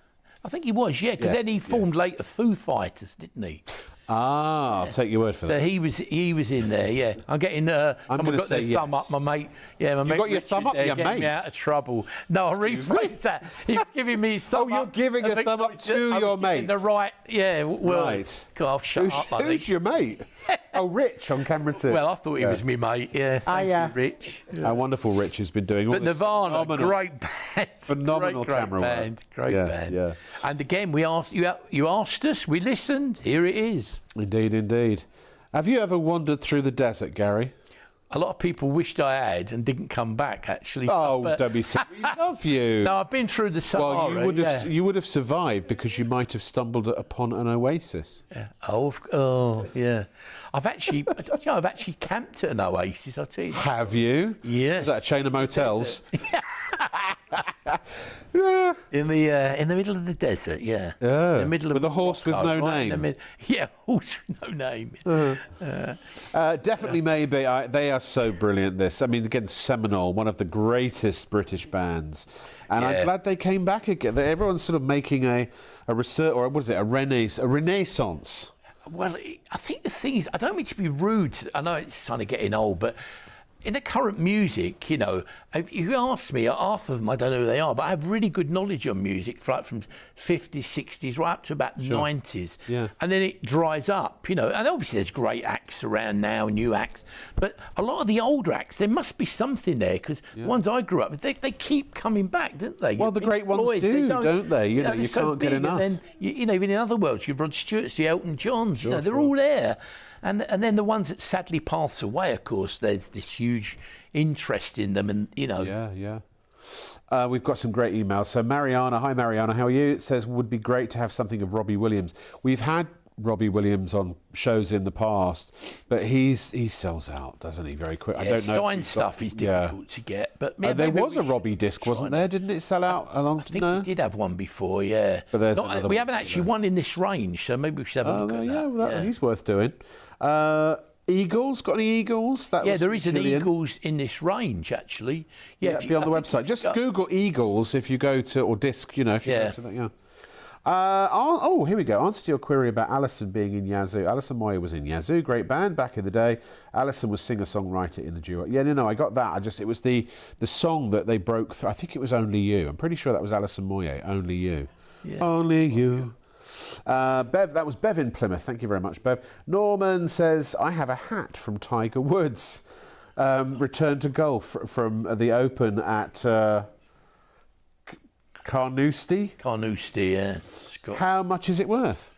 I think he was, yeah, because then he formed later Foo Fighters, didn't he? I'll take your word for that. So he was in there, yeah. I'm getting. Someone got their thumb up, my mate. Yeah, my mate. You got your thumb up, your getting mate. Me out of trouble. No, I rephrased that. He was giving me his thumb up. You're giving a thumb up to your mate. The right, yeah. Well, right. God, I'll shut up. I think. Who's your mate? Rich on camera too. Well, I thought he was my mate. Yeah, thank you, Rich. How wonderful Rich has been doing. But Nirvana, great band. Phenomenal camera band. work. Great band. Yeah. And again, we asked you asked us, we listened. Here it is. Indeed. Have you ever wandered through the desert, Gary? A lot of people wished I had and didn't come back, actually. Oh, don't be silly. We love you. No, I've been through the Sahara. Well, you would have survived because you might have stumbled upon an oasis. Yeah. Oh, yeah. I've actually camped at an oasis, I'll tell you. Have you? Yes. Is that a chain of motels? In the middle of the desert, yeah. Yeah. In the middle of with a horse with no name. Horse with no name. Definitely, maybe. They are so brilliant. This, I mean, again, Seminole, one of the greatest British bands, and I'm glad they came back again. Everyone's sort of making a research, or what is it, a renaissance. Well, I think the thing is, I don't mean to be rude. I know it's kind of getting old, but in the current music, you know, if you ask me, half of them, I don't know who they are, but I have really good knowledge on music, like from 50s, 60s, right up to about 90s. Yeah. And then it dries up, you know. And obviously there's great acts around now, new acts. But a lot of the older acts, there must be something there, because the ones I grew up with, they keep coming back, don't they? Well, the great ones do, don't they? You know, you can't get enough. And then, you know, even in other worlds, your Rod Stewart's, the Elton Johns, you know, they're all there. And then the ones that sadly pass away, of course, there's this huge interest in them, and you know. Yeah. We've got some great emails. So Mariana, hi Mariana, how are you? It says would be great to have something of Robbie Williams. We've had Robbie Williams on shows in the past, but he sells out, doesn't he? Very quick. Yeah, I don't know. Signed stuff is difficult to get, but there was a Robbie disc, wasn't there? Didn't it sell out a long time? I think we did have one before, yeah. But there's we haven't actually one in this range, so maybe we should have a look at that. Well, he's worth doing. Eagles, got any Eagles? There is an Eagles in this range, actually. Yeah, it'd be on the website. Just Google Eagles if you go to, or disc, you know, if you go to that, here we go. Answer to your query about Alison being in Yazoo. Alison Moyer was in Yazoo, great band back in the day. Alison was singer-songwriter in the duo. Yeah, no, I got that. It was the song that they broke through. I think it was Only You. I'm pretty sure that was Alison Moyer, Only You. Yeah. Only You. Bev, that was Bev in Plymouth. Thank you very much, Bev. Norman says, I have a hat from Tiger Woods. Returned to golf from the Open at Carnoustie. Carnoustie, yeah. How much is it worth?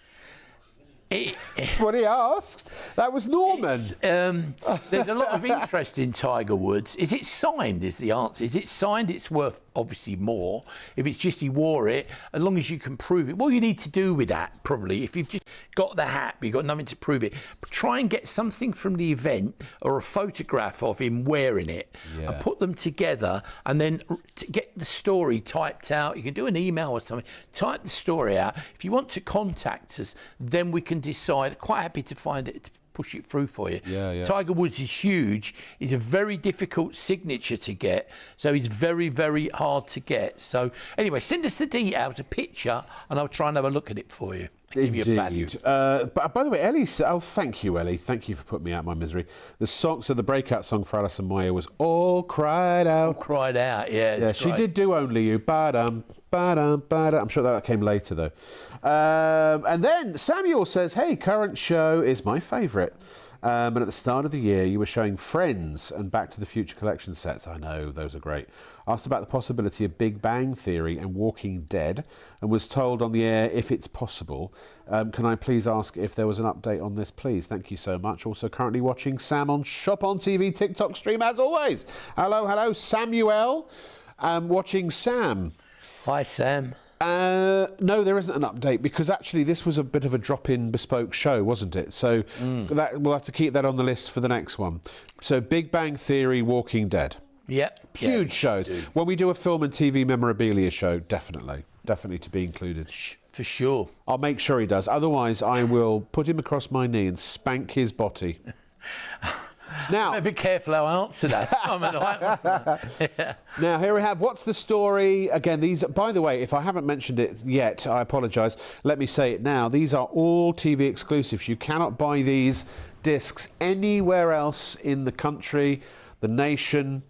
That's what he asked. That was Norman. There's a lot of interest in Tiger Woods. Is it signed, is the answer. Is it signed, it's worth obviously more. If it's just he wore it, as long as you can prove it. What you need to do with that, probably, if you've just got the hat, but you've got nothing to prove it, try and get something from the event or a photograph of him wearing it and put them together, and then to get the story typed out. You can do an email or something, type the story out. If you want to contact us, then we can decide. Quite happy to find it, to push it through for you. Tiger Woods is huge. He's a very difficult signature to get, so he's very, very hard to get. So anyway, send us the details, a picture, and I'll try and have a look at it for you. Give you a value. But by the way, Ellie said, thank you, Ellie. Thank you for putting me out of my misery. The breakout song for Alison Moyer was All Cried Out. All Cried Out, yeah. Yeah, she did do Only You. Ba-dum, ba-dum, ba-dum. I'm sure that came later, though. And then Samuel says, hey, current show is my favourite. And at the start of the year, you were showing Friends and Back to the Future collection sets. I know, those are great. Asked about the possibility of Big Bang Theory and Walking Dead, and was told on the air if it's possible. Can I please ask if there was an update on this, please? Thank you so much. Also currently watching Sam on Shop on TV TikTok stream, as always. Hello, Samuel. Watching Sam. Hi, Sam. No, there isn't an update, because actually this was a bit of a drop-in bespoke show, wasn't it? So we'll have to keep that on the list for the next one. So Big Bang Theory, Walking Dead. Yep. Huge shows. When we do a film and TV memorabilia show, definitely to be included. For sure. I'll make sure he does. Otherwise, I will put him across my knee and spank his body. Now, I'm a bit careful how I answer that. Yeah. Now, here we have What's the Story? Again, these, by the way, if I haven't mentioned it yet, I apologise. Let me say it now. These are all TV exclusives. You cannot buy these discs anywhere else in the country, the nation,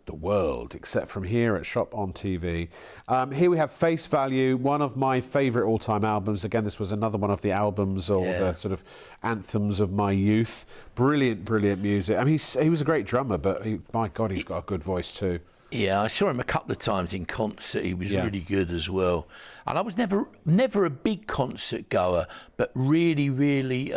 the world, except from here at Shop on TV. Here we have Face Value, one of my favourite all-time albums. Again, this was another one of the albums or the sort of anthems of my youth. Brilliant, brilliant music. I mean, he was a great drummer, but my God, he's got a good voice too. Yeah, I saw him a couple of times in concert. He was really good as well. And I was never a big concert goer, but really, really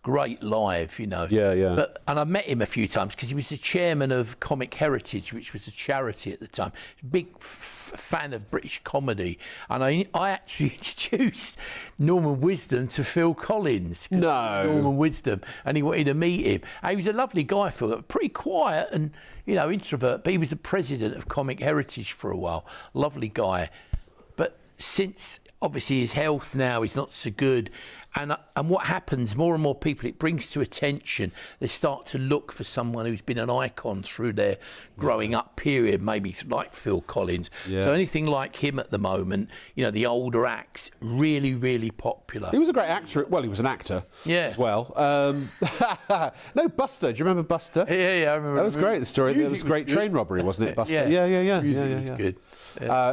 great live, you know. Yeah. And I met him a few times because he was the chairman of Comic Heritage, which was a charity at the time. Big fan of British comedy. And I actually introduced Norman Wisdom to Phil Collins. No. Norman Wisdom. And he wanted to meet him. And he was a lovely guy, Phil. Pretty quiet and, you know, introvert. But he was the president of Comic Heritage for a while. Lovely guy. But since obviously his health now is not so good, and what happens, more and more people, it brings to attention, they start to look for someone who's been an icon through their growing up period, maybe like Phil Collins. So anything like him at the moment, you know, the older acts, really, really popular. He was a great actor. Well, he was an actor as well. No, Buster. Do you remember Buster? Yeah, I remember. That was great, the story. It was a great train robbery, wasn't it, Buster? Yeah. Music was good.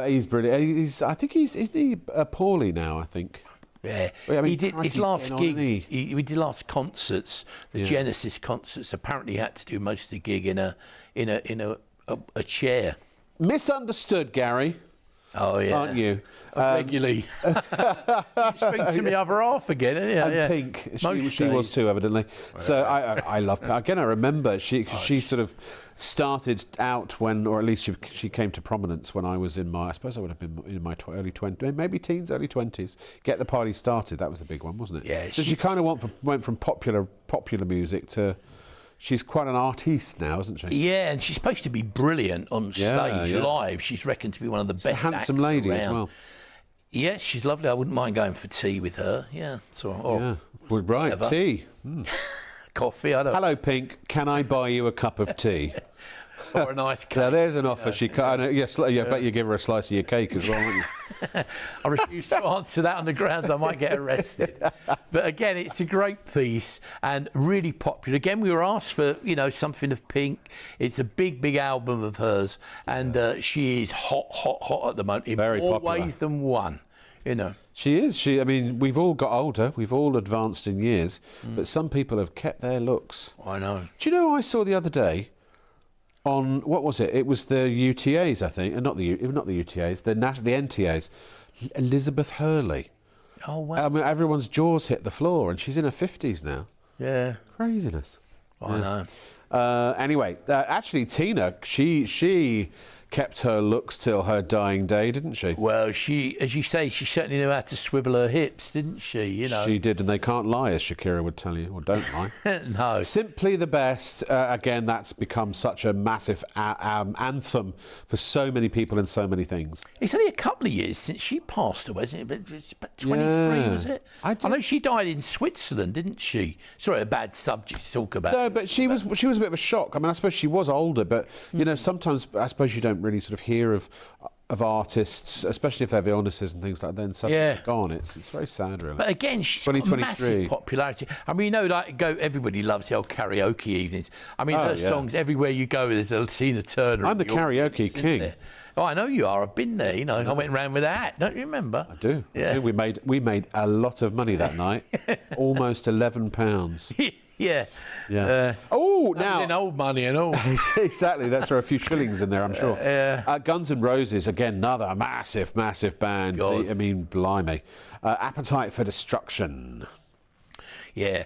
He's brilliant. I think is he poorly now, I think. Yeah, I mean, he did his last gig. He did last concerts, the Genesis concerts. Apparently, he had to do most of the gig in a chair. Misunderstood, Gary. Oh yeah, aren't you? Regularly. You speak to me other half again, and Pink. She was too, evidently. So I love. Again, I remember she sort of started out when, or at least she came to prominence when I was in my. I suppose I would have been in my early 20s, maybe teens, early 20s. Get the Party Started. That was a big one, wasn't it? Yeah. So she kind of went from popular music to. She's quite an artiste now, isn't she? Yeah, and she's supposed to be brilliant on stage live. She's reckoned to be one of the best. She's a handsome lady around. as well. Yeah, she's lovely. I wouldn't mind going for tea with her. Yeah, Well, right, whatever. Tea. Coffee. I don't. Hello, Pink. Can I buy you a cup of tea? Or a nice cake. Now, there's an offer. She can't. Yes, I bet you give her a slice of your cake as well, won't you? I refuse to answer that on the grounds I might get arrested. But again, it's a great piece and really popular. Again, we were asked for, you know, something of Pink. It's a big, big album of hers, and she is hot at the moment in Very more popular. ways than one. You know. She is. I mean, we've all got older. We've all advanced in years, but some people have kept their looks. I know. Do you know? I saw the other day. On what was it? It was the UTAs, I think, and not the UTAs, the NTAs. Elizabeth Hurley. Oh wow! I mean, everyone's jaws hit the floor, and she's in her 50s now. Yeah, craziness. I know. Anyway, actually, Tina, she kept her looks till her dying day, didn't she? Well, she, as you say, she certainly knew how to swivel her hips, didn't she? You know. She did, and they can't lie, as Shakira would tell you, or don't lie. No. Simply the Best. Again, that's become such a massive anthem for so many people and so many things. It's only a couple of years since she passed away, isn't it? But it's about 23, was it? I know she died in Switzerland, didn't she? Sorry, a bad subject to talk about. No, but she was a bit of a shock. I mean, I suppose she was older, but you know, sometimes I suppose you don't really sort of hear of artists, especially if they have illnesses and things like that, and suddenly gone. It's very sad, really. But again, she's got massive popularity. I mean, you know, like everybody loves the old karaoke evenings. I mean, her songs, everywhere you go, there's a Tina Turner. I'm the karaoke king. There. Oh, I know you are. I've been there. You know, I went round with a hat. Don't you remember? I do. Yeah. I do. We made a lot of money that night. Almost £11. Yeah. Now in old money and all. Exactly. That's there are a few shillings in there, I'm sure. Guns N' Roses, again, another massive band. God. I mean, blimey. Appetite for Destruction. Yeah.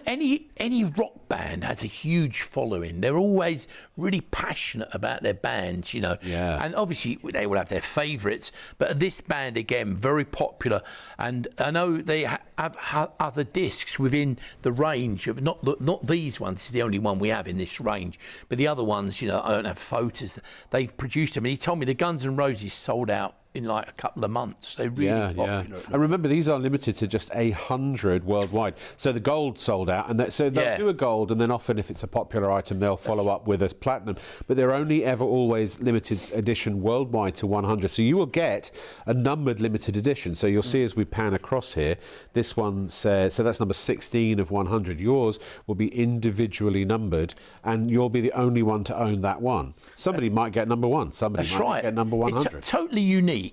Any rock band has a huge following. They're always really passionate about their bands, you know. Yeah. And obviously they will have their favourites, but this band again very popular. And I know they have other discs within the range of not these ones. This is the only one we have in this range, but the other ones, you know, I don't have photos. They've produced them, and he told me the Guns N' Roses sold out in like a couple of months. They're really popular. And remember, these are limited to just 100 worldwide. So the gold sold out, and so they'll do a gold, and then often if it's a popular item, they'll follow up with a platinum. But they're only ever always limited edition worldwide to 100. So you will get a numbered limited edition. So you'll see as we pan across here, this one says, so that's number 16 of 100. Yours will be individually numbered, and you'll be the only one to own that one. Somebody might get number 1. Somebody might get number 100. It's totally unique.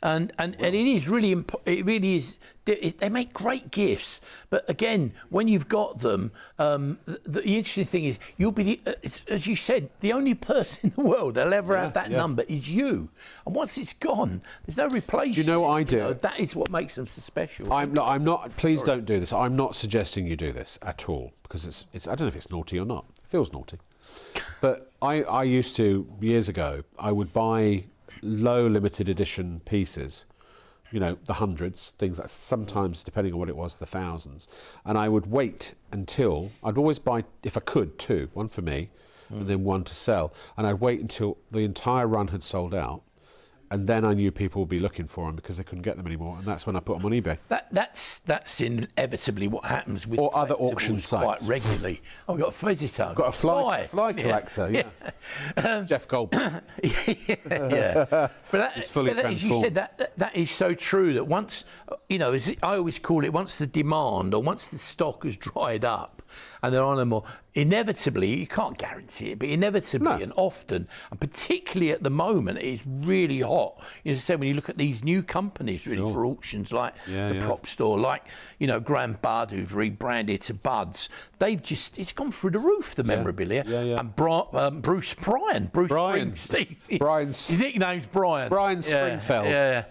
And it is really it really is. They make great gifts, but again, when you've got them, the interesting thing is you'll be as you said, the only person in the world that'll ever have that number is you. And once it's gone, there's no replacement. Do you know what I do? You know, that is what makes them so special. I'm not. Please don't do this. I'm not suggesting you do this at all, because it's. I don't know if it's naughty or not. It feels naughty, but I used to years ago. I would buy low limited edition pieces, you know, the hundreds, things like, sometimes depending on what it was, the thousands, and I would wait until, I'd always buy, if I could, 2, one for me and then one to sell, and I'd wait until the entire run had sold out, and then I knew people would be looking for them because they couldn't get them anymore, and that's when I put them on eBay. That's inevitably what happens with or other auction sites quite regularly. Oh, we've got a visitor. Got a fly collector, yeah. Jeff Goldblum. Yeah. But it's fully as you said, that is so true. That once, you know, I always call it, once the demand or once the stock has dried up and there are no more, inevitably, you can't guarantee it, but inevitably and often, and particularly at the moment, it is really hot. You know, as I said, when you look at these new companies really for auctions, like the Prop Store, like, you know, Grand Bud, who've rebranded to Buds, they've just, it's gone through the roof, the memorabilia. And Bruce Springsteen. His nickname's Brian. Brian Springfield. Yeah,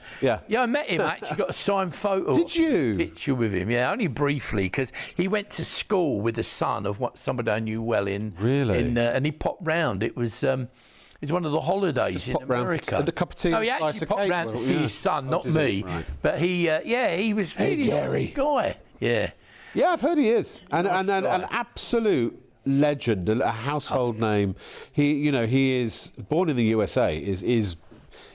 I met him. I actually got a signed photo. Did you? Picture with him, only briefly, because he went to school with the son of somebody I knew well in. Really? And he popped round. It was one of the holidays in America. And a cup of tea. No, he actually popped round to see his son, not me. Right. But he was really a nice guy. Yeah. Yeah, I've heard he is, and an absolute legend, a household name. He is born in the USA. Is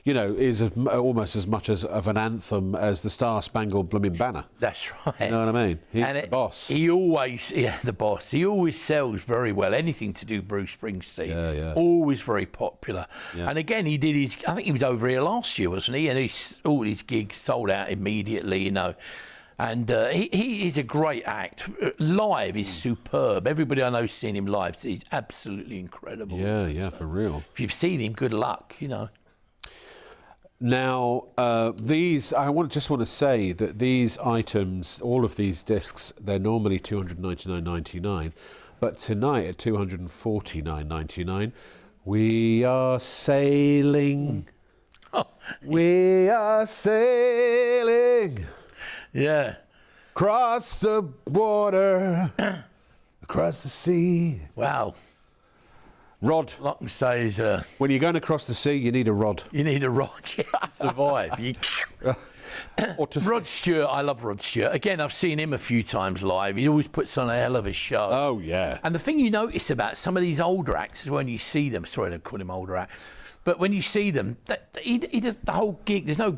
almost as much of an anthem as the Star Spangled Blooming Banner. That's right. You know what I mean? He's the boss. The boss. He always sells very well. Anything to do with Bruce Springsteen. Yeah. Always very popular. Yeah. And again, he did his. I think he was over here last year, wasn't he? And all his gigs sold out immediately. You know. And he is a great act. Live, he's superb. Everybody I know's seen him live. He's absolutely incredible. Yeah, for real. If you've seen him, good luck, you know. Now, I just want to say that these items, all of these discs, they're normally $299.99, but tonight at $249.99, we are sailing. We are sailing. Yeah. Across the water, across the sea. Wow. Rod. All I can say is... when you're going across the sea, you need a rod. You need a rod, to survive. Rod Stewart, I love Rod Stewart. Again, I've seen him a few times live. He always puts on a hell of a show. Oh, yeah. And the thing you notice about some of these older acts is when you see them... Sorry, I don't call him older act. But when you see them, he does the whole gig. There's no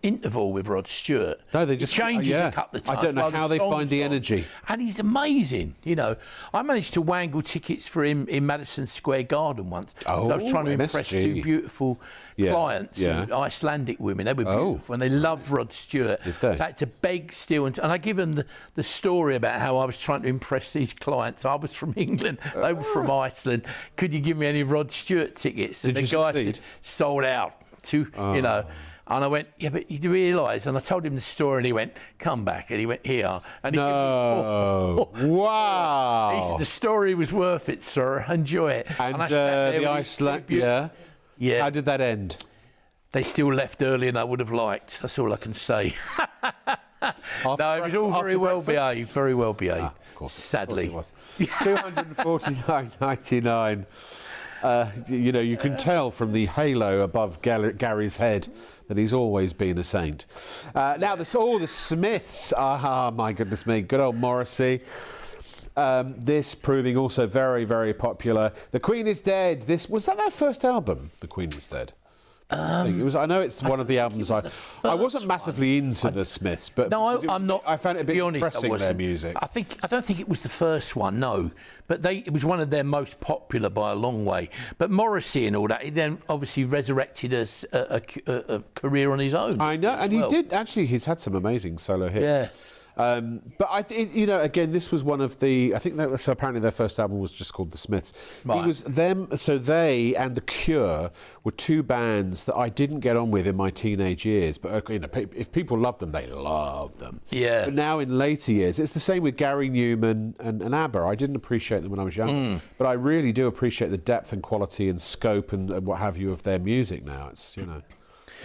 interval with Rod Stewart. No, they just changes a couple of times. I don't know how they find the energy. And he's amazing, you know. I managed to wangle tickets for him in Madison Square Garden once. Oh, I was trying to impress 2 beautiful clients, Icelandic women. They were beautiful and they loved Rod Stewart. Did they? So I had to beg still. And I give them the story about how I was trying to impress these clients. I was from England, they were from Iceland. Could you give me any Rod Stewart tickets? And Did the you guy succeed? said, sold out. You know. And I went, yeah, but you realise, and I told him the story, and he went, come back, and he went, here. And he wow. He said, the story was worth it, sir. Enjoy it. And I sat there the with Iceland, yeah. How did that end? They still left earlier than I would have liked. That's all I can say. No, it was all very well behaved, very well behaved. Of course, sadly. of course it was. 249.99. You know, you can tell from the halo above Gary's head that he's always been a saint. Now, the Smiths. My goodness me, good old Morrissey. This proving also very, very popular. The Queen is Dead. Was that their first album? The Queen is Dead. I think it was. I know it's one of the albums. I wasn't massively into the Smiths, but no, I'm not. I found it a bit depressing, their music. I don't think it was the first one, no. But it was one of their most popular by a long way. But Morrissey and all that, he then obviously resurrected a career on his own. I know, and he did actually. He's had some amazing solo hits. Yeah. But you know, again, this was one of the. I think so. Apparently, their first album was just called The Smiths. Right. It was them. So they and The Cure were two bands that I didn't get on with in my teenage years. But you know, if people loved them, they loved them. Yeah. But now in later years, it's the same with Gary Newman and ABBA. I didn't appreciate them when I was young, but I really do appreciate the depth and quality and scope and what have you of their music now. It's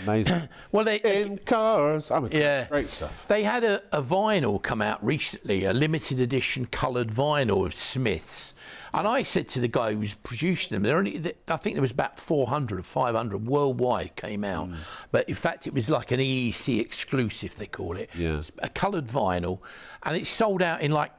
amazing. Well, in cars. Great stuff. They had a vinyl come out recently, a limited edition coloured vinyl of Smiths. And I said to the guy who was producing them, I think there was about 400 or 500 worldwide came out. But in fact, it was like an EEC exclusive, they call it. Yeah. It's a coloured vinyl. And it sold out in like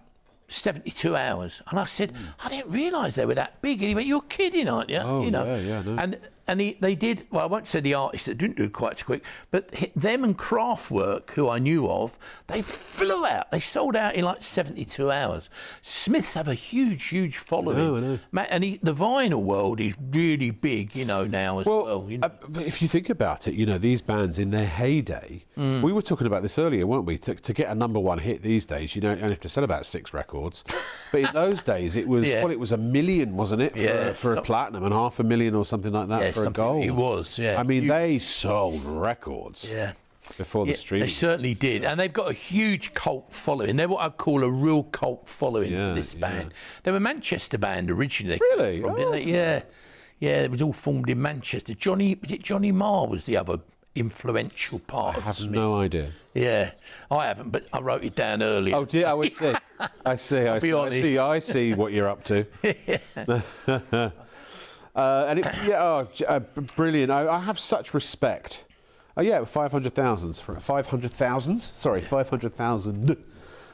72 hours. And I said, I didn't realise they were that big. And he went, you're kidding, aren't you? Oh, you know. yeah, no. And they did, well, I won't say the artists that didn't do it quite so quick, but them and Kraftwerk, who I knew of, they flew out. They sold out in like 72 hours. Smiths have a huge, huge following. I know. And the vinyl world is really big, now as well. But if you think about it, these bands in their heyday, we were talking about this earlier, weren't we? To get a #1 hit these days, you only have to sell about 6 records. But in those days, it was, it was 1 million, wasn't it, for a platinum, and 500,000 or something like that for a gold. It was, yeah. I mean, they sold records. Yeah. Before the streaming. They certainly did. And they've got a huge cult following. They're what I'd call a real cult following for this band. They were a Manchester band originally. Really? Didn't they? Yeah. Yeah, it was all formed in Manchester. Johnny Marr was the other influential part of I have Smiths. no idea. Yeah, I haven't, but I wrote it down earlier. Oh, dear, I see. I see what you're up to. Brilliant. I have such respect. 500,000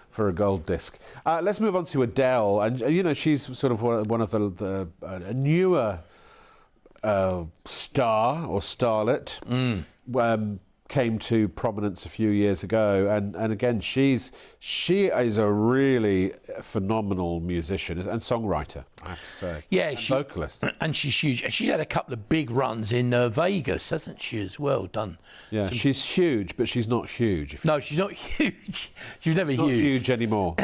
for a gold disc. Let's move on to Adele, and she's sort of one of the newer star or starlet. Came to prominence a few years ago, and again she is a really phenomenal musician and songwriter, I have to say. Yeah, and vocalist. And she's huge. She's had a couple of big runs in Vegas, hasn't she, as well? Yeah, she's huge, but she's not huge. No, she's not huge. She's never not huge anymore.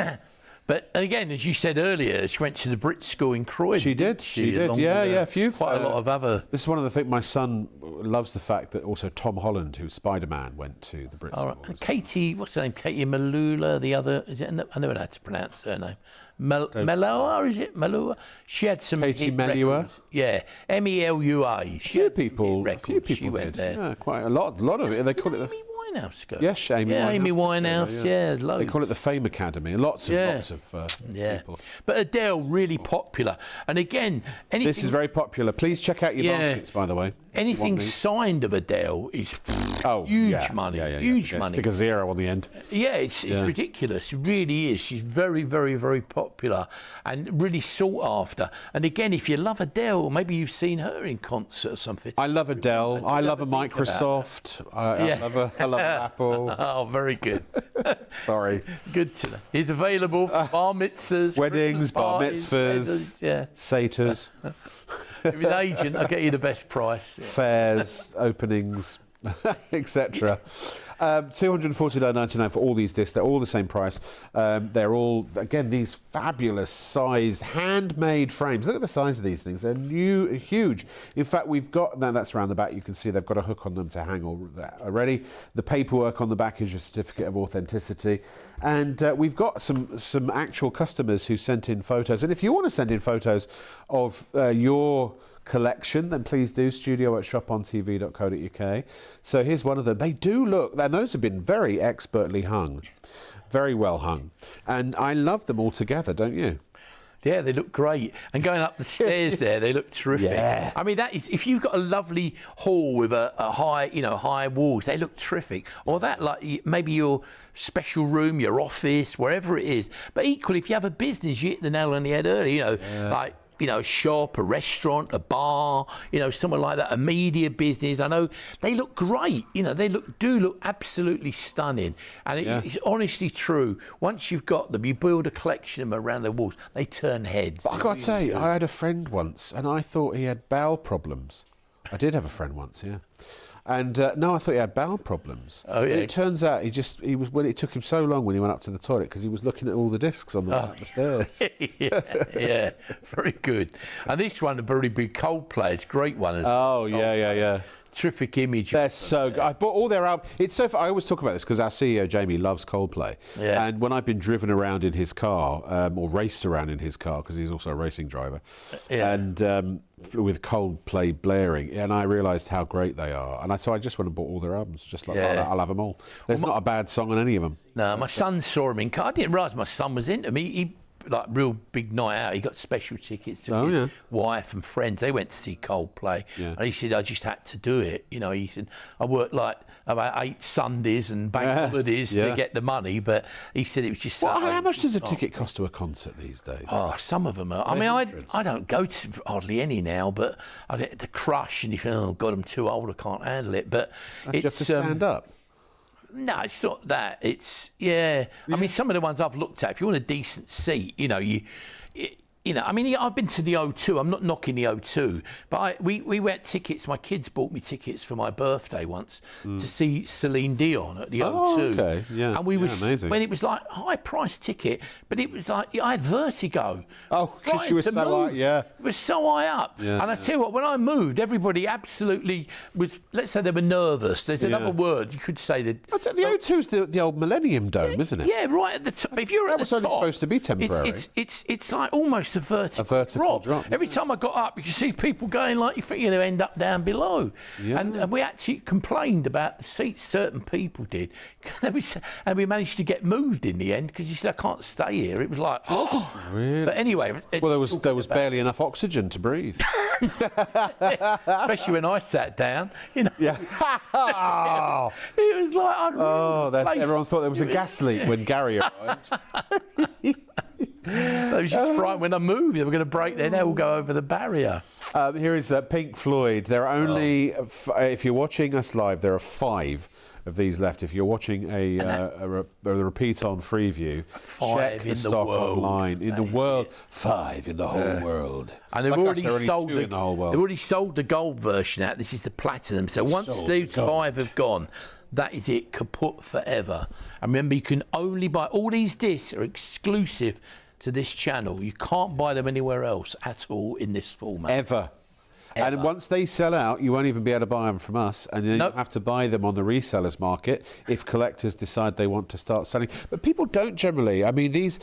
But again, as you said earlier, she went to the Brit School in Croydon. She did. Yeah. Quite a lot of other. This is one of the things. My son loves the fact that also Tom Holland, who's Spider-Man, went to the Brit School. Right. And Katie, what's her name? Katie Malula. The other is it? I never know how to pronounce her name. Melua, is it? Melua. She had some. Katie Melua. Yeah, Melua. A few people she went there. Yeah, quite a lot of it. They call it. Winehouse go. Yes, Amy Winehouse. Yeah, they call it the Fame Academy. Lots of people. But Adele really popular, and again, this is very popular. Please check out your baskets, by the way. Anything signed of Adele is huge money. Huge money. Stick a 0 on the end. Yeah, it's ridiculous. It really is. She's very, very, very popular and really sought after. And again, if you love Adele, maybe you've seen her in concert or something. I love Adele. I love a Microsoft. I love Apple. Oh, very good. Sorry. Good to know. He's available for bar mitzvahs, weddings, bar mitzvahs, satyrs. If he's agent, I'll get you the best price. Fairs, openings, etc. $249.99 for all these discs. They're all the same price. They're all, again, these fabulous sized, handmade frames. Look at the size of these things. They're huge. In fact, we've got, now that's around the back, you can see they've got a hook on them to hang already. The paperwork on the back is your certificate of authenticity. And we've got some actual customers who sent in photos. And if you want to send in photos of your collection, then please do, studio@shopontv.co.uk. So here's one of them. They do look, and those have been very expertly hung, very well hung. And I love them all together, don't you? Yeah, they look great. And going up the stairs there, they look terrific. Yeah. I mean, that is, if you've got a lovely hall with a high, high walls, they look terrific. Or that, like maybe your special room, your office, wherever it is. But equally, if you have a business, you hit the nail on the head earlier, like, a shop, a restaurant, a bar, somewhere like that, a media business. I know they look great. They do look absolutely stunning. And it's honestly true. Once you've got them, you build a collection of them around the walls, they turn heads. But I've got to tell you, I had a friend once, and I thought he had bowel problems. I did have a friend once, yeah. And no, I thought he had bowel problems. Oh, yeah. But it turns out it took him so long when he went up to the toilet because he was looking at all the discs on the way up the stairs. yeah, very good. And this one, a very big Coldplay, it's a great one. Oh, yeah. Terrific image. They're so good. I bought all their albums. It's so. I always talk about this because our CEO Jamie loves Coldplay. Yeah. And when I've been driven around in his car or raced around in his car because he's also a racing driver, and with Coldplay blaring, and I realised how great they are. And so I just went and bought all their albums. Just like I'll have them all. There's not a bad song on any of them. No, my son saw him in car. I didn't realise my son was into me. He like real big night out. He got special tickets to his wife and friends. They went to see Coldplay, and he said, "I just had to do it." He said, "I worked like about 8 Sundays and bank holidays to get the money," but he said it was just. Well, how much does a ticket cost to a concert these days? Oh, some of them are. I mean, I don't go to hardly any now, but I get the Crush, and you think, "Oh God, I'm too old. I can't handle it." But you have to stand up. No, it's not that. It's I mean, some of the ones I've looked at. If you want a decent seat, I mean, I've been to the O2. I'm not knocking the O2, but we went tickets. My kids bought me tickets for my birthday once to see Celine Dion at the O2. Okay, yeah. And we was amazing. when it was like high price ticket, but it was like I had vertigo. Oh, because you were so high, It was so high up. Yeah, and I tell you what, when I moved, everybody absolutely was. Let's say they were nervous. There's another word you could say that. The O2's the old Millennium Dome, isn't it? Yeah, right at the top. If you're at the top, only supposed to be temporary. It's like almost a vertical drop. Every time I got up, you could see people going like you think you're going to end up down below. Yeah. And we actually complained about the seats. Certain people did, and we managed to get moved in the end because you said I can't stay here. It was like Really? But anyway, Well, there was barely enough oxygen to breathe. especially when I sat down. Yeah. It was like Everyone thought there was a gas leak when Gary arrived. I was just frightened when I moved. They were going to break their neck. We'll go over the barrier. Here is Pink Floyd. There are only, if you're watching us live, there are 5 of these left. If you're watching a repeat on Freeview, 5 check the in the stock world. online. In the world, 5 in the whole world. And they've Like already us, there are only sold 2 in the whole world. They've already sold the gold version out. This is the platinum. So once these 5 have gone, that is it, kaput forever. And remember, you can only buy all these discs are exclusive to this channel. You can't buy them anywhere else at all in this format. Ever. And once they sell out, you won't even be able to buy them from us, and then you have to buy them on the resellers market if collectors decide they want to start selling. But people don't generally. I mean, these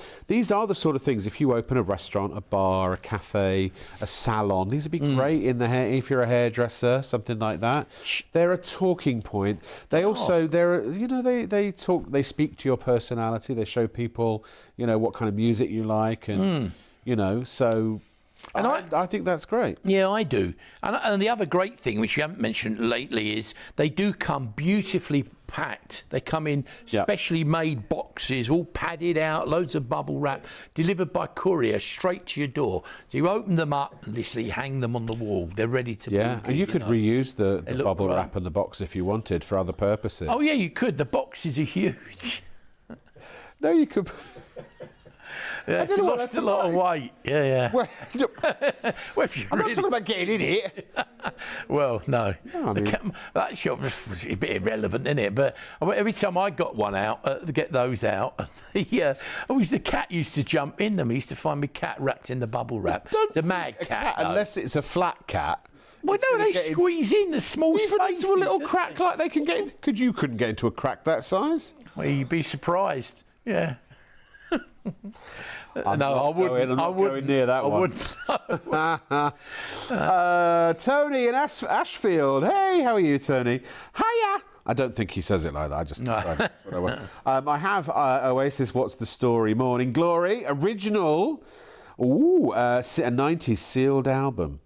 are the sort of things. If you open a restaurant, a bar, a cafe, a salon, these would be great in the hair. If you're a hairdresser, something like that, they're a talking point. They also they talk. They speak to your personality. They show people what kind of music you like, and so. And I think that's great. Yeah, I do. And the other great thing, which you haven't mentioned lately, is they do come beautifully packed. They come in specially made boxes, all padded out, loads of bubble wrap, delivered by courier straight to your door. So you open them up, literally hang them on the wall. They're ready to be. And you could reuse the bubble wrap and the box if you wanted for other purposes. Oh, yeah, you could. The boxes are huge. No, you could... Yeah, you lost a lot of weight. Yeah. Well, if I'm not talking about getting in it. Well, no. I mean... That shop was a bit irrelevant, isn't it? But every time I got one out, to get those out, the cat used to jump in them. He used to find me cat wrapped in the bubble wrap. It's a mad cat. Unless it's a flat cat. Well, no, they squeeze in the small spaces. Even into a little crack like they can get into. You couldn't get into a crack that size. Well, you'd be surprised. Yeah. I wouldn't. I'm not going near that one. Tony in Ashfield. Hey, how are you, Tony? Hiya. I don't think he says it like that. I just decided that's what I want. I have Oasis. What's the story? Morning Glory original. Ooh, a 90s sealed album.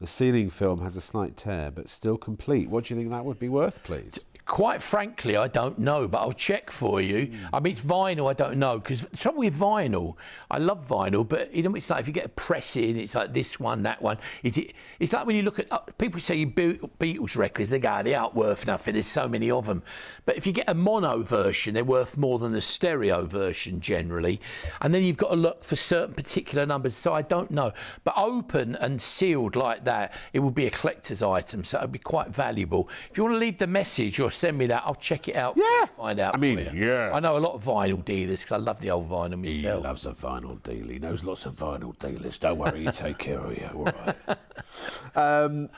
The ceiling film has a slight tear, but still complete. What do you think that would be worth, please? Quite frankly, I don't know, but I'll check for you. I mean, it's vinyl, I don't know, because the trouble with vinyl, I love vinyl, but you know, it's like if you get a press in, it's like this one, that one. It's like when you look at, people say Beatles records, they go, they aren't worth nothing, there's so many of them. But if you get a mono version, they're worth more than the stereo version generally. And then you've got to look for certain particular numbers, so I don't know. But open and sealed like that, it will be a collector's item, so it'll be quite valuable. If you want to leave the message or send me that, I'll check it out. Yeah. Find out. I mean, for you. yeah. I know a lot of vinyl dealers because I love the old vinyl myself. He loves a vinyl deal. He knows lots of vinyl dealers. Don't worry, you take care of you. All right.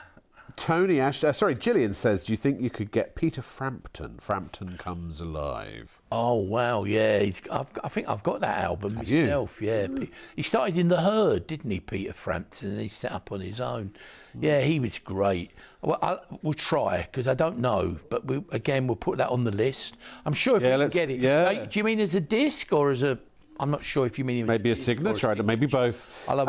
Tony Ash, Gillian says, do you think you could get Peter Frampton? Frampton Comes Alive. Oh wow, yeah. I think I've got that album myself. Yeah, he started in the Herd, didn't he, Peter Frampton? And he set up on his own. Yeah, he was great. Well, we'll try because I don't know, but we'll put that on the list. I'm sure if we can get it. Yeah. Do you mean as a disc or as a? I'm not sure if you mean maybe a signature, maybe both. I don't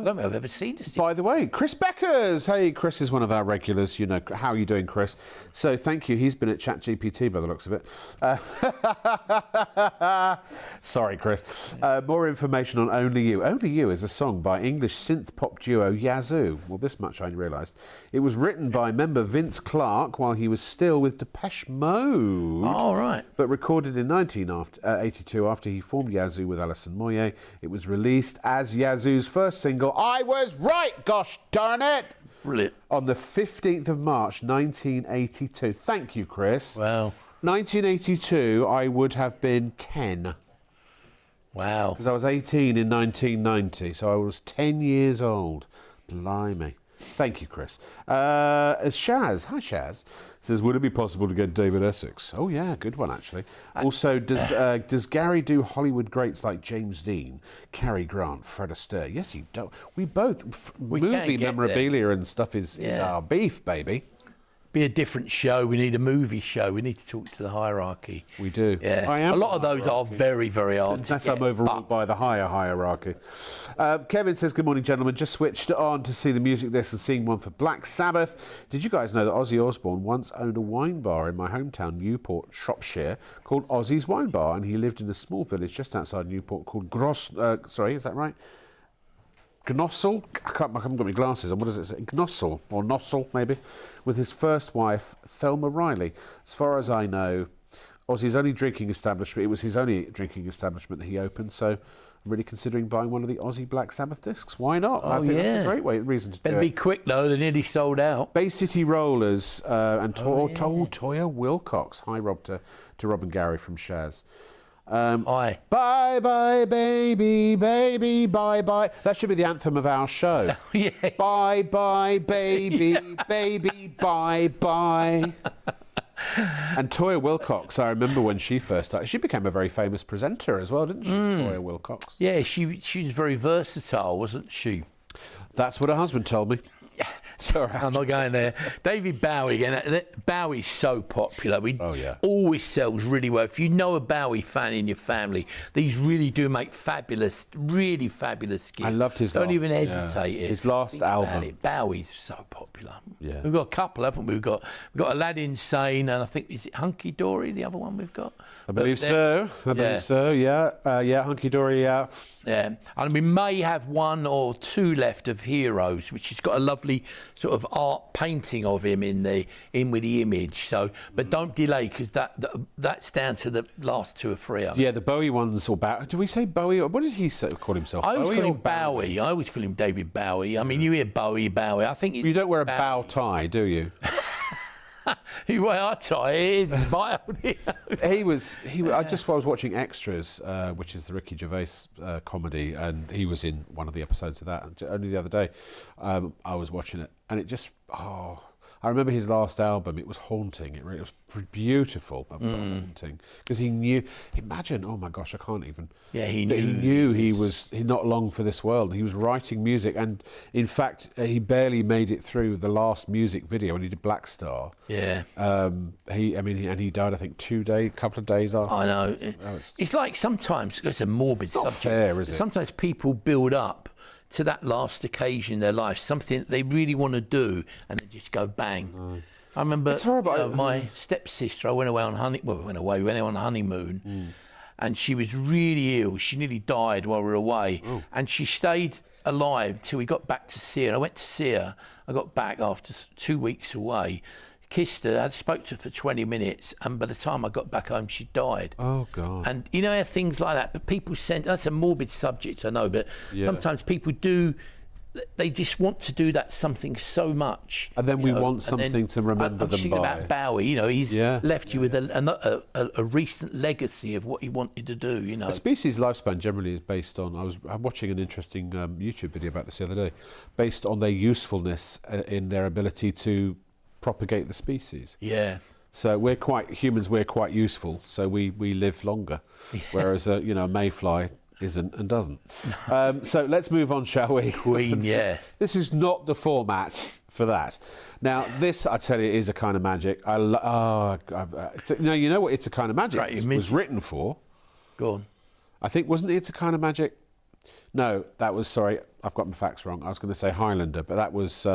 know if I've ever seen a signature. By the way, Chris Beckers. Hey, Chris is one of our regulars. You know, how are you doing, Chris? So thank you. He's been at ChatGPT by the looks of it. Sorry, Chris. More information on Only You. Only You is a song by English synth pop duo Yazoo. Well, this much I realised. It was written by member Vince Clarke while he was still with Depeche Mode. Oh, right. But recorded in 1982 after he formed Yazoo with Alison Moyet. It was released as Yazoo's first single. I was right, gosh darn it! Brilliant. On the 15th of March, 1982. Thank you, Chris. Wow. 1982, I would have been 10. Wow. Because I was 18 in 1990, so I was 10 years old. Blimey. Thank you, Chris. Shaz, hi Shaz, says, would it be possible to get David Essex? Oh yeah, good one actually. Also, does Gary do Hollywood greats like James Dean, Cary Grant, Fred Astaire? Yes, he does. We both, movie memorabilia and stuff is our beef, baby. Be a different show. We need a movie show. We need to talk to the hierarchy. We do. Yeah. I am a lot of those are very, very hard. Unless I'm overruled by the higher hierarchy. Kevin says, good morning, gentlemen. Just switched on to see the music disc and seeing one for Black Sabbath. Did you guys know that Ozzy Osbourne once owned a wine bar in my hometown, Newport, Shropshire, called Ozzy's Wine Bar, and he lived in a small village just outside Newport called sorry, is that right? Gnossel, I haven't got my glasses on, what does it say? Gnossel, or Nossel maybe, with his first wife, Thelma Riley. As far as I know, Ozzy's only drinking establishment, it was his only drinking establishment that he opened, so I'm really considering buying one of the Ozzy Black Sabbath discs. Why not? I think that's a great reason to do it. Better be quick though, they're nearly sold out. Bay City Rollers and Toya Wilcox. Hi, Rob, to Rob and Gary from Shaz. Bye bye baby, baby, bye bye. That should be the anthem of our show. Yeah. Bye bye baby, baby, bye bye. And Toya Wilcox, I remember when she first started, she became a very famous presenter as well, didn't she? Toya Wilcox. Yeah, she was very versatile, wasn't she? That's what her husband told me. Sorry, I'm not going there. David Bowie, again. Bowie's so popular. Always sells really well. If you know a Bowie fan in your family, these really do make really fabulous gifts. I loved his Don't even hesitate. His last album. Bowie's so popular. Yeah. We've got a couple, haven't we? We've got Aladdin Sane, and I think, is it Hunky Dory, the other one we've got? I believe so. Yeah, Hunky Dory, yeah. Yeah, and we may have one or two left of Heroes, which has got a lovely sort of art painting of him in with the image. So, but don't delay because that's down to the last two or three. Yeah, the Bowie ones or do we say Bowie? Or what did he call himself? I always call him Bowie. I always call him David Bowie. I mean, you hear Bowie. I think you don't wear a bow tie, do you? You wear a tie. It is mild. I was watching Extras, which is the Ricky Gervais comedy, and he was in one of the episodes of that only the other day. I was watching it, and it just I remember his last album. It was haunting. It was beautiful, but haunting, because he knew. Imagine, oh my gosh, I can't even. Yeah, he knew. He knew he was not long for this world. He was writing music, and in fact, he barely made it through the last music video when he did Black Star. Yeah. He died, I think, couple of days after. I know. It's like sometimes it's a morbid subject. Not fair, is it? Sometimes people build up to that last occasion in their life, something that they really want to do, and they just go bang. No. I remember It's horrible. My stepsister. I went away on a honeymoon, and she was really ill. She nearly died while we were away, and she stayed alive till we got back to see her. And I went to see her. I got back after 2 weeks away. Kissed her, I spoke to her for 20 minutes, and by the time I got back home, she died. Oh, God. And you know, things like that. But people that's a morbid subject, I know, but sometimes people they just want to do that something so much. And then we want something to remember them by. I'm thinking about Bowie, he's left you with a recent legacy of what he wanted to do, A species' lifespan generally is based on, I'm watching an interesting YouTube video about this the other day, based on their usefulness in their ability to propagate the species. Yeah. So we're quite useful, so we live longer, whereas a mayfly isn't and doesn't. So let's move on, shall we? Queen, yeah. This is not the format for that. Now, this, I tell you, is a kind of magic. You know what It's a Kind of Magic was written for? Go on. I think, wasn't it It's a Kind of Magic? No, that was, sorry, I've got my facts wrong. I was going to say Highlander, but that was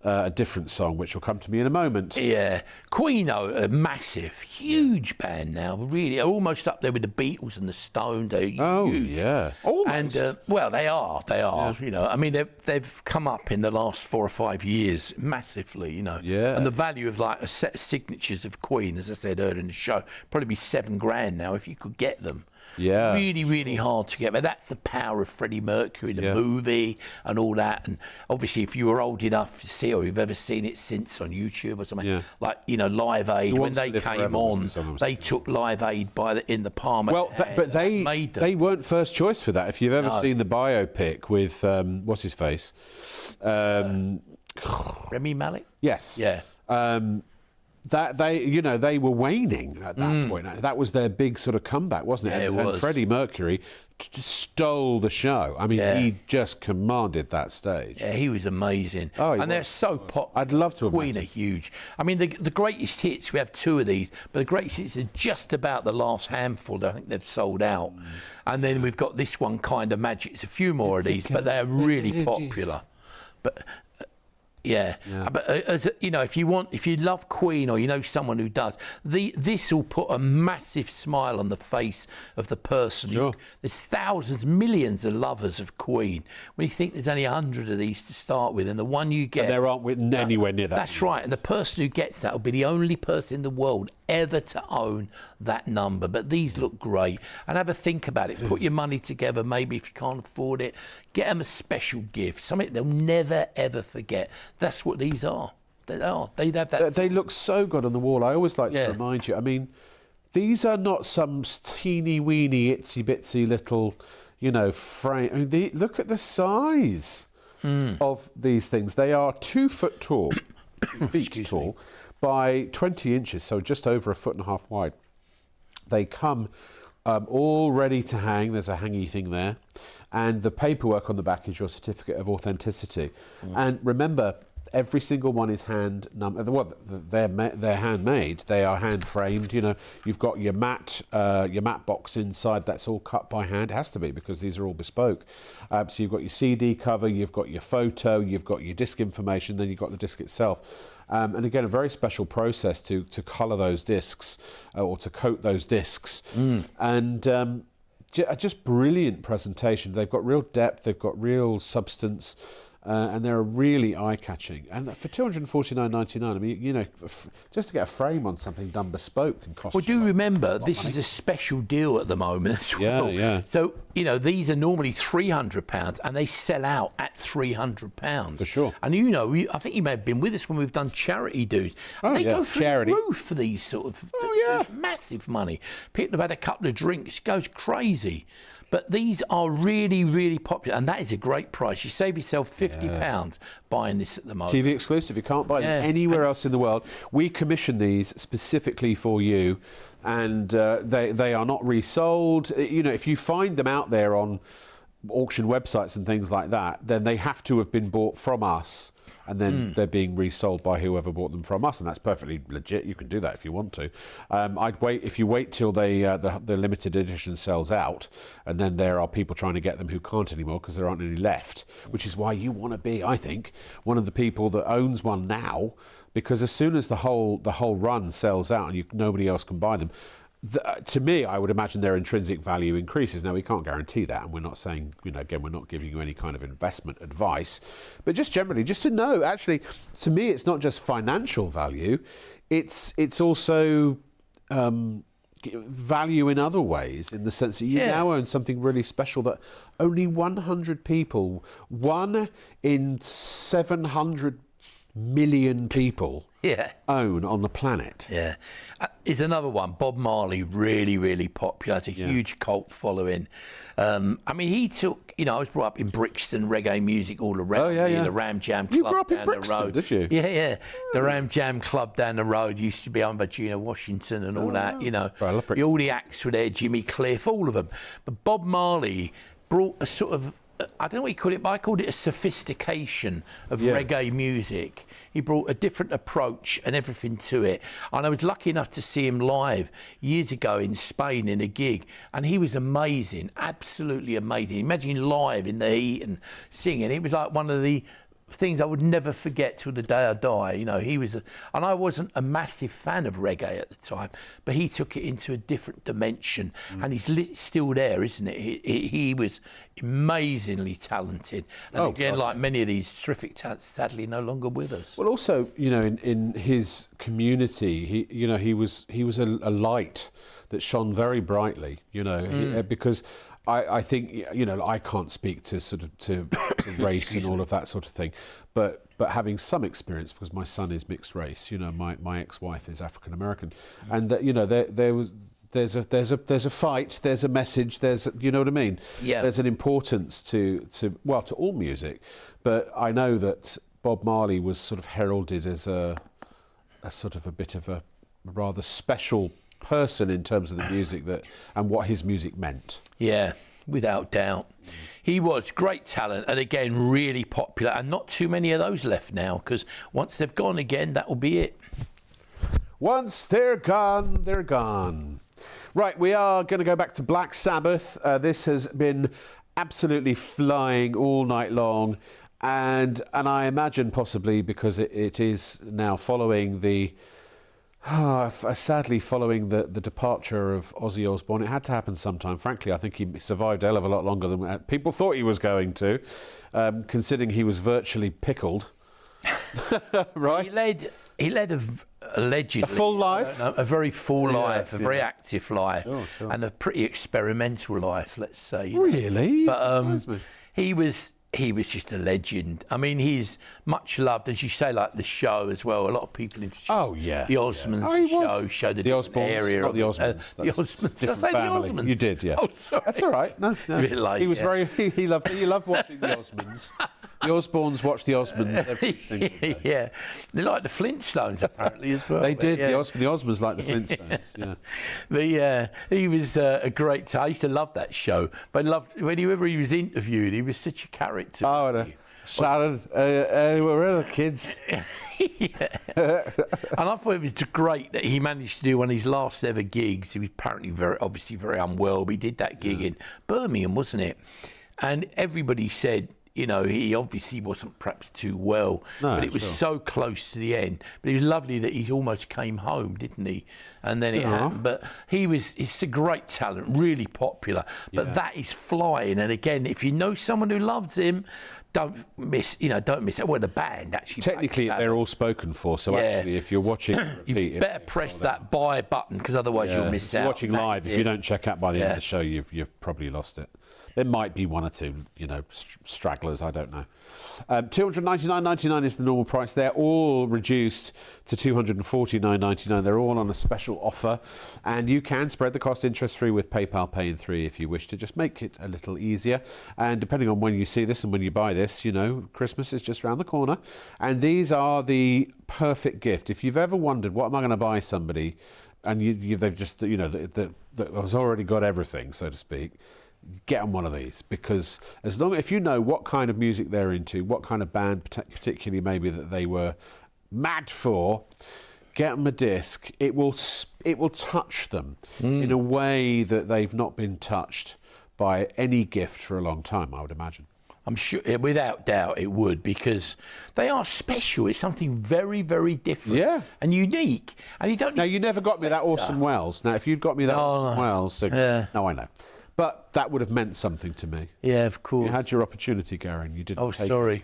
a different song, which will come to me in a moment. Yeah. Queen, a massive, huge band now, really, almost up there with the Beatles and the Stones. They're huge. Yeah. Almost. And, they are, yeah. They've come up in the last 4 or 5 years massively, Yeah. And the value of like a set of signatures of Queen, as I said earlier in the show, probably be $7,000 now if you could get them. Yeah. Really, really hard to get. But that's the power of Freddie Mercury, the movie and all that. And obviously, if you were old enough to see it, or you've ever seen it since on YouTube or something, like, Live Aid, when they came on, they took Live Aid in the palm. Well, but they weren't first choice for that. If you've ever seen the biopic with, what's his face? Remy Malek? Yes. Yeah. That they were waning at that point. That was their big sort of comeback, wasn't it? Yeah, it was. And Freddie Mercury stole the show. I mean, he just commanded that stage. Yeah, he was amazing. And they're so popular. I'd love to have Queen are huge. I mean, the greatest hits, we have 2 of these, but the greatest hits are just about the last handful that I think they've sold out. And then we've got this one, Kind of Magic. It's a few more of these, but they're really popular. But yeah. But if you love Queen, or you know someone who does, this will put a massive smile on the face of the person. Sure. There's thousands, millions of lovers of Queen. When you think there's only 100 of these to start with, and the one you get, and there aren't anywhere near that. That's right, and the person who gets that will be the only person in the world ever to own that number. But these look great, and have a think about it. Put your money together. Maybe if you can't afford it, get them a special gift, something they'll never ever forget. That's what these are. They are. They have that. They look so good on the wall. I always like to remind you. I mean, these are not some teeny weeny itsy bitsy little, frame. I mean, look at the size of these things. They are 2 foot tall, feet tall, by 20 inches, so just over 1.5 feet wide. They come all ready to hang. There's a hangy thing there. And the paperwork on the back is your certificate of authenticity. And remember, every single one is hand numbered. Well, they're handmade. They are hand framed. You've got your matte box inside. That's all cut by hand. It has to be, because these are all bespoke. So you've got your CD cover, you've got your photo, you've got your disc information, then you've got the disc itself. And again, a very special process to colour those discs or to coat those discs. And just brilliant presentation. They've got real depth, they've got real substance, and they're really eye-catching. And for $249.99, I mean, just to get a frame on something done bespoke can cost. Well, do remember, this is a special deal at the moment as well. Yeah. So, these are normally £300, and they sell out at £300. For sure. And I think you may have been with us when we've done charity dues. And they go through the roof for these sort of massive money. People have had a couple of drinks, it goes crazy. But these are really, really popular, and that is a great price. You save yourself £50 buying this at the moment. TV exclusive. You can't buy them anywhere else in the world. We commission these specifically for you, and they are not resold. You know, if you find them out there on auction websites and things like that, then they have to have been bought from us, and then they're being resold by whoever bought them from us, and that's perfectly legit. You can do that if you want to. I'd wait if you wait till the limited edition sells out, and then there are people trying to get them who can't anymore because there aren't any left. Which is why you want to be, I think, one of the people that owns one now, because as soon as the whole run sells out and nobody else can buy them. To me, I would imagine their intrinsic value increases. Now, we can't guarantee that, and we're not saying, you know, again, we're not giving you any kind of investment advice, but just generally, just to know, actually, to me, it's not just financial value, it's also value in other ways, in the sense that you now own something really special that only 100 people, 1 in 700 million people own on the planet. Is another one. Bob Marley, really, really popular. It's a huge cult following. I mean, he took, you know, I was brought up in Brixton, reggae music all around me, the Ram Jam Club. You grew up in down Brixton, the road. did you? Yeah. The Ram Jam Club down the road used to be owned by Gina Washington and all that, you know. I love Brixton. All the acts were there, Jimmy Cliff, all of them. But Bob Marley brought a sort of, I don't know what you call it, but I called it a sophistication of reggae music. He brought a different approach and everything to it. And I was lucky enough to see him live years ago in Spain in a gig. And he was amazing, absolutely amazing. Imagine live in the heat and singing. It was like one of the things I would never forget till the day I die. You know, he was, and I wasn't a massive fan of reggae at the time, but he took it into a different dimension, and he's still there, isn't it? He was amazingly talented, and like many of these terrific talents, sadly no longer with us. Well, also, you know, in his community, he was a light that shone very brightly. You know, because. I think, you know, I can't speak to sort of to race and all of that sort of thing, but having some experience, because my son is mixed race, you know, my ex-wife is African American, and that, you know, there's a fight, there's a message, there's, you know what I mean? Yeah. There's an importance to all music, but I know that Bob Marley was sort of heralded as a sort of a bit of a rather special person in terms of the music and what his music meant. Yeah, without doubt. He was great talent, and again, really popular, and not too many of those left now, because once they've gone again, that will be it. Once they're gone, they're gone. Right, we are going to go back to Black Sabbath. This has been absolutely flying all night long, and I imagine possibly because it is now following sadly following the departure of Ozzy Osbourne. It had to happen sometime. Frankly, I think he survived a hell of a lot longer than people thought he was going to, considering he was virtually pickled. Right? He led allegedly a full life, a very full life, a very active life, sure. and a pretty experimental life, let's say. Really? But he was just a legend. I mean, he's much loved, as you say, like the show as well. A lot of people introduced the Osmonds show the Osbournes, area not of the Osmonds. the Osmonds. Did I say family. the Osmonds? You did, yeah. Oh, sorry. That's all right. No. A bit late, he was he loved watching the Osmonds. The Osbournes watched the Osmonds every single day. Yeah, they like the Flintstones apparently as well. They did. The Osmonds like the Flintstones. Yeah. He was a great. I used to love that show. But I loved whenever he was interviewed. He was such a character. Oh, no. Sharon, we're the kids. And I thought it was great that he managed to do one of his last ever gigs. He was apparently obviously very unwell, but he did that gig in Birmingham, wasn't it? And everybody said, you know, he obviously wasn't perhaps too well, but it was so close to the end. But it was lovely that he almost came home, didn't he? And then it happened. But he's a great talent, really popular. But that is flying. And again, if you know someone who loves him, don't miss it. Well, the band actually. Technically, they're all spoken for. So actually, if you're watching, you better press that buy button, because otherwise you'll miss out. Watching live, if you don't check out by the end of the show, you've probably lost it. There might be one or two, you know, stragglers smugglers, I don't know. $299.99 is the normal price. They're all reduced to $249.99. They're all on a special offer, and you can spread the cost interest-free with PayPal Pay in 3 if you wish to just make it a little easier. And depending on when you see this and when you buy this, you know, Christmas is just around the corner. And these are the perfect gift. If you've ever wondered, what am I going to buy somebody, and they've just, you know, that has already got everything, so to speak, get them one of these, because if you know what kind of music they're into, what kind of band particularly maybe that they were mad for, get them a disc. It will touch them in a way that they've not been touched by any gift for a long time, I would imagine. I'm sure, without doubt, it would, because they are special. It's something very, very different and unique. And you don't. Now, you never got me that Orson Welles. Now, if you'd got me that Orson Welles, no, I know. But that would have meant something to me. Yeah, of course. You had your opportunity, Gary, and you didn't take sorry. it.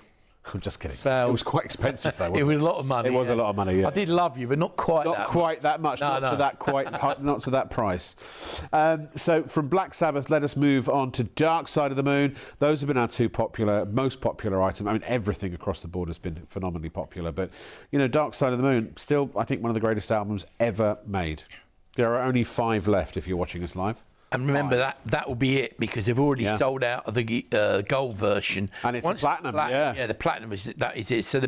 I'm just kidding. Well, it was quite expensive, though. It was a lot of money. It was a lot of money. Yeah. I did love you, but not quite. That much. Not to that price. So from Black Sabbath, let us move on to Dark Side of the Moon. Those have been our most popular items. I mean, everything across the board has been phenomenally popular. But you know, Dark Side of the Moon, still, I think, one of the greatest albums ever made. There are only 5 left if you're watching us live. And remember that will be it, because they've already sold out of the gold version. And it's platinum, yeah. The platinum is it. So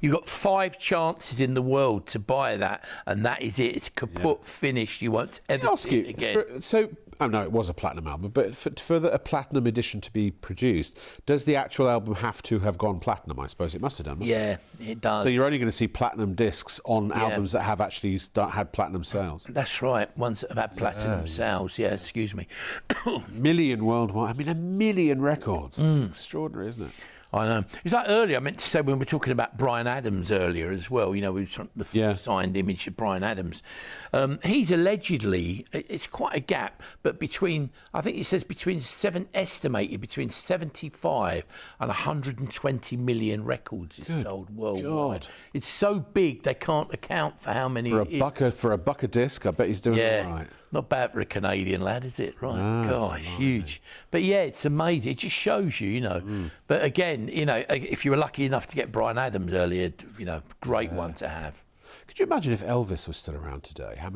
you've got 5 chances in the world to buy that, and that is it. It's kaput, finished. You won't ever see it again. I know it was a platinum album, but for a platinum edition to be produced, does the actual album have to have gone platinum? I suppose it must have done. Yeah, it does. So you're only going to see platinum discs on albums that have actually had platinum sales. That's right. Ones that have had platinum sales. Yeah, excuse me. Million worldwide. I mean, 1 million records. It's extraordinary, isn't it? I know. It's like earlier, I meant to say, when we were talking about Bryan Adams earlier as well, you know, the signed image of Bryan Adams. He's allegedly, it's quite a gap, but I think it says estimated between 75 and 120 million records is sold worldwide. God. It's so big, they can't account for how many. For a buck a disc, I bet he's doing all right. Not bad for a Canadian lad, is it? Right. God, it's huge. But yeah, it's amazing. It just shows you, you know. But again, you know, if you were lucky enough to get Bryan Adams earlier, you know, great one to have. Could you imagine if Elvis was still around today? How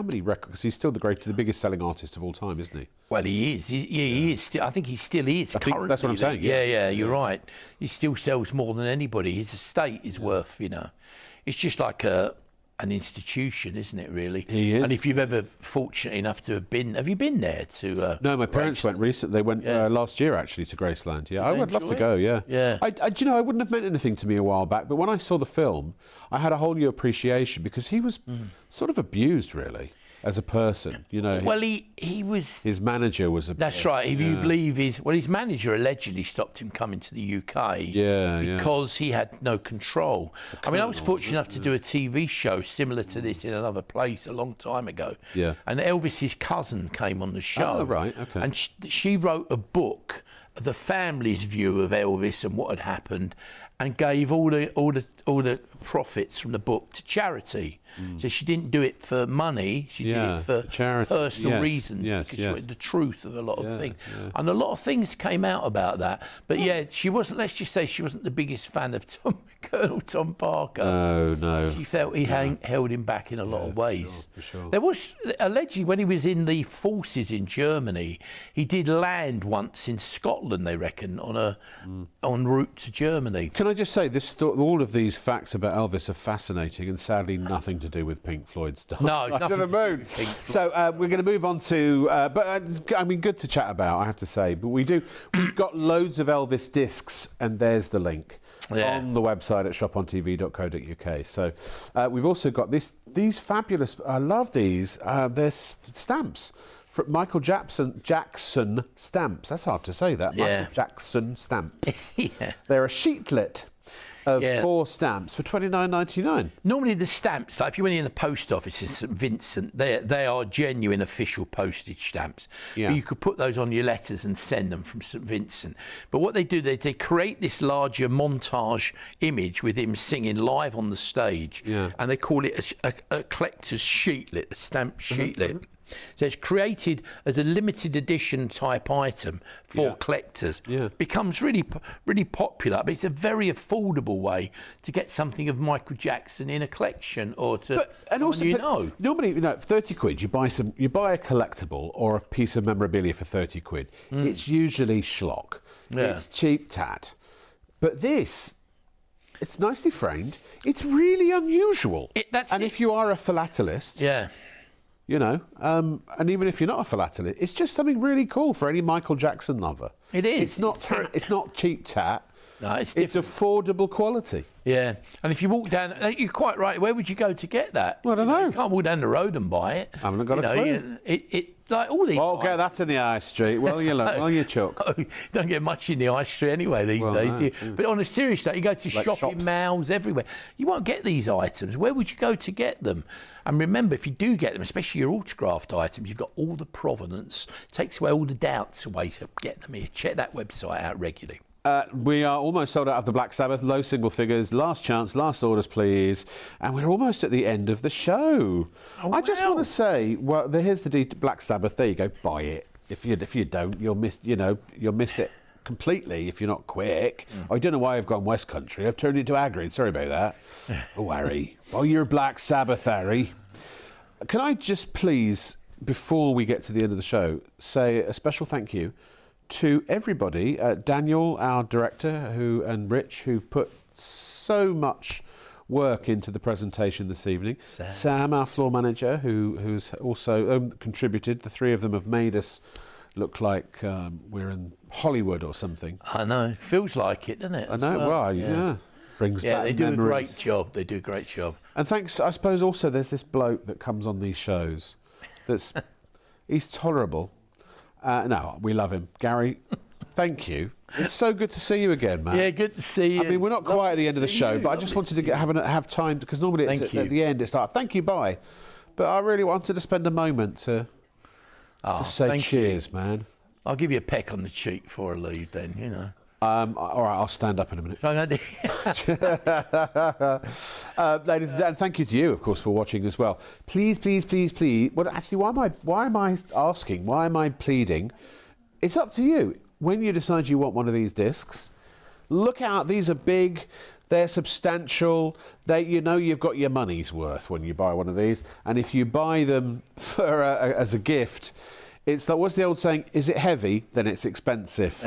many records? He's still the biggest selling artist of all time, isn't he? Well, he is. He is. I think he still is. I think that's what I'm saying. Yeah, you're right. He still sells more than anybody. His estate is worth, you know. It's just like an institution, isn't it, really? He is. And if you've ever fortunate enough to have you been there to No, my parents went recently. They went last year, actually, to Graceland. Yeah, I would love to go, Yeah. Do you know, I wouldn't have meant anything to me a while back, but when I saw the film, I had a whole new appreciation, because he was sort of abused, really, as a person, you know. Well, he was. His manager was a. That's right. If you believe his manager allegedly stopped him coming to the UK. Because he had no control. I mean, I was fortunate enough to do a TV show similar to this in another place a long time ago. Yeah. And Elvis's cousin came on the show. Oh, right. Okay. And she wrote a book, the family's view of Elvis and what had happened, and gave all the profits from the book to charity. So she didn't do it for money, she did it for charity. Personal reasons, because she wanted the truth of a lot of things. And a lot of things came out about that. But she wasn't, let's just say she wasn't the biggest fan of Colonel Tom Parker. No. She felt he held him back in a lot of ways. For sure. There was, allegedly, when he was in the forces in Germany, he did land once in Scotland, they reckon, en route to Germany. Can I just say, all of these facts about Elvis are fascinating, and sadly nothing to do with Pink Floyd's Dark Side of the Moon. So we're going to move on to, I mean, good to chat about, I have to say. But we've got loads of Elvis discs, and there's the link on the website at shopontv.co.uk. So we've also got these fabulous, I love these, they're stamps. Michael Jackson stamps. That's hard to say, that. Michael Jackson stamps. They're a sheetlet of 4 stamps for $29.99. Normally the stamps, like if you went in the post office in St Vincent, they are genuine official postage stamps. But you could put those on your letters and send them from St Vincent. But what they do, they create this larger montage image with him singing live on the stage, and they call it a collector's sheetlet, a stamp sheetlet. So it's created as a limited edition type item for collectors. Yeah. Becomes really popular, but it's a very affordable way to get something of Michael Jackson in a collection or to normally, 30 quid, you buy a collectible or a piece of memorabilia for 30 quid. It's usually schlock. Yeah. It's cheap tat. But this, it's nicely framed. It's really unusual. If you are a philatelist, and even if you're not a philatelist, it's just something really cool for any Michael Jackson lover. It is. It's not it's not cheap tat. No, it's affordable quality. Yeah, and if you walk down, you're quite right. Where would you go to get that? Well, I don't know. You can't walk down the road and buy it. I haven't got a clue. Like all these. Oh, get that in the high street. Well, you look. Well, you chuck. Don't get much in the high street anyway these days, do you? But on a serious note, you go to shopping malls everywhere. You won't get these items. Where would you go to get them? And remember, if you do get them, especially your autographed items, you've got all the provenance. Takes away all the doubts away. So get them here. Check that website out regularly. We are almost sold out of the Black Sabbath, low single figures, last chance, last orders please, and we're almost at the end of the show. Oh, I just want to say, well, here's the Black Sabbath. There you go, buy it. If you don't, you'll miss it completely if you're not quick. I don't know why I've gone West Country. I've turned into Hagrid. Sorry about that. Oh, Harry, buy your Black Sabbath, Harry. Can I just please, before we get to the end of the show, say a special thank you to everybody, Daniel, our director, and Rich, who've put so much work into the presentation this evening. Sam, our floor manager, who's also contributed. The three of them have made us look like we're in Hollywood or something. I know. Feels like it, doesn't it? I know. Well, yeah. Brings back they do memories. a great job. They do a great job. And thanks, I suppose, also there's this bloke that comes on these shows. He's tolerable. No, we love him. Gary, thank you. It's so good to see you again, man. Yeah, good to see you. I mean, we're not quite at the end of the show, but I just wanted to have time, because normally it's at the end, it's like, thank you, bye. But I really wanted to spend a moment to say cheers, man. I'll give you a peck on the cheek before I leave then, you know. All right, I'll stand up in a minute. Ladies and gentlemen, thank you to you, of course, for watching as well. Please, please, please, please. Well, actually, why am I asking? Why am I pleading? It's up to you. When you decide you want one of these discs, look out. These are big. They're substantial. You've got your money's worth when you buy one of these. And if you buy them for as a gift, it's like, what's the old saying? Is it heavy? Then it's expensive,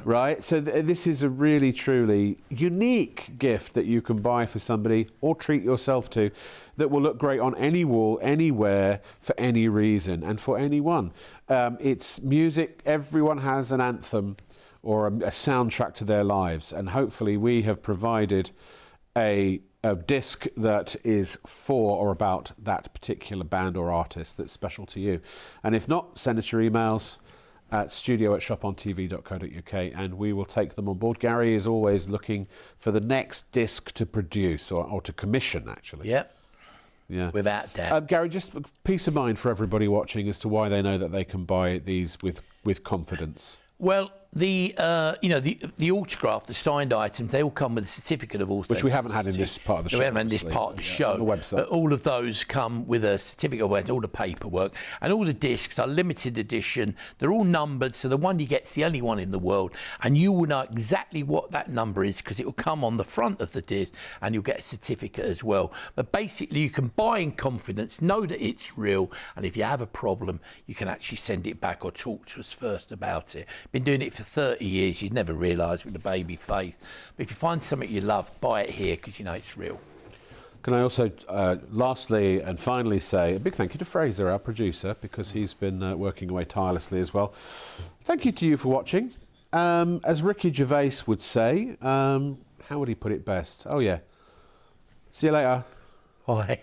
right? So this is a really, truly unique gift that you can buy for somebody or treat yourself to, that will look great on any wall, anywhere, for any reason, and for anyone. It's music. Everyone has an anthem or a soundtrack to their lives, and hopefully we have provided a disc that is for or about that particular band or artist that's special to you. And if not, send us your emails at studio@shopontv.co.uk and we will take them on board. Gary is always looking for the next disc to produce or to commission, actually. Yep. Yeah. Without doubt. Gary, just peace of mind for everybody watching as to why they know that they can buy these with confidence. Well, the autograph, the signed items, they all come with a certificate of authenticity. Which we haven't had in this part of the show. We haven't had in this part of the show. On the website. But all of those come with a certificate of authenticity, all the paperwork. And all the discs are limited edition. They're all numbered, so the one you get's the only one in the world. And you will know exactly what that number is, because it will come on the front of the disc and you'll get a certificate as well. But basically, you can buy in confidence, know that it's real, and if you have a problem, you can actually send it back or talk to us first about it. Been doing it for 30 years, you'd never realise with a baby face. But if you find something you love, buy it here, because you know it's real. Can I also, lastly and finally, say a big thank you to Fraser, our producer, because he's been working away tirelessly as well. Thank you to you for watching. As Ricky Gervais would say, how would he put it best? Oh, yeah. See you later. Bye.